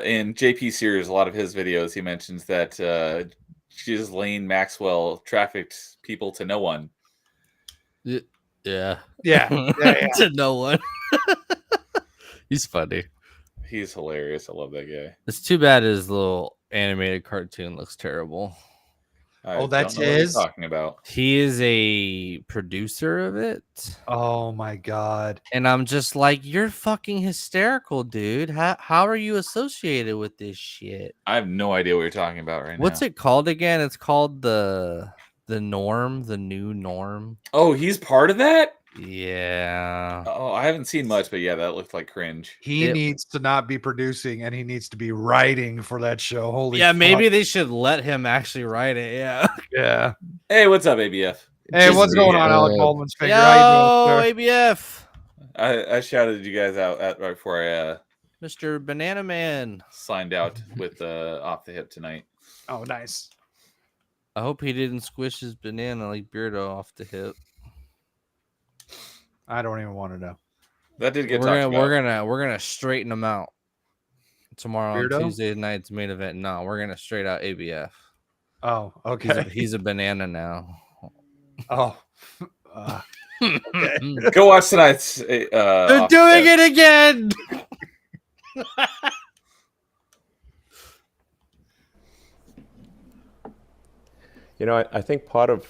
in JP Sears, a lot of his videos, he mentions that Ghislaine Maxwell trafficked people to no one. Yeah. Yeah. To no one. He's funny. He's hilarious. I love that guy. It's too bad his little animated cartoon looks terrible. I that's don't know what he's his? talking about. He is a producer of it. Oh my god. And I'm just like, you're fucking hysterical, dude. How are you associated with this shit? I have no idea what you're talking about right now. What's it called again? It's called the norm, the new norm. Oh, he's part of that? Yeah. Oh, I haven't seen much, but yeah, that looked like cringe. He needs to not be producing and he needs to be writing for that show. Holy Yeah, fuck. maybe they should let him actually write it. Yeah. Yeah. Hey, what's up, ABF? Hey, Just what's going on, me. Alec Baldwin's finger? How Yo, you doing, sir? ABF. I shouted you guys out right before I Mr. Banana Man. signed out with Off the Hip tonight. Oh, nice. I hope he didn't squish his banana like Beardo off the hip. I don't even want to know. That did get talked about. We're gonna straighten him out tomorrow Weirdo? on Tuesday night's main event. No, we're gonna straight out ABF. Oh, okay. He's a banana now. Oh. Go watch tonight's. They're Off the doing Hip. it again. You know, I think part of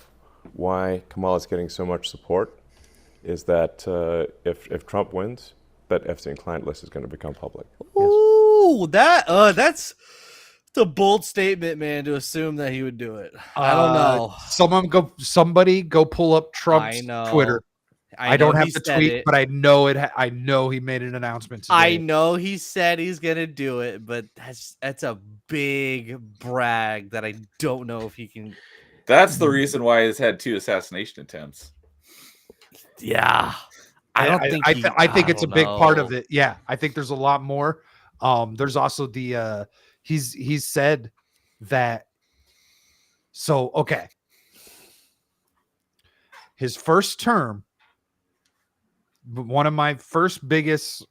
why Kamala is getting so much support is that if Trump wins, that Epstein client list is going to become public. Ooh, that's a bold statement, man, to assume that he would do it. I don't know. Somebody go pull up Trump's I know. Twitter. I know don't have he the said tweet, it. but I know it. I know he made an announcement today. I know he said he's gonna do it, but that's a big brag that I don't know if he can. That's the reason why he's had 2 assassination attempts. Yeah, I think it's a big part of know. it. Yeah, I think there's a lot more. There's also the he's said that. So okay, his first term, one of my first biggest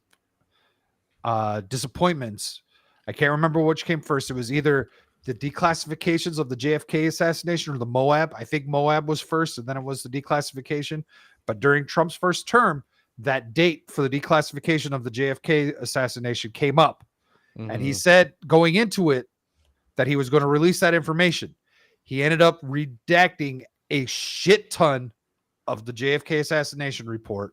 disappointments. I can't remember which came first. It was either the declassifications of the JFK assassination or the Moab. I think Moab was first, and then it was the declassification. But during Trump's first term, that date for the declassification of the JFK assassination came up. And he said going into it that he was going to release that information. He ended up redacting a shit ton of the JFK assassination report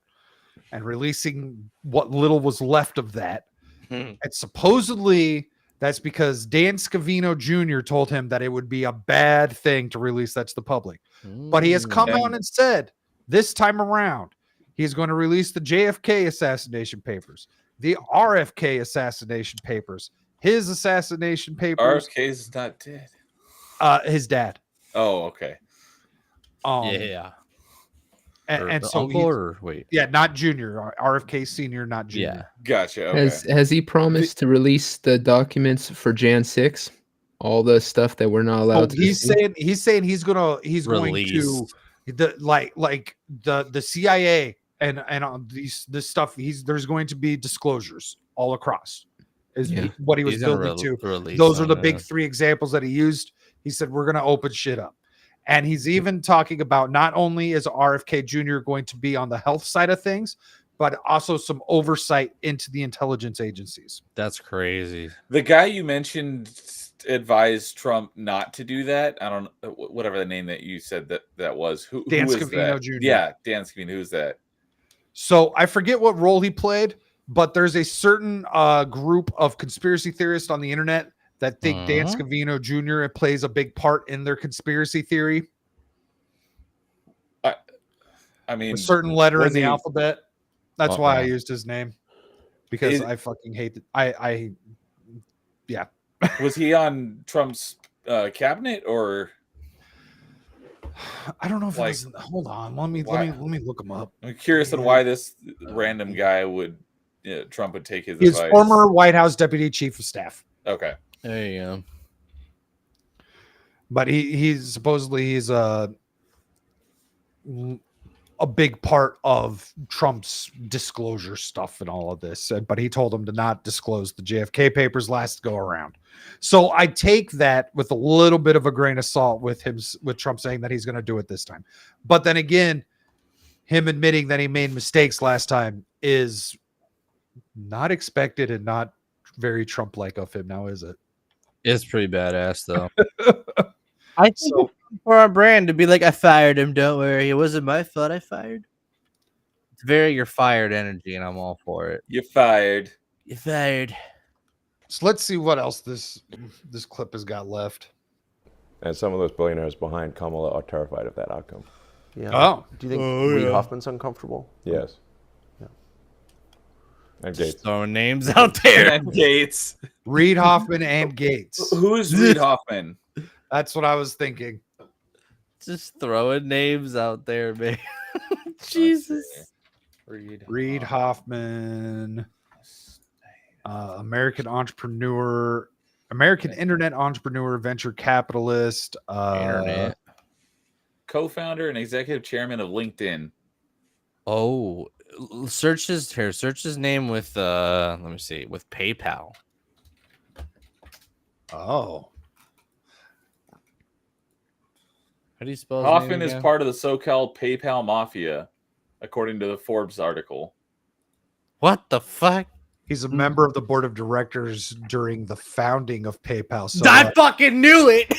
and releasing what little was left of that. And supposedly that's because Dan Scavino Jr. told him that it would be a bad thing to release that to the public. But he has come out and said this time around, he is going to release the JFK assassination papers, the RFK assassination papers, his assassination papers. RFK's not dead. His dad. Oh, okay. Yeah. And the so uncle or wait. yeah, not junior, RFK senior, not junior. Yeah. Gotcha. Okay. Has he promised to release the documents for Jan 6? All the stuff that we're not allowed to He's see? saying he's going Release. to the CIA and on this stuff. There's going to be disclosures all across. Is Yeah. what he was He's gonna building to. release Those are the on big it. 3 examples that he used. He said we're going to open shit up. And he's even talking about not only is RFK Jr. going to be on the health side of things, but also some oversight into the intelligence agencies. That's crazy. The guy you mentioned advised Trump not to do that. I don't know whatever the name that you said that was. Who Dan is Scavino that? Jr. Yeah, Dan Scavino. Who's that? So I forget what role he played, but there's a certain group of conspiracy theorists on the internet that think Dan Scavino Jr. plays a big part in their conspiracy theory. I mean, a certain letter in the he- alphabet. That's why I used his name, because I fucking hate it. Yeah. Was he on Trump's cabinet or? I don't know if Like, it was. Hold on, let me look him up. I'm curious on why this random guy would Trump would take his He's advice. former White House Deputy Chief of Staff. Okay. There you go. But he's supposedly a big part of Trump's disclosure stuff and all of this. But he told him to not disclose the JFK papers last go around. So I take that with a little bit of a grain of salt with Trump saying that he's going to do it this time. But then again, him admitting that he made mistakes last time is not expected and not very Trump-like of him now, is it? It's pretty badass, though. I think it's for our brand to be like, I fired him. Don't worry. It wasn't my fault. I fired. It's very you're fired energy, and I'm all for it. You're fired. You're fired. So let's see what else this clip has got left. And some of those billionaires behind Kamala are terrified of that outcome. Yeah. Oh. Do you think Reid Hoffman's uncomfortable? Yes. Yeah. And Just Gates. throwing names out there. And Gates. Reid Hoffman and Gates. Who's Reid Hoffman? That's what I was thinking. Just throwing names out there, man. Jesus. Reid Hoffman, American entrepreneur, American internet entrepreneur, venture capitalist, Internet. Co-founder and executive chairman of LinkedIn. Oh, search his name with let me see, with PayPal. Oh. How do you spell his Hoffman name is again? part of the so-called PayPal mafia, according to the Forbes article. What the fuck? He's a member of the board of directors during the founding of PayPal. So I fucking knew it.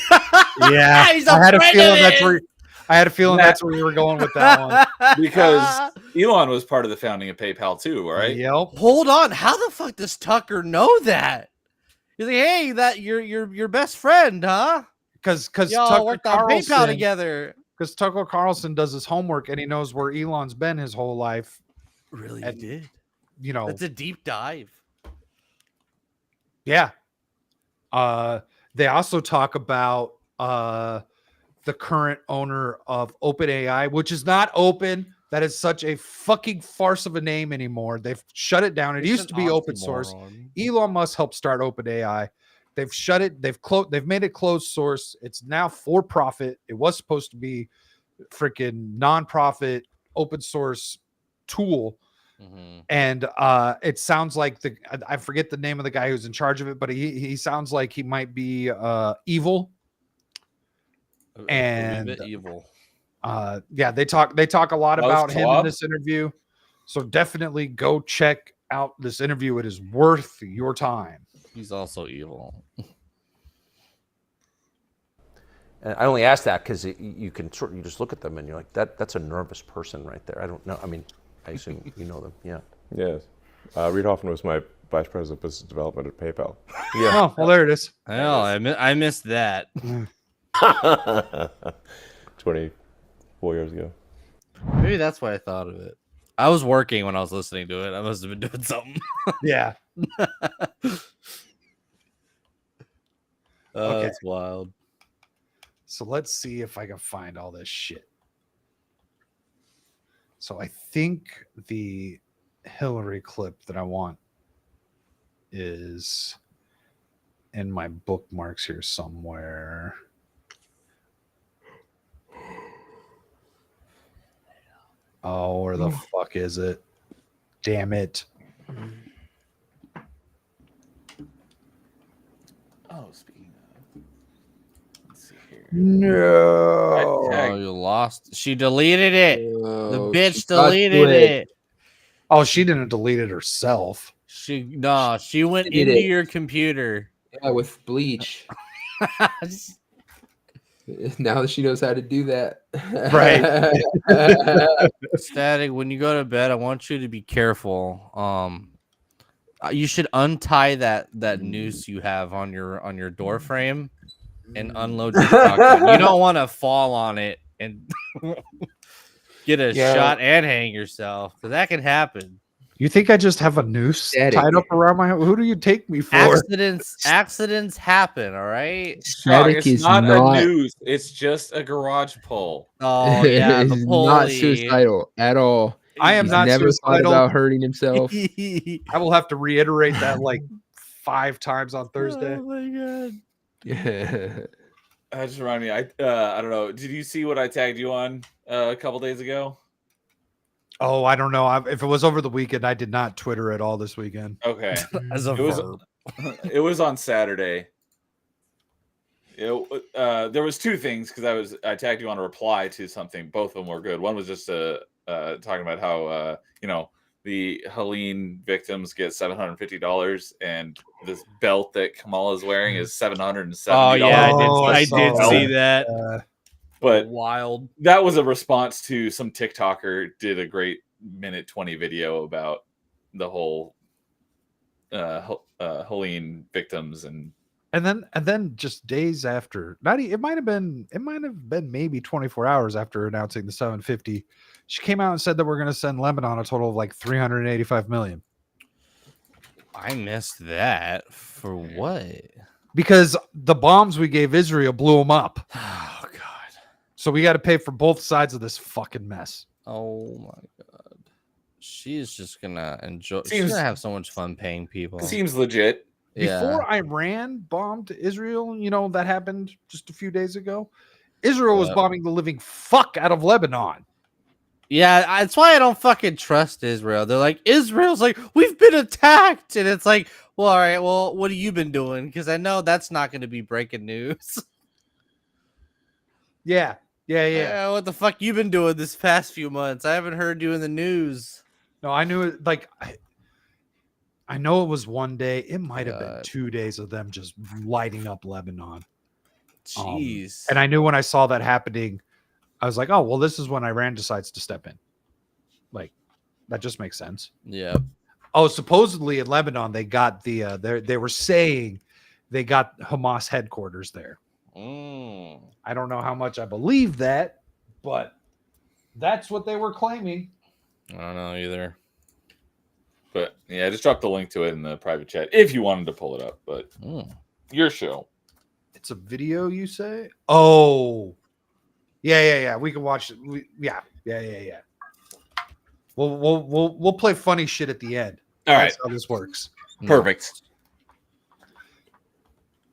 yeah, He's a I had a friend feeling of that's his. where I had a feeling that's where you were going with that one. Because Elon was part of the founding of PayPal too, right? Yep. Hold on, how the fuck does Tucker know that? He's like, hey, that your best friend, huh? Because Y'all Tucker worked on PayPal Carlson, together. because Tucker Carlson does his homework and he knows where Elon's been his whole life. Really, And, did. You know, That's a deep dive. yeah. They also talk about the current owner of OpenAI, which is not open. That is such a fucking farce of a name anymore. They've shut it down. It used to be open source. Elon Musk helped start OpenAI. They've shut it. They've made it closed source. It's now for profit. It was supposed to be freaking nonprofit open source tool. Mm-hmm. And it sounds like I forget the name of the guy who's in charge of it, but he sounds like he might be evil. And a bit evil. yeah, they talk a lot Klaus about him in Schwab? this interview. So definitely go check out this interview. It is worth your time. He's also evil. And I only ask that because you just look at them and you're like, that's a nervous person right there. I don't know. I mean, I assume you know them. Yeah. Yes. Reid Hoffman was my vice president of business development at PayPal. Oh, well, there it is. Hell, I missed that. 24 years ago. Maybe that's why I thought of it. I was working when I was listening to it. I must have been doing something. Yeah. Okay. That's wild. So let's see if I can find all this shit. So I think the Hillarry clip that I want is in my bookmarks here somewhere. Oh, where the fuck is it? Damn it. Oh, speaking of, let's see here. No. Oh, you lost. She deleted it. The Oh, bitch she got deleted to it. Oh, she didn't delete it herself. She went She did into it. your computer. Yeah, with bleach. Now that she knows how to do that. Right. Static, when you go to bed, I want you to be careful. You should untie that noose you have on your door frame and unload your shotgun. You don't want to fall on it and get a shot and hang yourself, because that can happen. You think I just have a noose Static. tied up around my? Who do you take me for? Accidents happen. All right. Dog, Static it's is not not a noose. It's just a garage pull. Oh yeah, the is not pulley. suicidal at all. I am He's not never thought suicidal. about hurting himself. I will have to reiterate that like 5 times on Thursday. Oh my god. That just reminded me. I don't know. Did you see what I tagged you on a couple days ago? Oh, I don't know. If it was over the weekend, I did not Twitter at all this weekend. Okay. As a It was- verb. It was on Saturday. There was 2 things because I tagged you on a reply to something. Both of them were good. One was just talking about how the Helene victims get $750 and this belt that Kamala is wearing is $770. Oh yeah, I saw did that. see that. But Wild. that was a response to some TikToker did a great minute 20 video about the whole Helene victims and then just days after, it might have been maybe 24 hours after announcing the 750, she came out and said that we're going to send Lebanon a total of like 385 million. I missed that. For what? Because the bombs we gave Israel blew them up. Oh god. So we got to pay for both sides of this fucking mess. Oh my god. She's just gonna enjoy. She's Seems- gonna have so much fun paying people. seems legit. Yeah. Before Iran bombed Israel, that happened just a few days ago. Israel was Yep. bombing the living fuck out of Lebanon. Yeah, that's why I don't fucking trust Israel. They're like, Israel's like, we've been attacked. And it's like, well, all right, well, what have you been doing? Because I know that's not going to be breaking news. Yeah. What the fuck you been doing this past few months? I haven't heard you in the news. No, I knew it. Like, I know it was one day. It might have been God. 2 days of them just lighting up Lebanon. Jeez. And I knew when I saw that happening, I was like, oh, well, this is when Iran decides to step in. Like, that just makes sense. Yeah. Oh, supposedly in Lebanon, they got they were saying they got Hamas headquarters there. I don't know how much I believe that, but that's what they were claiming. I don't know either. But yeah, I just dropped the link to it in the private chat if you wanted to pull it up. But your show. It's a video, you say? Oh, yeah. We can watch it. Yeah. We'll play funny shit at the end. All right. That's how this works. Perfect.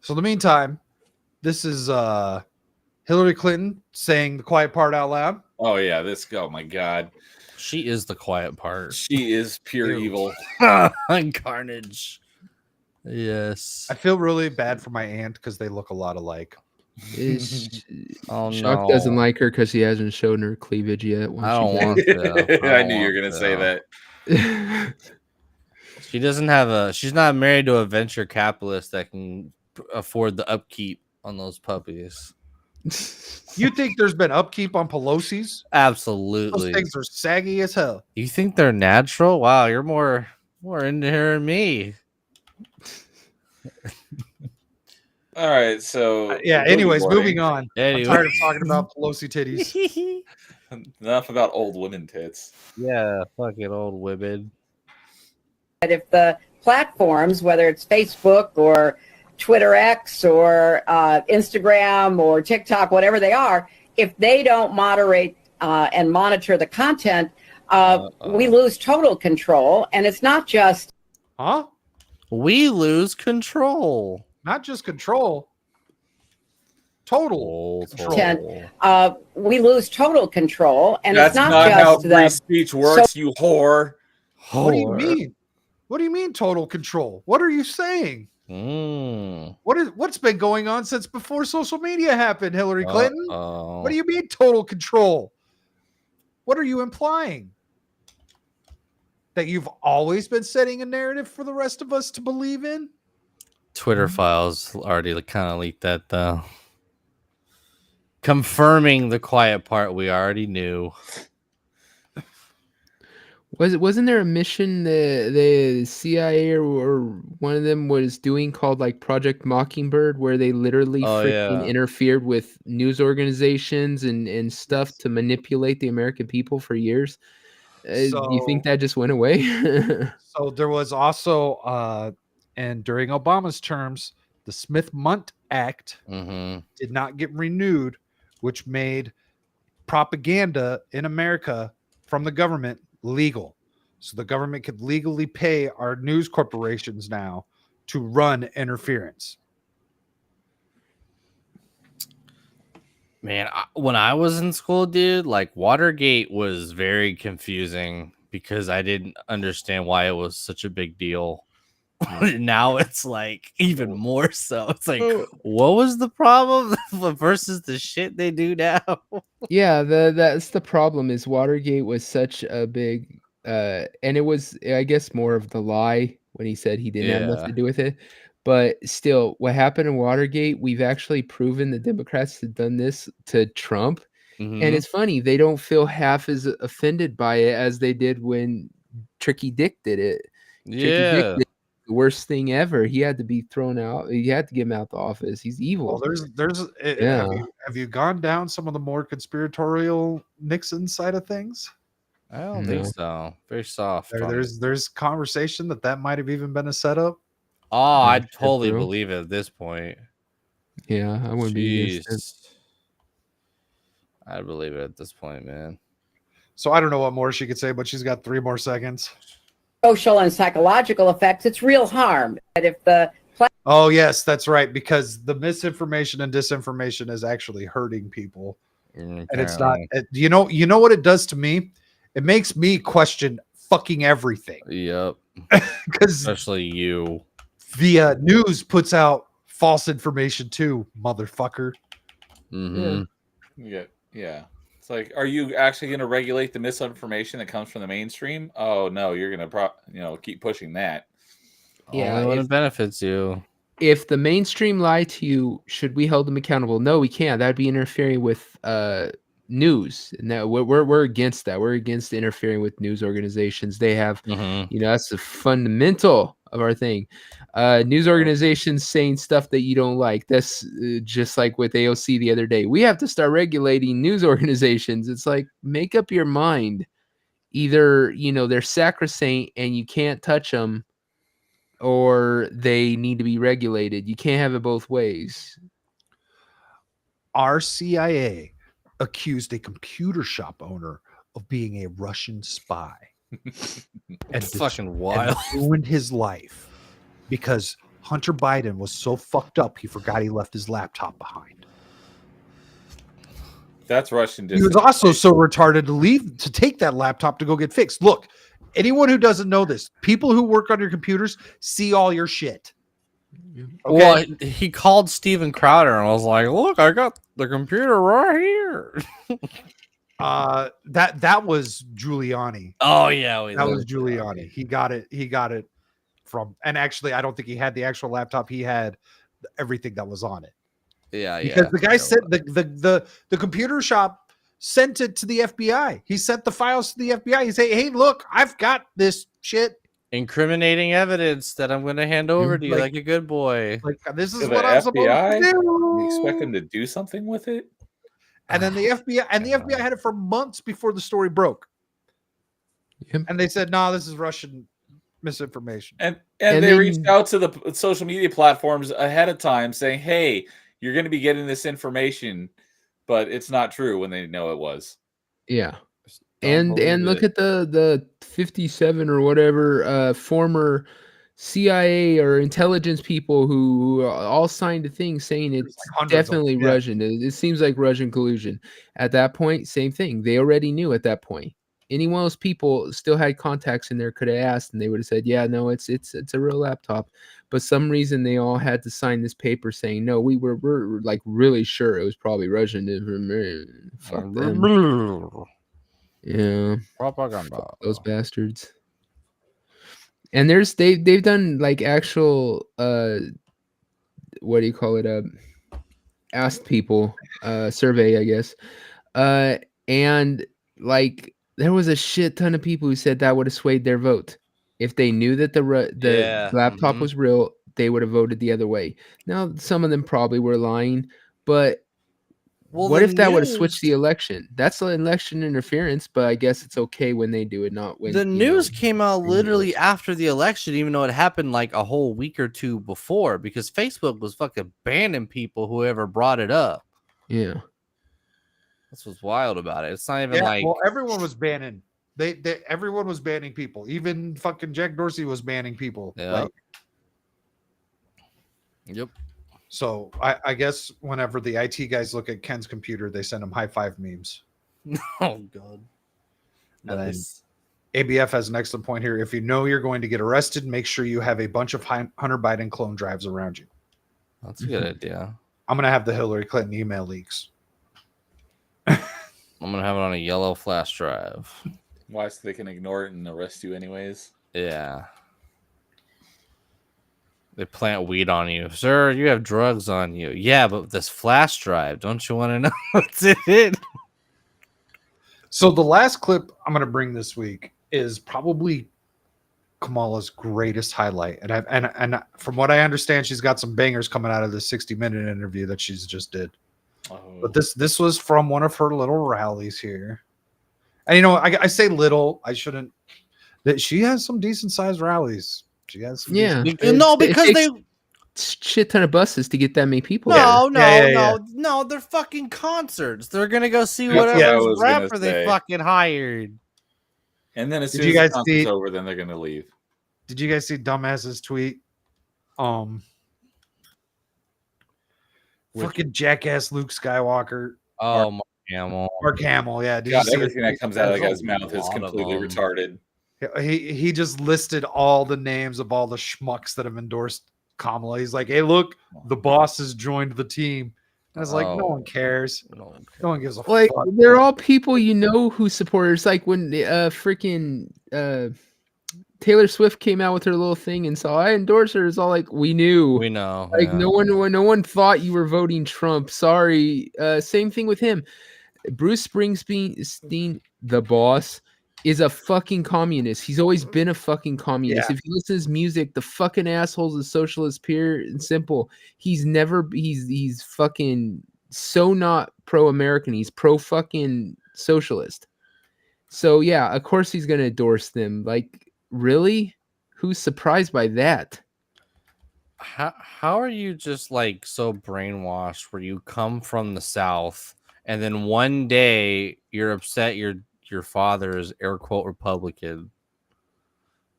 So in the meantime, this is Hillary Clinton saying the quiet part out loud. Oh yeah, oh my god. She is the quiet part. She is pure Ew. evil. Carnage. Yes. I feel really bad for my aunt because they look a lot alike. Oh Chuck no. doesn't like her because he hasn't shown her cleavage yet. I don't want to. I knew you were gonna say that. She doesn't have she's not married to a venture capitalist that can afford the upkeep on those puppies. You think there's been upkeep on Pelosi's? Those Absolutely. things are saggy as hell. You think they're natural? Wow, you're more into her than me. All right, so Yeah. Anyways, moving on. Anyway. I'm tired of talking about Pelosi titties. Enough about old women tits. Yeah, fucking old women. If the platforms, whether it's Facebook or Twitter X or Instagram or TikTok, whatever they are, if they don't moderate and monitor the content, we lose total control. And it's not just Huh? We lose control. Not just control. Total control. content. We lose total control. And That's it's not how just free the speech works, you whore. What do you mean? What do you mean total control? What are you saying? What's been going on since before social media happened, Hillary Clinton? What do you mean total control? What are you implying? That you've always been setting a narrative for the rest of us to believe in? Twitter files already kind of leaked that though. Confirming the quiet part we already knew. Wasn't there a mission the CIA or one of them was doing called like Project Mockingbird, where they literally Oh, freaking yeah. interfered with news organizations and stuff to manipulate the American people for years? Do you think So that just went away? so there was also and during Obama's terms, the Smith-Mundt Act Mm-hmm. did not get renewed, which made propaganda in America from the government legal. So the government could legally pay our news corporations now to run interference. Man, when I was in school, dude, like Watergate was very confusing because I didn't understand why it was such a big deal. Now it's like even more so. It's like, Oh. what was the problem versus the shit they do now? Yeah, that's the problem is Watergate was such a big and it was I guess more of the lie when he said he didn't have nothing Yeah. to do with it. But still, what happened in Watergate, we've actually proven the Democrats have done this to Trump. And Mhm. it's funny, they don't feel half as offended by it as they did when Tricky Dick did it. Tricky Dick Yeah. did the worst thing ever. He had to be thrown out. He had to get him out the office. He's Well, evil. have you gone down some of the more conspiratorial Nixon side of things? I don't think No. so. Very soft. There's conversation that might have even been a setup. Oh, I Shit, totally bro. believe it at this point. Yeah, I wouldn't be against it. Jeez. I believe it at this point, man. So I don't know what more she could say, but she's got 3 more seconds. Social and psychological effects, it's real harm. But if the Oh yes, that's right. Because the misinformation and disinformation is actually hurting people, and it's not. You know what it does to me? It makes me question fucking everything. Yep. Because Especially you. the news puts out false information too, motherfucker. Mm-hmm. Yeah. It's like, are you actually going to regulate the misinformation that comes from the mainstream? Oh no, you're going to keep pushing that. Yeah, Only when if- it benefits you. If the mainstream lied to you, should we hold them accountable? No, we can't. That'd be interfering with news, and that we're against that. We're against interfering with news organizations. They have, Mm-hmm. that's the fundamental of our thing. News organizations saying stuff that you don't like. That's just like with AOC the other day. We have to start regulating news organizations. It's like, make up your mind. Either they're sacrosanct and you can't touch them, or they need to be regulated. You can't have it both ways. Our CIA accused a computer shop owner of being a Russian spy. And Fucking wild. and ruined his life because Hunter Biden was so fucked up he forgot he left his laptop behind. That's Russian. He was also so retarded to take that laptop to go get fixed. Look, anyone who doesn't know this, people who work on your computers see all your shit. Okay? Well, he called Steven Crowder and was like, "Look, I got the computer right here." That was Giuliani. Oh yeah, That was Giuliani. He got it from, and actually, I don't think he had the actual laptop. He had everything that was on it. Yeah, Because the guy said the computer shop sent it to the FBI. He sent the files to the FBI. He said, "Hey, look, I've got this shit. Incriminating evidence that I'm going to hand over to you like a good boy." Like this is To what the I'm supposed FBI? to You expect do." them to do something with it? And then the FBI had it for months before the story broke. Yep. And they said, "No, this is Russian misinformation." And And they then- reached out to the social media platforms ahead of time saying, "Hey, you're going to be getting this information," but it's not true when they know it was. Yeah. Don't And look believe at the 57 or whatever former CIA or intelligence people who all signed a thing saying it's like hundreds of them, definitely yeah. Russian. It seems like Russian collusion. At that point, same thing. They already knew at that point. Any one of those people still had contacts in there, could have asked, and they would have said, "Yeah, no, it's a real laptop." But some reason they all had to sign this paper saying, "No, we're like really sure it was probably Russian." Fuck them. Yeah. propaganda. Those bastards. And they've done like actual what do you call it, asked people survey, I guess, and like there was a shit ton of people who said that would have swayed their vote. If they knew that the Yeah, laptop was real, they would have voted the other way. Now, some of them probably were lying, but Well, what the if that would have switched the news- election? That's an election interference, but I guess it's okay when they do it, not when The news came out when it literally was- after the election, even though it happened like a whole week or two before, because Facebook was fucking banning people who ever brought it up. Yeah. That's what's wild about it. It's not even Yeah, like well, everyone was banning. They everyone was banning people. Even fucking Jack Dorsey was banning people. Yep. Like, yep. so I guess whenever the IT guys look at Ken's computer, they send him high five memes. Oh god. And then Nice. ABF has an excellent point here. If you know you're going to get arrested, make sure you have a bunch of Hunter Biden clone drives around you. That's a good idea. I'm gonna have the Hillary Clinton email leaks. I'm gonna have it on a yellow flash drive. Why? So they can ignore it and arrest you anyways. Yeah. They plant weed on you. Sir, you have drugs on you. Yeah, but this flash drive, don't you want to know what's in it? So the last clip I'm gonna bring this week is probably Kamala's greatest highlight. And from what I understand, she's got some bangers coming out of the 60-minute interview that she's just did. Oh. But this was from one of her little rallies here. And you know, I say little, I shouldn't. That she has some decent sized rallies. She has some Yeah. No, It because takes they shit ton of buses to get that many people no, there. no, they're fucking concerts. They're gonna go see That's what I whatever was gonna rapper they say. fucking hired. And then as Did soon you as guys the concert's see- over, then they're gonna leave. Did you guys see Dumbass's tweet? Fucking jackass Luke Skywalker. Oh, Mark Hamill. Mark Hamill, yeah. Did God, you see everything it? that comes out of that There's guy's a mouth is lot of completely them. retarded. He just listed all the names of all the schmucks that have endorsed Kamala. He's like, hey, look, the boss has joined the team. And I was like, no Oh. one cares. No, No one gives a Like fuck. they're all people you know who supporters. Like when freaking Taylor Swift came out with her little thing and saw I endorse her. It's all like we knew. we know. Like yeah. no one thought you were voting Trump. Sorry. Same thing with him. Bruce Springsteen, the boss, is a fucking communist. He's always been a fucking communist. Yeah. If you listen to his music, the fucking asshole's a socialist, pure and simple. He's fucking so not pro-American. He's pro fucking socialist. So yeah, of course he's gonna endorse them. Like, really? Who's surprised by that? How are you just like so brainwashed where you come from the South and then one day you're upset your father is air quote Republican?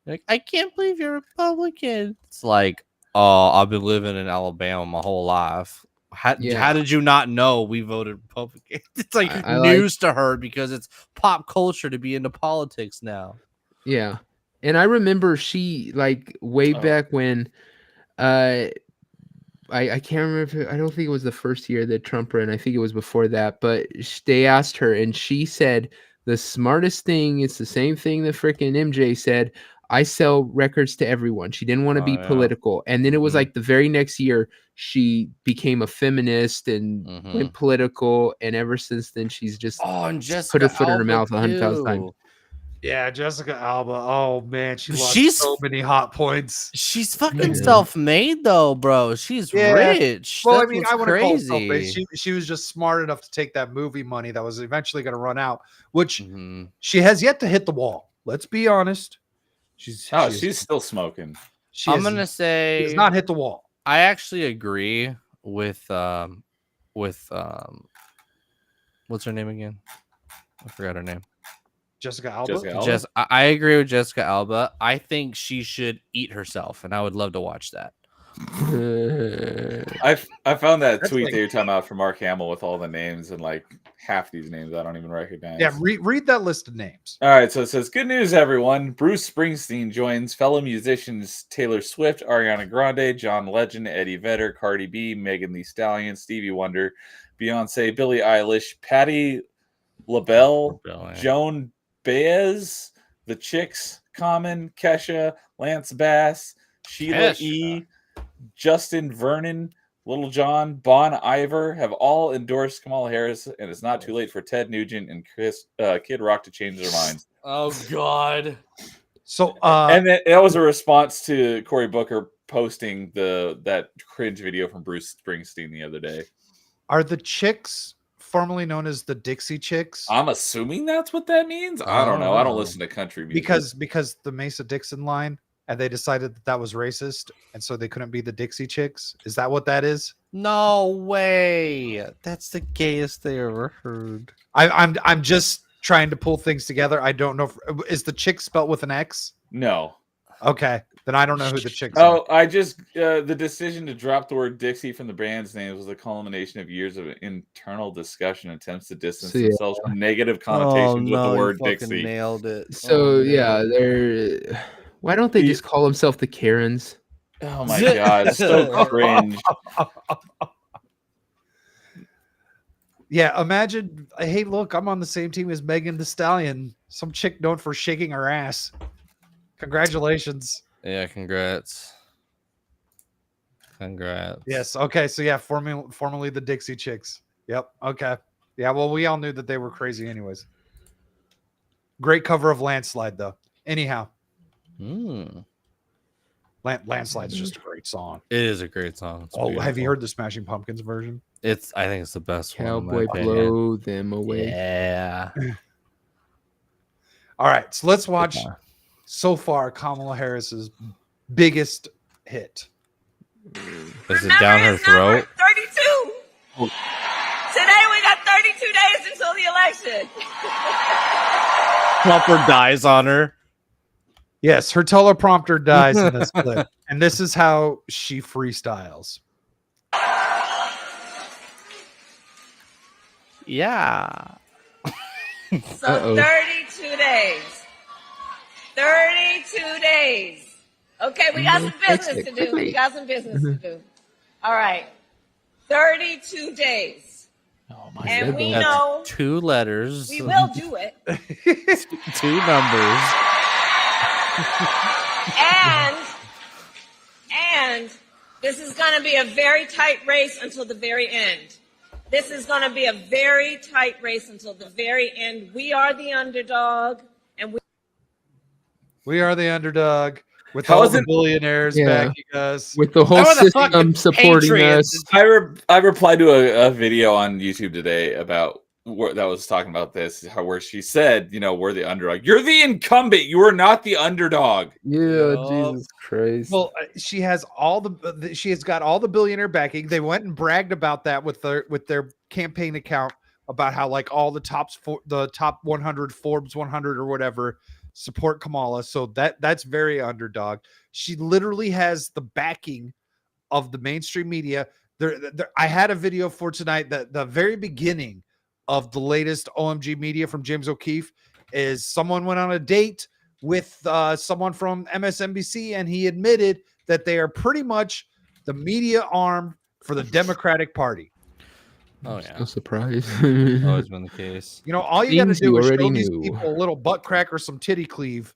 Like, I can't believe you're Republican. It's like, oh, I've been living in Alabama my whole life. How did you not know we voted Republican? It's like I news to her because it's pop culture to be into politics now. Yeah. And I remember she like way back when I can't remember I don't think it was the first year that Trump ran. I think it was before that, but they asked her and she said the smartest thing, it's the same thing that freaking MJ said, I sell records to everyone. She didn't want to be political. And then it was like the very next year she became a feminist and went political, and ever since then she's just and put her foot in her mouth 100,000 times. Yeah, Jessica Alba. Oh man, She's lost so many hot points. She's fucking self-made though, bro. She's rich. Well, That's I mean, what's I wouldn't call it crazy. self-made. She was just smart enough to take that movie money that was eventually going to run out, which she has yet to hit the wall. Let's be honest. She's still smoking. I'm gonna say she's not hit the wall. I actually agree with what's her name again? I forgot her name. Jessica Alba. I agree with Jessica Alba. I think she should eat herself, and I would love to watch that. I found that tweet that you're talking about from Mark Hamill with all the names, and like half these names I don't even recognize. Yeah, read that list of names. All right, so it says, good news, everyone. Bruce Springsteen joins fellow musicians Taylor Swift, Ariana Grande, John Legend, Eddie Vedder, Cardi B, Megan Thee Stallion, Stevie Wonder, Beyonce, Billie Eilish, Patti LaBelle, Joan Baez, The Chicks, Common, Kesha, Lance Bass, Sheila E., Justin Vernon, Little John, Bon Iver have all endorsed Kamala Harris, and it's not too late for Ted Nugent and Kid Rock to change their minds. Oh God. So And that was a response to Cory Booker posting that cringe video from Bruce Springsteen the other day. are the chicks formerly known as the Dixie Chicks? I'm assuming that's what that means. I don't know. I don't listen to country music. Because the Mesa Dixon line, and they decided that was racist, and so they couldn't be the Dixie Chicks. Is that what that is? No way. That's the gayest they ever heard. I'm just trying to pull things together. I don't know. Is the chick spelled with an X? No. Okay, then I don't know who the chicks are. Oh, I just the decision to drop the word Dixie from the band's name was the culmination of years of internal discussion, attempts to distance themselves from negative connotations with the word Dixie. Nailed it. So they're. Why don't they just call themselves the Karens? Oh my god, it's so cringe. Yeah, imagine. Hey, look, I'm on the same team as Megan Thee Stallion, some chick known for shaking her ass. Congratulations. Yeah, congrats. Congrats. Yes. Okay. So yeah, formerly the Dixie Chicks. Yep. Okay. Yeah. Well, we all knew that they were crazy, anyways. Great cover of Landslide, though. Anyhow, Landslide's just a great song. It is a great song. It's Have beautiful. you heard the Smashing Pumpkins version? I think it's the best one. Cowboy, blow them away. Yeah. All right. So let's watch so far Kamala Harris's biggest hit. Is it down her throat? 32. Today we got 32 days until the election. Proper dies on her. Yes, her teleprompter dies in this clip, and this is how she freestyles. Yeah. So 32 days. 32 days. Okay, we got some business to do. We got some business to do. All right. 32 days. Oh my And we That's know 2 letters. we will do it. 2 numbers. And this is going to be a very tight race until the very end. This is going to be a very tight race until the very end. We are the underdog, and We are the underdog with all the billionaires backing us. With the whole system supporting us. I replied to a video on YouTube today about that was talking about this, where she said, we're the underdog. You're the incumbent. You are not the underdog. Yeah, Jesus Christ. Well, she has got all the billionaire backing. They went and bragged about that with their campaign account about how like all the top 100 Forbes 100 or whatever support Kamala. So that's very underdog. She literally has the backing of the mainstream media. I had a video for tonight that the very beginning of the latest OMG media from James O'Keefe is someone went on a date with someone from MSNBC, and he admitted that they are pretty much the media arm for the Democratic Party. Oh yeah, no surprise. Always been the case. All you got to Things do you is show already these knew. people a little butt crack or some titty cleave,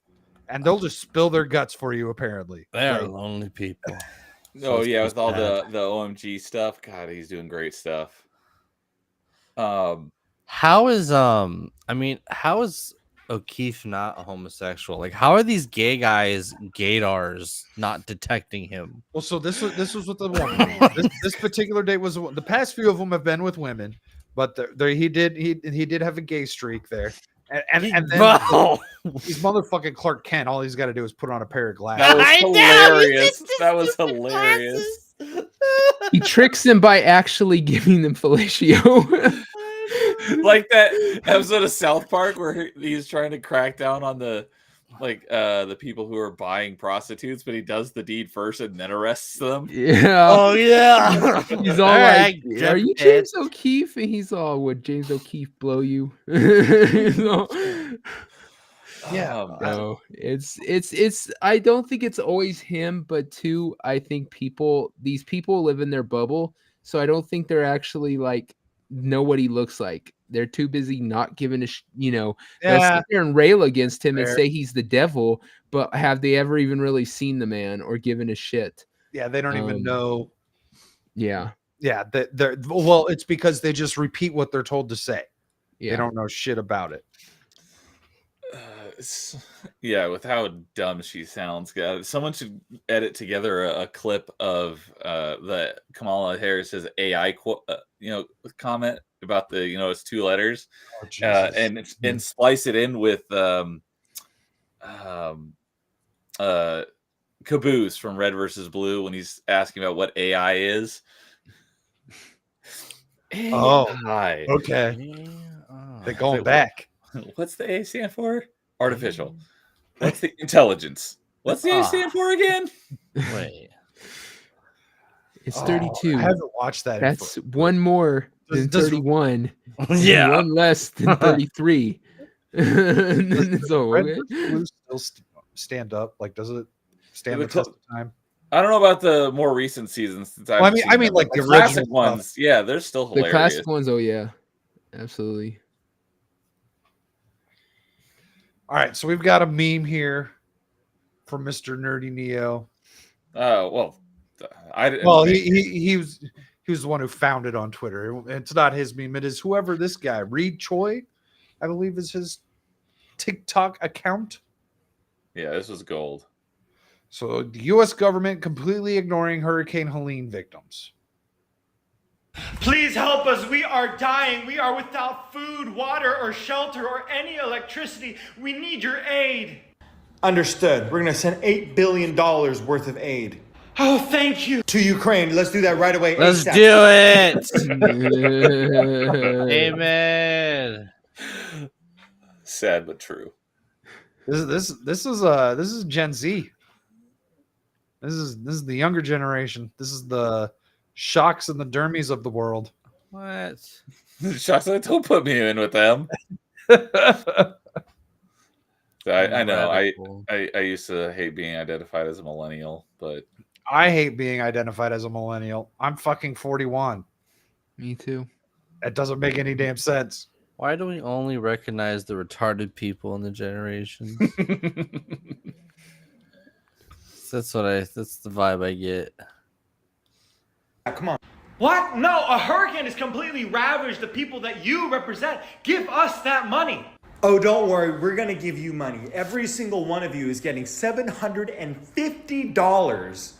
and they'll just spill their guts for you. Apparently, They are lonely people. Oh yeah, with all the OMG stuff. God, he's doing great stuff. How is O'Keefe not a homosexual? Like, how are these gay guys, gaydars, not detecting him? well, so this was with the woman. this particular date was the past few of them have been with women, but he did have a gay streak there, and then he's motherfucking Clark Kent. All he's got to do is put on a pair of glasses. That was hilarious. That was hilarious. He tricks them by actually giving them fellatio. Like that episode of South Park where he's trying to crack down on the people who are buying prostitutes, but he does the deed first and then arrests them. Yeah. Oh yeah. He's all like, "Are you James O'Keefe?" And he's all, "Would James O'Keefe blow you?" Yeah, no, it's. I don't think it's always him, but too, I think these people live in their bubble, so I don't think they're actually like know what he looks like. They're too busy not giving a they'll sit there and rail against him and say he's the devil, but have they ever even really seen the man or given a shit? Yeah, they don't even know. Yeah. Yeah, well, it's because they just repeat what they're told to say. Yeah. They don't know shit about it. Yeah, with how dumb she sounds, someone should edit together a clip of the Kamala Harris's AI comment about the it's 2 letters, and splice it in with Caboose from Red versus Blue when he's asking about what AI is. AI. Okay. They're going back. What's the A stand for? Artificial. What's the intelligence? What's the A stand for again? Wait. It's 32. I haven't watched that. That's one more than 31. Yeah. One less than 33. So Red versus Blue still stand up? Like, does it stand the test of time? I don't know about the more recent seasons. Since I mean, like the classic original ones. stuff. Yeah, they're still hilarious. The classic ones, oh yeah, absolutely. All right, so we've got a meme here from Mr. Nerdy Neo. Well, I didn't. Well, he was the one who found it on Twitter. It's not his meme. It is whoever this guy, Reed Choi, I believe is his TikTok account. Yeah, this was gold. So the U.S. government completely ignoring Hurricane Helene victims. Please help us. We are dying. We are without food, water, or shelter, or any electricity. We need your aid. Understood. We're going to send $8 billion worth of aid. Oh, thank you. To Ukraine. Let's do that right away. Let's ASAP. do it. Amen. Sad but true. This is Gen Z. This is the younger generation. This is the Shocks and the Dermies of the world. What? Shocks, don't put me in with them. I know. I used to hate being identified as a millennial, but I hate being identified as a millennial. I'm fucking 41. Me too. That doesn't make any damn sense. Why do we only recognize the retarded people in the generation? That's the vibe I get. Come on. What? No, a hurricane has completely ravaged the people that you represent. Give us that money. Oh, don't worry. We're going to give you money. Every single one of you is getting $750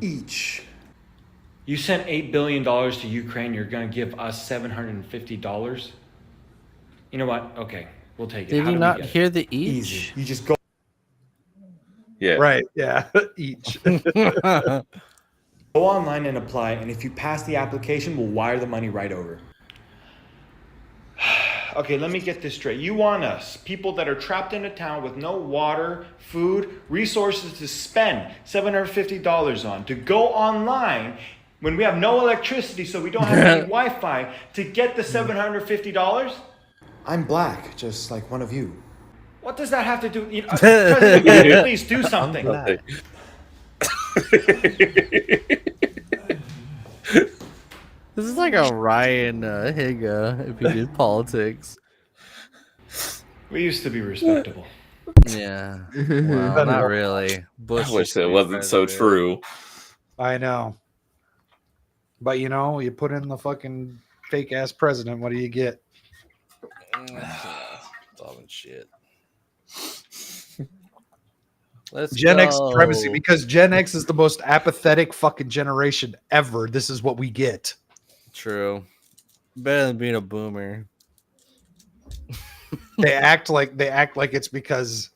each. You sent $8 billion to Ukraine. You're going to give us $750? You know what? Okay, we'll take it. Did you not hear the each? Easy. You just go. yeah, Right, yeah. Each. Go online and apply, and if you pass the application, we'll wire the money right over. Okay, let me get this straight. You want us, people that are trapped in a town with no water, food, resources to spend $750 on, to go online when we have no electricity, so we don't have any Wi-Fi, to get the $750? I'm black, just like one of you. What does that have to do? President, please do something. This is like a Ryan Higa if he did politics. We used to be respectable. Yeah. Well, not really. Bush I wish it wasn't so true. I know. But you know, you put in the fucking fake ass president, what do you get? Dumb shit. Let's Gen X go. supremacy, because Gen X is the most apathetic fucking generation ever. This is what we get. True. Better than being a boomer. They act like it's because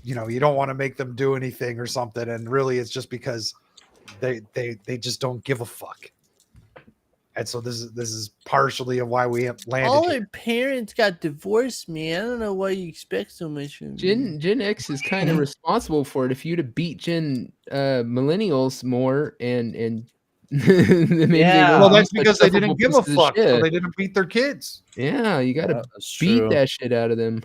you don't want to make them do anything or something, and really it's just because they just don't give a fuck. And so this is partially of why we have landed. All here. our parents got divorced, man. I don't know why you expect so much from me. Gen X is kind of responsible for it. If you'd have beat millennials more and maybe Yeah. Well, that's because they didn't give a fuck. So shit. they didn't beat their kids. Yeah, you got to That's beat true. that shit out of them.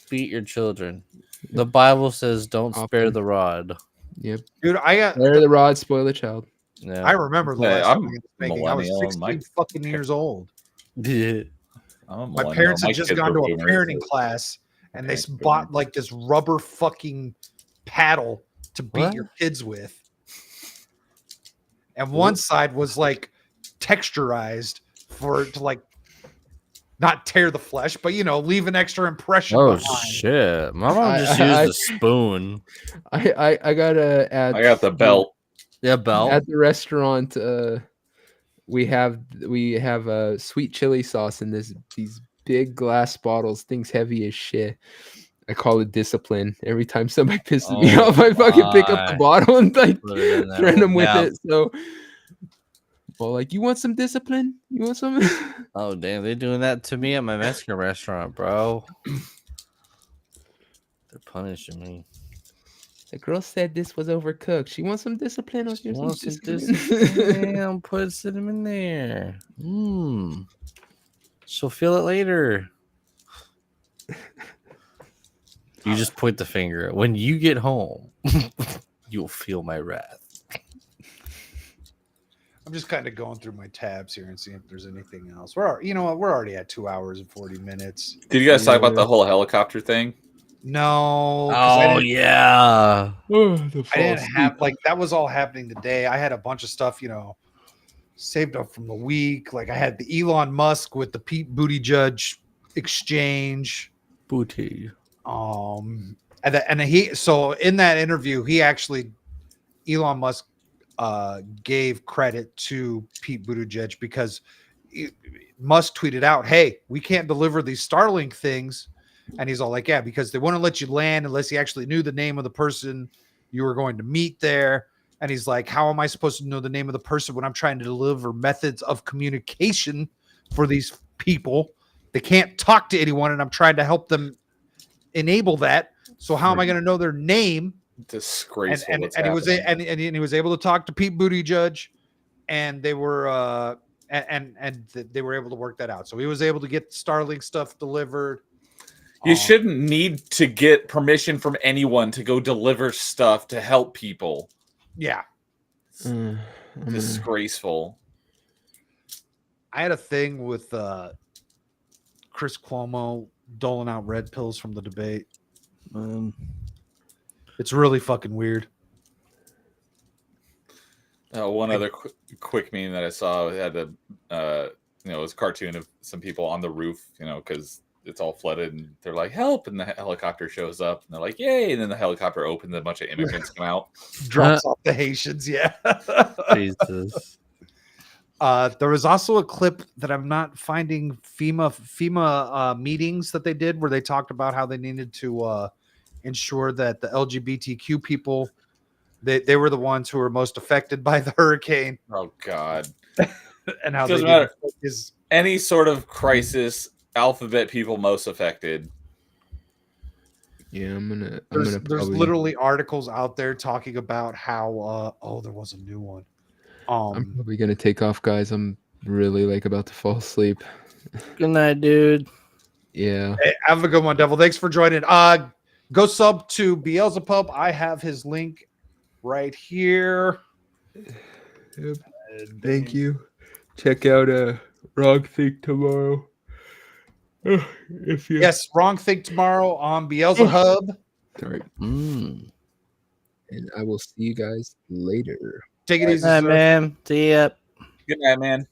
Beat your children. The Bible says, "Don't spare Often. the rod." Yep. Dude, I got Spare the rod, spoil the child. Yeah. I remember the Yeah, last I'm time I was making. I was millennial, 16 Mike. fucking years old. Yeah. My parents had just gone to a parenting class, and they bought like this rubber fucking paddle to beat What? your kids with. And one side was like texturized for it to like not tear the flesh, but leave an extra impression. Oh behind. shit! My mom just used a spoon. I gotta add. I got the belt. Yeah, belt. At the restaurant, we have sweet chili sauce in these big glass bottles. Things heavy as shit. I call it discipline. Every time somebody pisses me off, I fucking pick up the bottle and like threaten them with it. So, well, like, you want some discipline? You want some? Oh damn, they're doing that to me at my Mexican restaurant, bro. They're punishing me. The girl said this was overcooked. She wants some discipline. Or Want some discipline? Damn, put cinnamon there. She'll feel it later. You just point the finger. When you get home, you'll feel my wrath. I'm just kind of going through my tabs here and seeing if there's anything else. We're already at 2 hours and 40 minutes. Did you guys talk about the whole helicopter thing? No. Oh yeah. I didn't have that was all happening today. I had a bunch of stuff, saved up from the week. Like I had the Elon Musk with the Pete Buttigieg exchange. Booty. And he, so in that interview, Elon Musk gave credit to Pete Buttigieg because Musk tweeted out, "Hey, we can't deliver these Starlink things." And he's all like, "Yeah, because they wouldn't let you land unless you actually knew the name of the person you were going to meet there." And he's like, "How am I supposed to know the name of the person when I'm trying to deliver methods of communication for these people? They can't talk to anyone, and I'm trying to help them enable that. So how am I going to know their name?" Disgraceful. And he was able to talk to Pete Buttigieg, and they were they were able to work that out. So he was able to get Starlink stuff delivered. You shouldn't need to get permission from anyone to go deliver stuff to help people. Yeah. Disgraceful. I had a thing with Chris Cuomo doling out red pills from the debate. It's really fucking weird. One other quick meme that I saw had it was a cartoon of some people on the roof, because it's all flooded, and they're like, "Help!" and the helicopter shows up, and they're like, "Yay!" and then the helicopter opens, and a bunch of immigrants come out, drops off the Haitians. Yeah. Jesus. There was also a clip that I'm not finding FEMA meetings that they did where they talked about how they needed to ensure that the LGBTQ people, they were the ones who were most affected by the hurricane. Oh God. And how doesn't matter. Any sort of crisis, alphabet people most affected. Yeah, there's literally articles out there talking about how there was a new one. I'm probably gonna take off, guys. I'm really about to fall asleep. Good night, dude. Yeah. Hey, have a good one, Devil. Thanks for joining. Go sub to Beelzebub. I have his link right here. Yep. Thank you. Check out Wrong Think tomorrow. Yes, Wrong Think tomorrow on Beelzebub. Sorry. And I will see you guys later. Take it easy, sir. Man. See ya. Good night, man.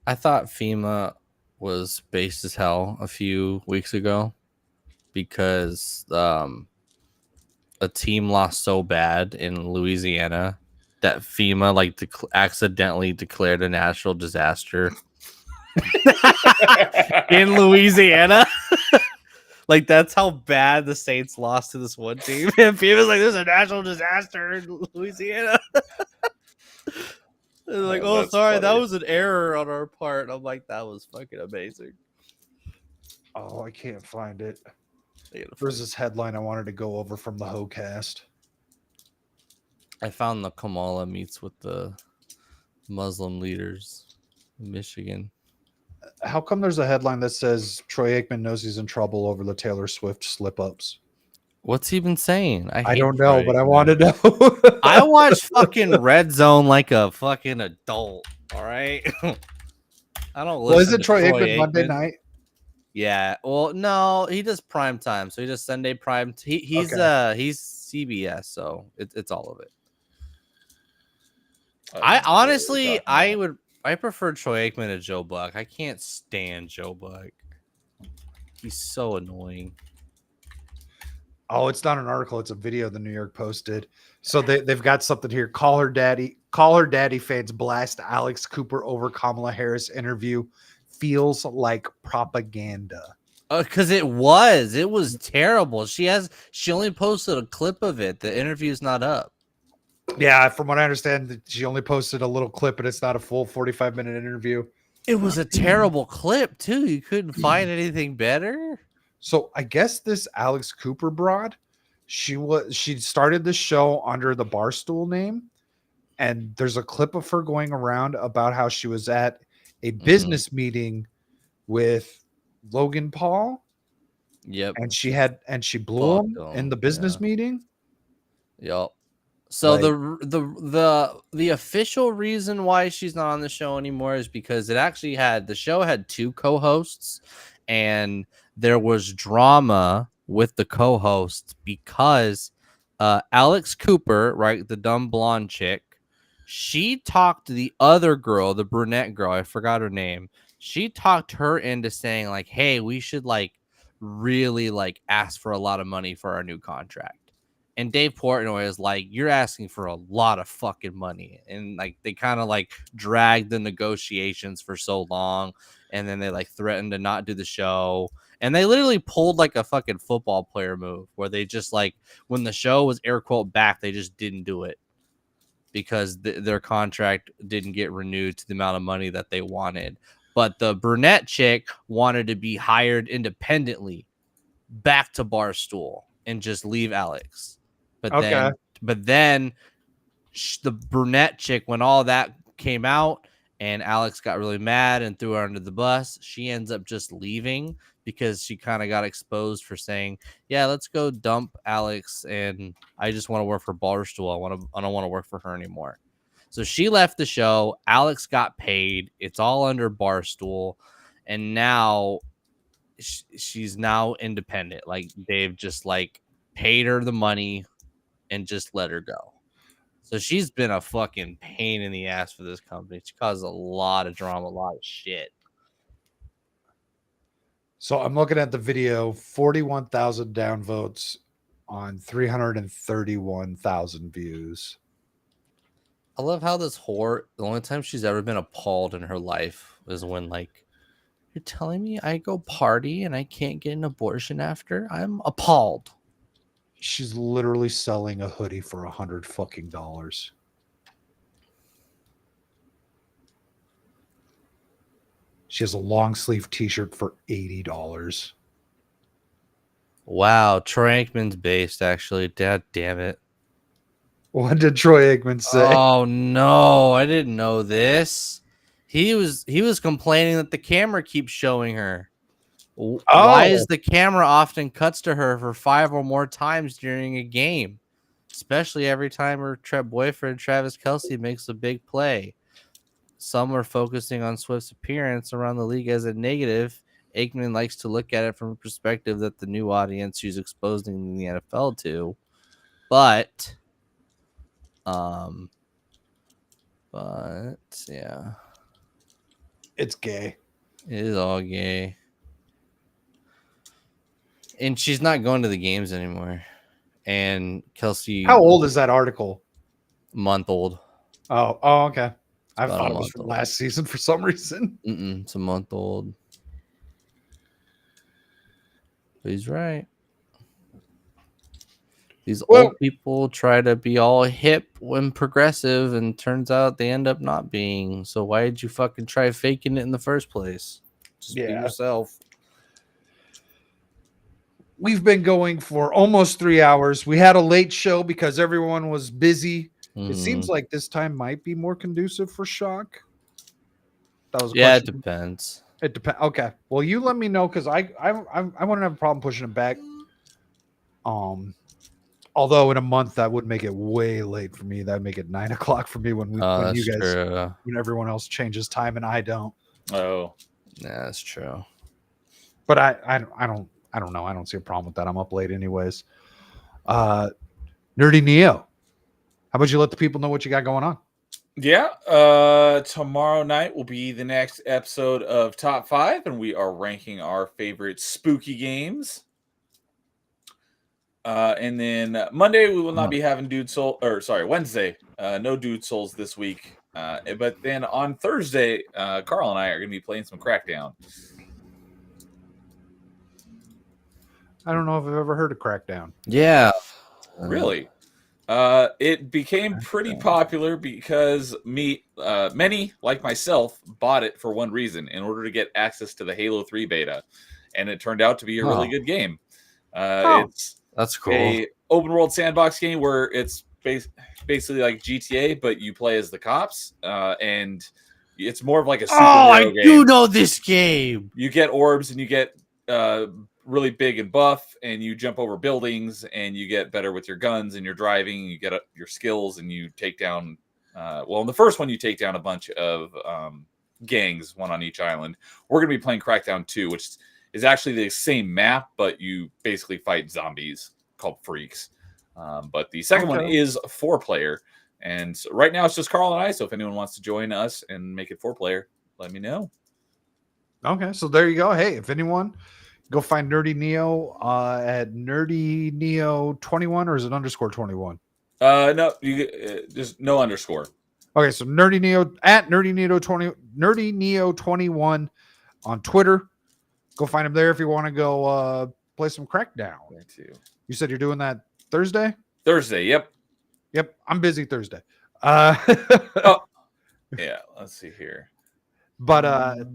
I thought FEMA was based as hell a few weeks ago because a team lost so bad in Louisiana that FEMA accidentally declared a natural disaster in Louisiana. That's how bad the Saints lost to this one team. And FEMA's like, "There's a natural disaster in Louisiana." They're like, "Oh, sorry, funny. That was an error on our part." I'm like, that was fucking amazing. Oh, I can't find it. There's this headline I wanted to go over from the Hocast. I found the Kamala meets with the Muslim leaders in Michigan. How come there's a headline that says Troy Aikman knows he's in trouble over the Taylor Swift slip-ups? What's he been saying? I don't know, but I want to know. I watch fucking Red Zone like a fucking adult. All right. I don't listen. Well, is it Troy Aikman Monday night? Yeah. Well, no, he does prime time, so he does Sunday prime. He's CBS, so it's all of it. I honestly, I would I prefer Troy Aikman to Joe Buck. I can't stand Joe Buck. He's so annoying. Oh, it's not an article. It's a video the New York Post did. So they've got something here. Call her daddy fans blast Alex Cooper over Kamala Harris interview. Feels like propaganda. Because it was terrible. She only posted a clip of it. The interview's not up. Yeah, from what I understand, she only posted a little clip, and it's not a full 45-minute interview. It was a terrible clip too. You couldn't find anything better. So I guess this Alex Cooper broad, she started the show under the Barstool name, and there's a clip of her going around about how she was at a business meeting with Logan Paul. Yep. And she blew him in the business meeting. Yep. So the official reason why she's not on the show anymore is because the show had 2 co-hosts, and there was drama with the co-hosts because Alex Cooper, right, the dumb blonde chick, she talked to the other girl, the brunette girl, I forgot her name. She talked her into saying like, "Hey, we should like really like ask for a lot of money for our new contract." And Dave Portnoy is like, "You're asking for a lot of fucking money." And like they kind of like dragged the negotiations for so long, and then they like threatened to not do the show. And they literally pulled like a fucking football player move where they just like, when the show was air quote back, they just didn't do it because their contract didn't get renewed to the amount of money that they wanted. But the brunette chick wanted to be hired independently back to Barstool and just leave Alex. But then the brunette chick, when all that came out and Alex got really mad and threw her under the bus, she ends up just leaving because she kind of got exposed for saying, "Yeah, let's go dump Alex, and I just want to work for Barstool. I don't want to work for her anymore." So she left the show. Alex got paid. It's all under Barstool, and now she's now independent. Like they've just like paid her the money and just let her go. So she's been a fucking pain in the ass for this company. She caused a lot of drama, a lot of shit. So I'm looking at the video, 41,000 downvotes on 331,000 views. I love how this whore, the only time she's ever been appalled in her life was when, like, "You're telling me I go party and I can't get an abortion after? I'm appalled." She's literally selling a hoodie for $100 fucking dollars. She has a long sleeve t-shirt for $80. Wow, Troy Aikman's based, actually. God damn it. What did Troy Aikman say? Oh no, I didn't know this. He was complaining that the camera keeps showing her. Why is the camera often cuts to her for 5 or more times during a game, especially every time her boyfriend Travis Kelce makes a big play? Some are focusing on Swift's appearance around the league as a negative. Aikman likes to look at it from a perspective that the new audience she's exposing the NFL to, but yeah, it's gay. It is all gay. And she's not going to the games anymore. And Kelce. How old is that article? Month old. Oh, okay. I thought it was from last season for some reason. It's a month old. But he's right. These old people try to be all hip and progressive, and turns out they end up not being. So why did you fucking try faking it in the first place? Just be yourself. We've been going for almost 3 hours. We had a late show because everyone was busy. It seems like this time might be more conducive for shock. That was it depends. It depends. Okay. Well, you let me know because I wouldn't have a problem pushing it back. Although in a month that would make it way late for me. That'd make it 9 o'clock for me when you guys when everyone else changes time and I don't. Oh, yeah, that's true. But I don't know. I don't see a problem with that. I'm up late anyways. Nerdy Neo, how about you let the people know what you got going on? Yeah. Tomorrow night will be the next episode of Top 5, and we are ranking our favorite spooky games. And then Monday we will not be having Wednesday, no Dude Souls this week. But then on Thursday, Carl and I are going to be playing some Crackdown. I don't know if I've ever heard of Crackdown. Yeah. Really? It became pretty popular because many, like myself, bought it for one reason, in order to get access to the Halo 3 beta. And it turned out to be a really good game. That's cool. A open world sandbox game where it's basically like GTA, but you play as the cops, and it's more of like a superhero game. Do know this game. You get orbs and you get really big and buff, and you jump over buildings, and you get better with your guns and your driving. You get your skills, and you take down. In the first one, you take down a bunch of gangs, one on each island. We're going to be playing Crackdown 2, which is actually the same map, but you basically fight zombies called freaks. But the second one is 4-player. And so right now it's just Carl and I. So if anyone wants to join us and make it 4-player, let me know. Okay, so there you go. Hey, if anyone, go find Nerdy Neo at Nerdy Neo 21, or is it _21? No, just no underscore. Okay, so Nerdy Neo at Nerdy Neo 21 on Twitter. Go find him there if you want to go play some Crackdown. You said you're doing that Thursday? Thursday, yep. Yep, I'm busy Thursday. Yeah, let's see here. But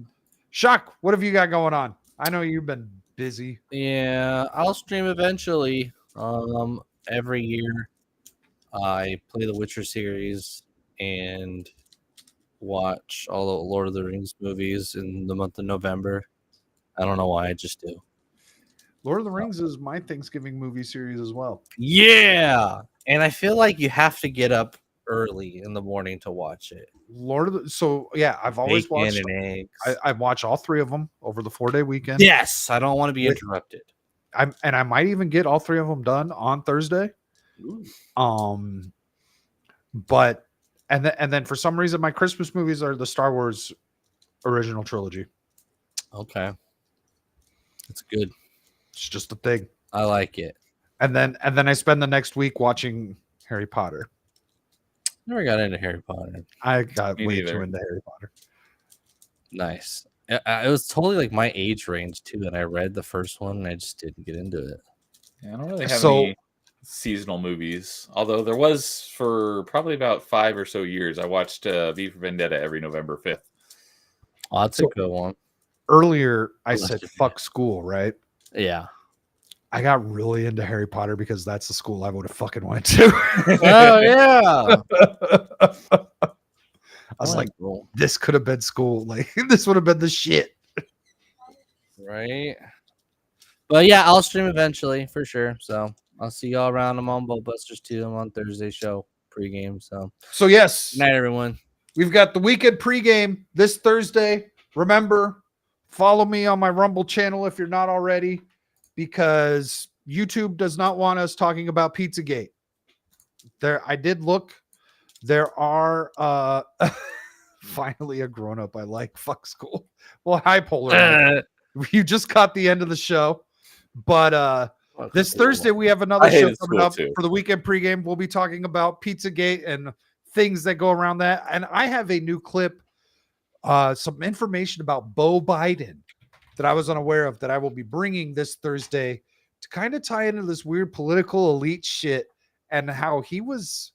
Shock, what have you got going on? I know you've been busy. Yeah, I'll stream eventually. Every year I play the Witcher series and watch all the Lord of the Rings movies in the month of November. I don't know why, I just do. Lord of the Rings is my Thanksgiving movie series as well. Yeah, and I feel like you have to get up early in the morning to watch it. I've always watched. Bacon and eggs. I watch all 3 of them over the 4-day weekend. Yes, I don't want to be interrupted. I might even get all 3 of them done on Thursday. Ooh. But then for some reason my Christmas movies are the Star Wars original trilogy. Okay, that's good. It's just a thing. I like it. And then I spend the next week watching Harry Potter. Never got into Harry Potter. I got way too into Harry Potter. Nice. It was totally like my age range too, and I read the first one and I just didn't get into it. Yeah, I don't really have any seasonal movies, although there was for probably about 5 or so years. I watched V for Vendetta every November 5th. Oh, that's a good one. Earlier I said fuck school, right? Yeah. I got really into Harry Potter because that's the school I would have fucking went to. Oh yeah. I was like, this could have been school. Like, this would have been the shit. Right. But yeah, I'll stream eventually for sure. So I'll see y'all around. I'm on Busters 2. I'm on Thursday show pregame. So yes. Good night, everyone. We've got the weekend pregame this Thursday. Remember, follow me on my Rumble channel if you're not already, because YouTube does not want us talking about Pizzagate. I did look. There are finally a grown-up I like. Fuck school. Well, hi, Polar. You just caught the end of the show. But this Thursday we have another show coming up for the weekend pregame. We'll be talking about Pizzagate and things that go around that. And I have a new clip, some information about Beau Biden that I was unaware of that I will be bringing this Thursday to kind of tie into this weird political elite shit and how he was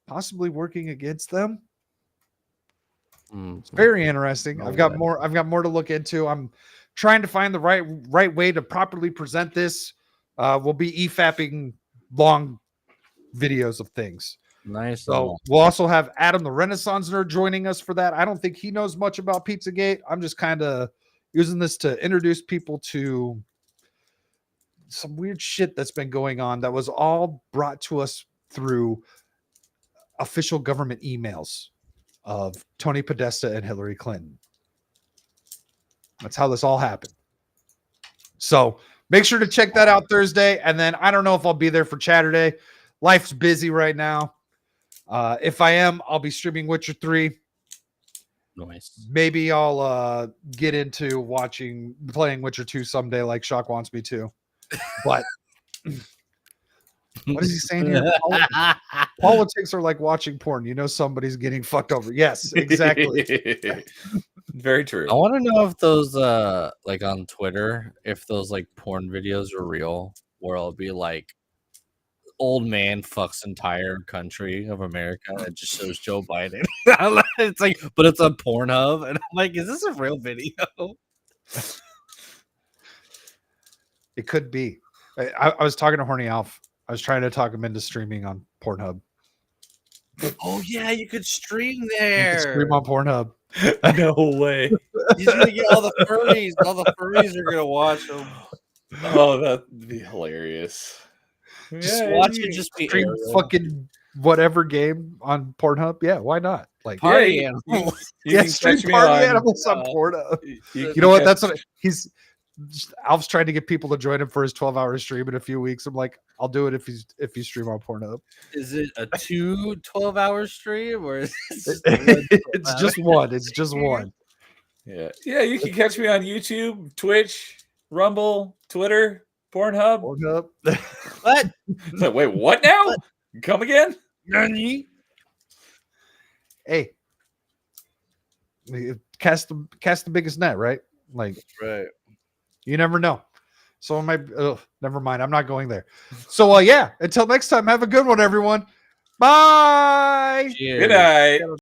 possibly working against them. It's very interesting. I've got more to look into. I'm trying to find the right way to properly present this. We'll be EFAPing long videos of things. Nice. So we'll also have Adam the Renaissance Nerd joining us for that. I don't think he knows much about Pizzagate. I'm just kind of using this to introduce people to some weird shit that's been going on that was all brought to us through official government emails of Tony Podesta and Hillarry Clinton. That's how this all happened. So make sure to check that out Thursday. And then I don't know if I'll be there for Saturday. Life's busy right now. If I am, I'll be streaming Witcher 3. Nice. Maybe I'll get into playing Witcher 2 someday, like Shock wants me to. But what is he saying here? Politics are like watching porn. You know somebody's getting fucked over. Yes, exactly. Very true. I want to know if those like on Twitter, if those like porn videos are real, where it'll be like old man fucks entire country of America. It just shows Joe Biden. It's like, but it's on Pornhub, and I'm like, is this a real video? It could be. I was talking to Horny Alf. I was trying to talk him into streaming on Pornhub. Oh yeah, you could stream You there. can stream on Pornhub. No way. He's gonna get all the furries. All the furries are gonna watch him. Oh, that'd be hilarious. Just watch it. Just be stream Ariel. fucking whatever game on Pornhub. Yeah, why not? Like Party Yeah, animals. yeah, stream party animals on Pornhub. You know what? That's what he's. Alf's trying to get people to join him for his 12-hour stream in a few weeks. I'm like, I'll do it if you stream on Pornhub. Is it a 12-hour stream or is it It's just one. It's just one. Yeah. You can catch me on YouTube, Twitch, Rumble, Twitter, Pornhub. Pornhub. What? So, wait, what now? Come again? Nani? Hey, cast the biggest net, right? Like, Right. you never know. So never mind. I'm not going there. So yeah, until next time, have a good one, everyone. Bye. Cheers. Good night.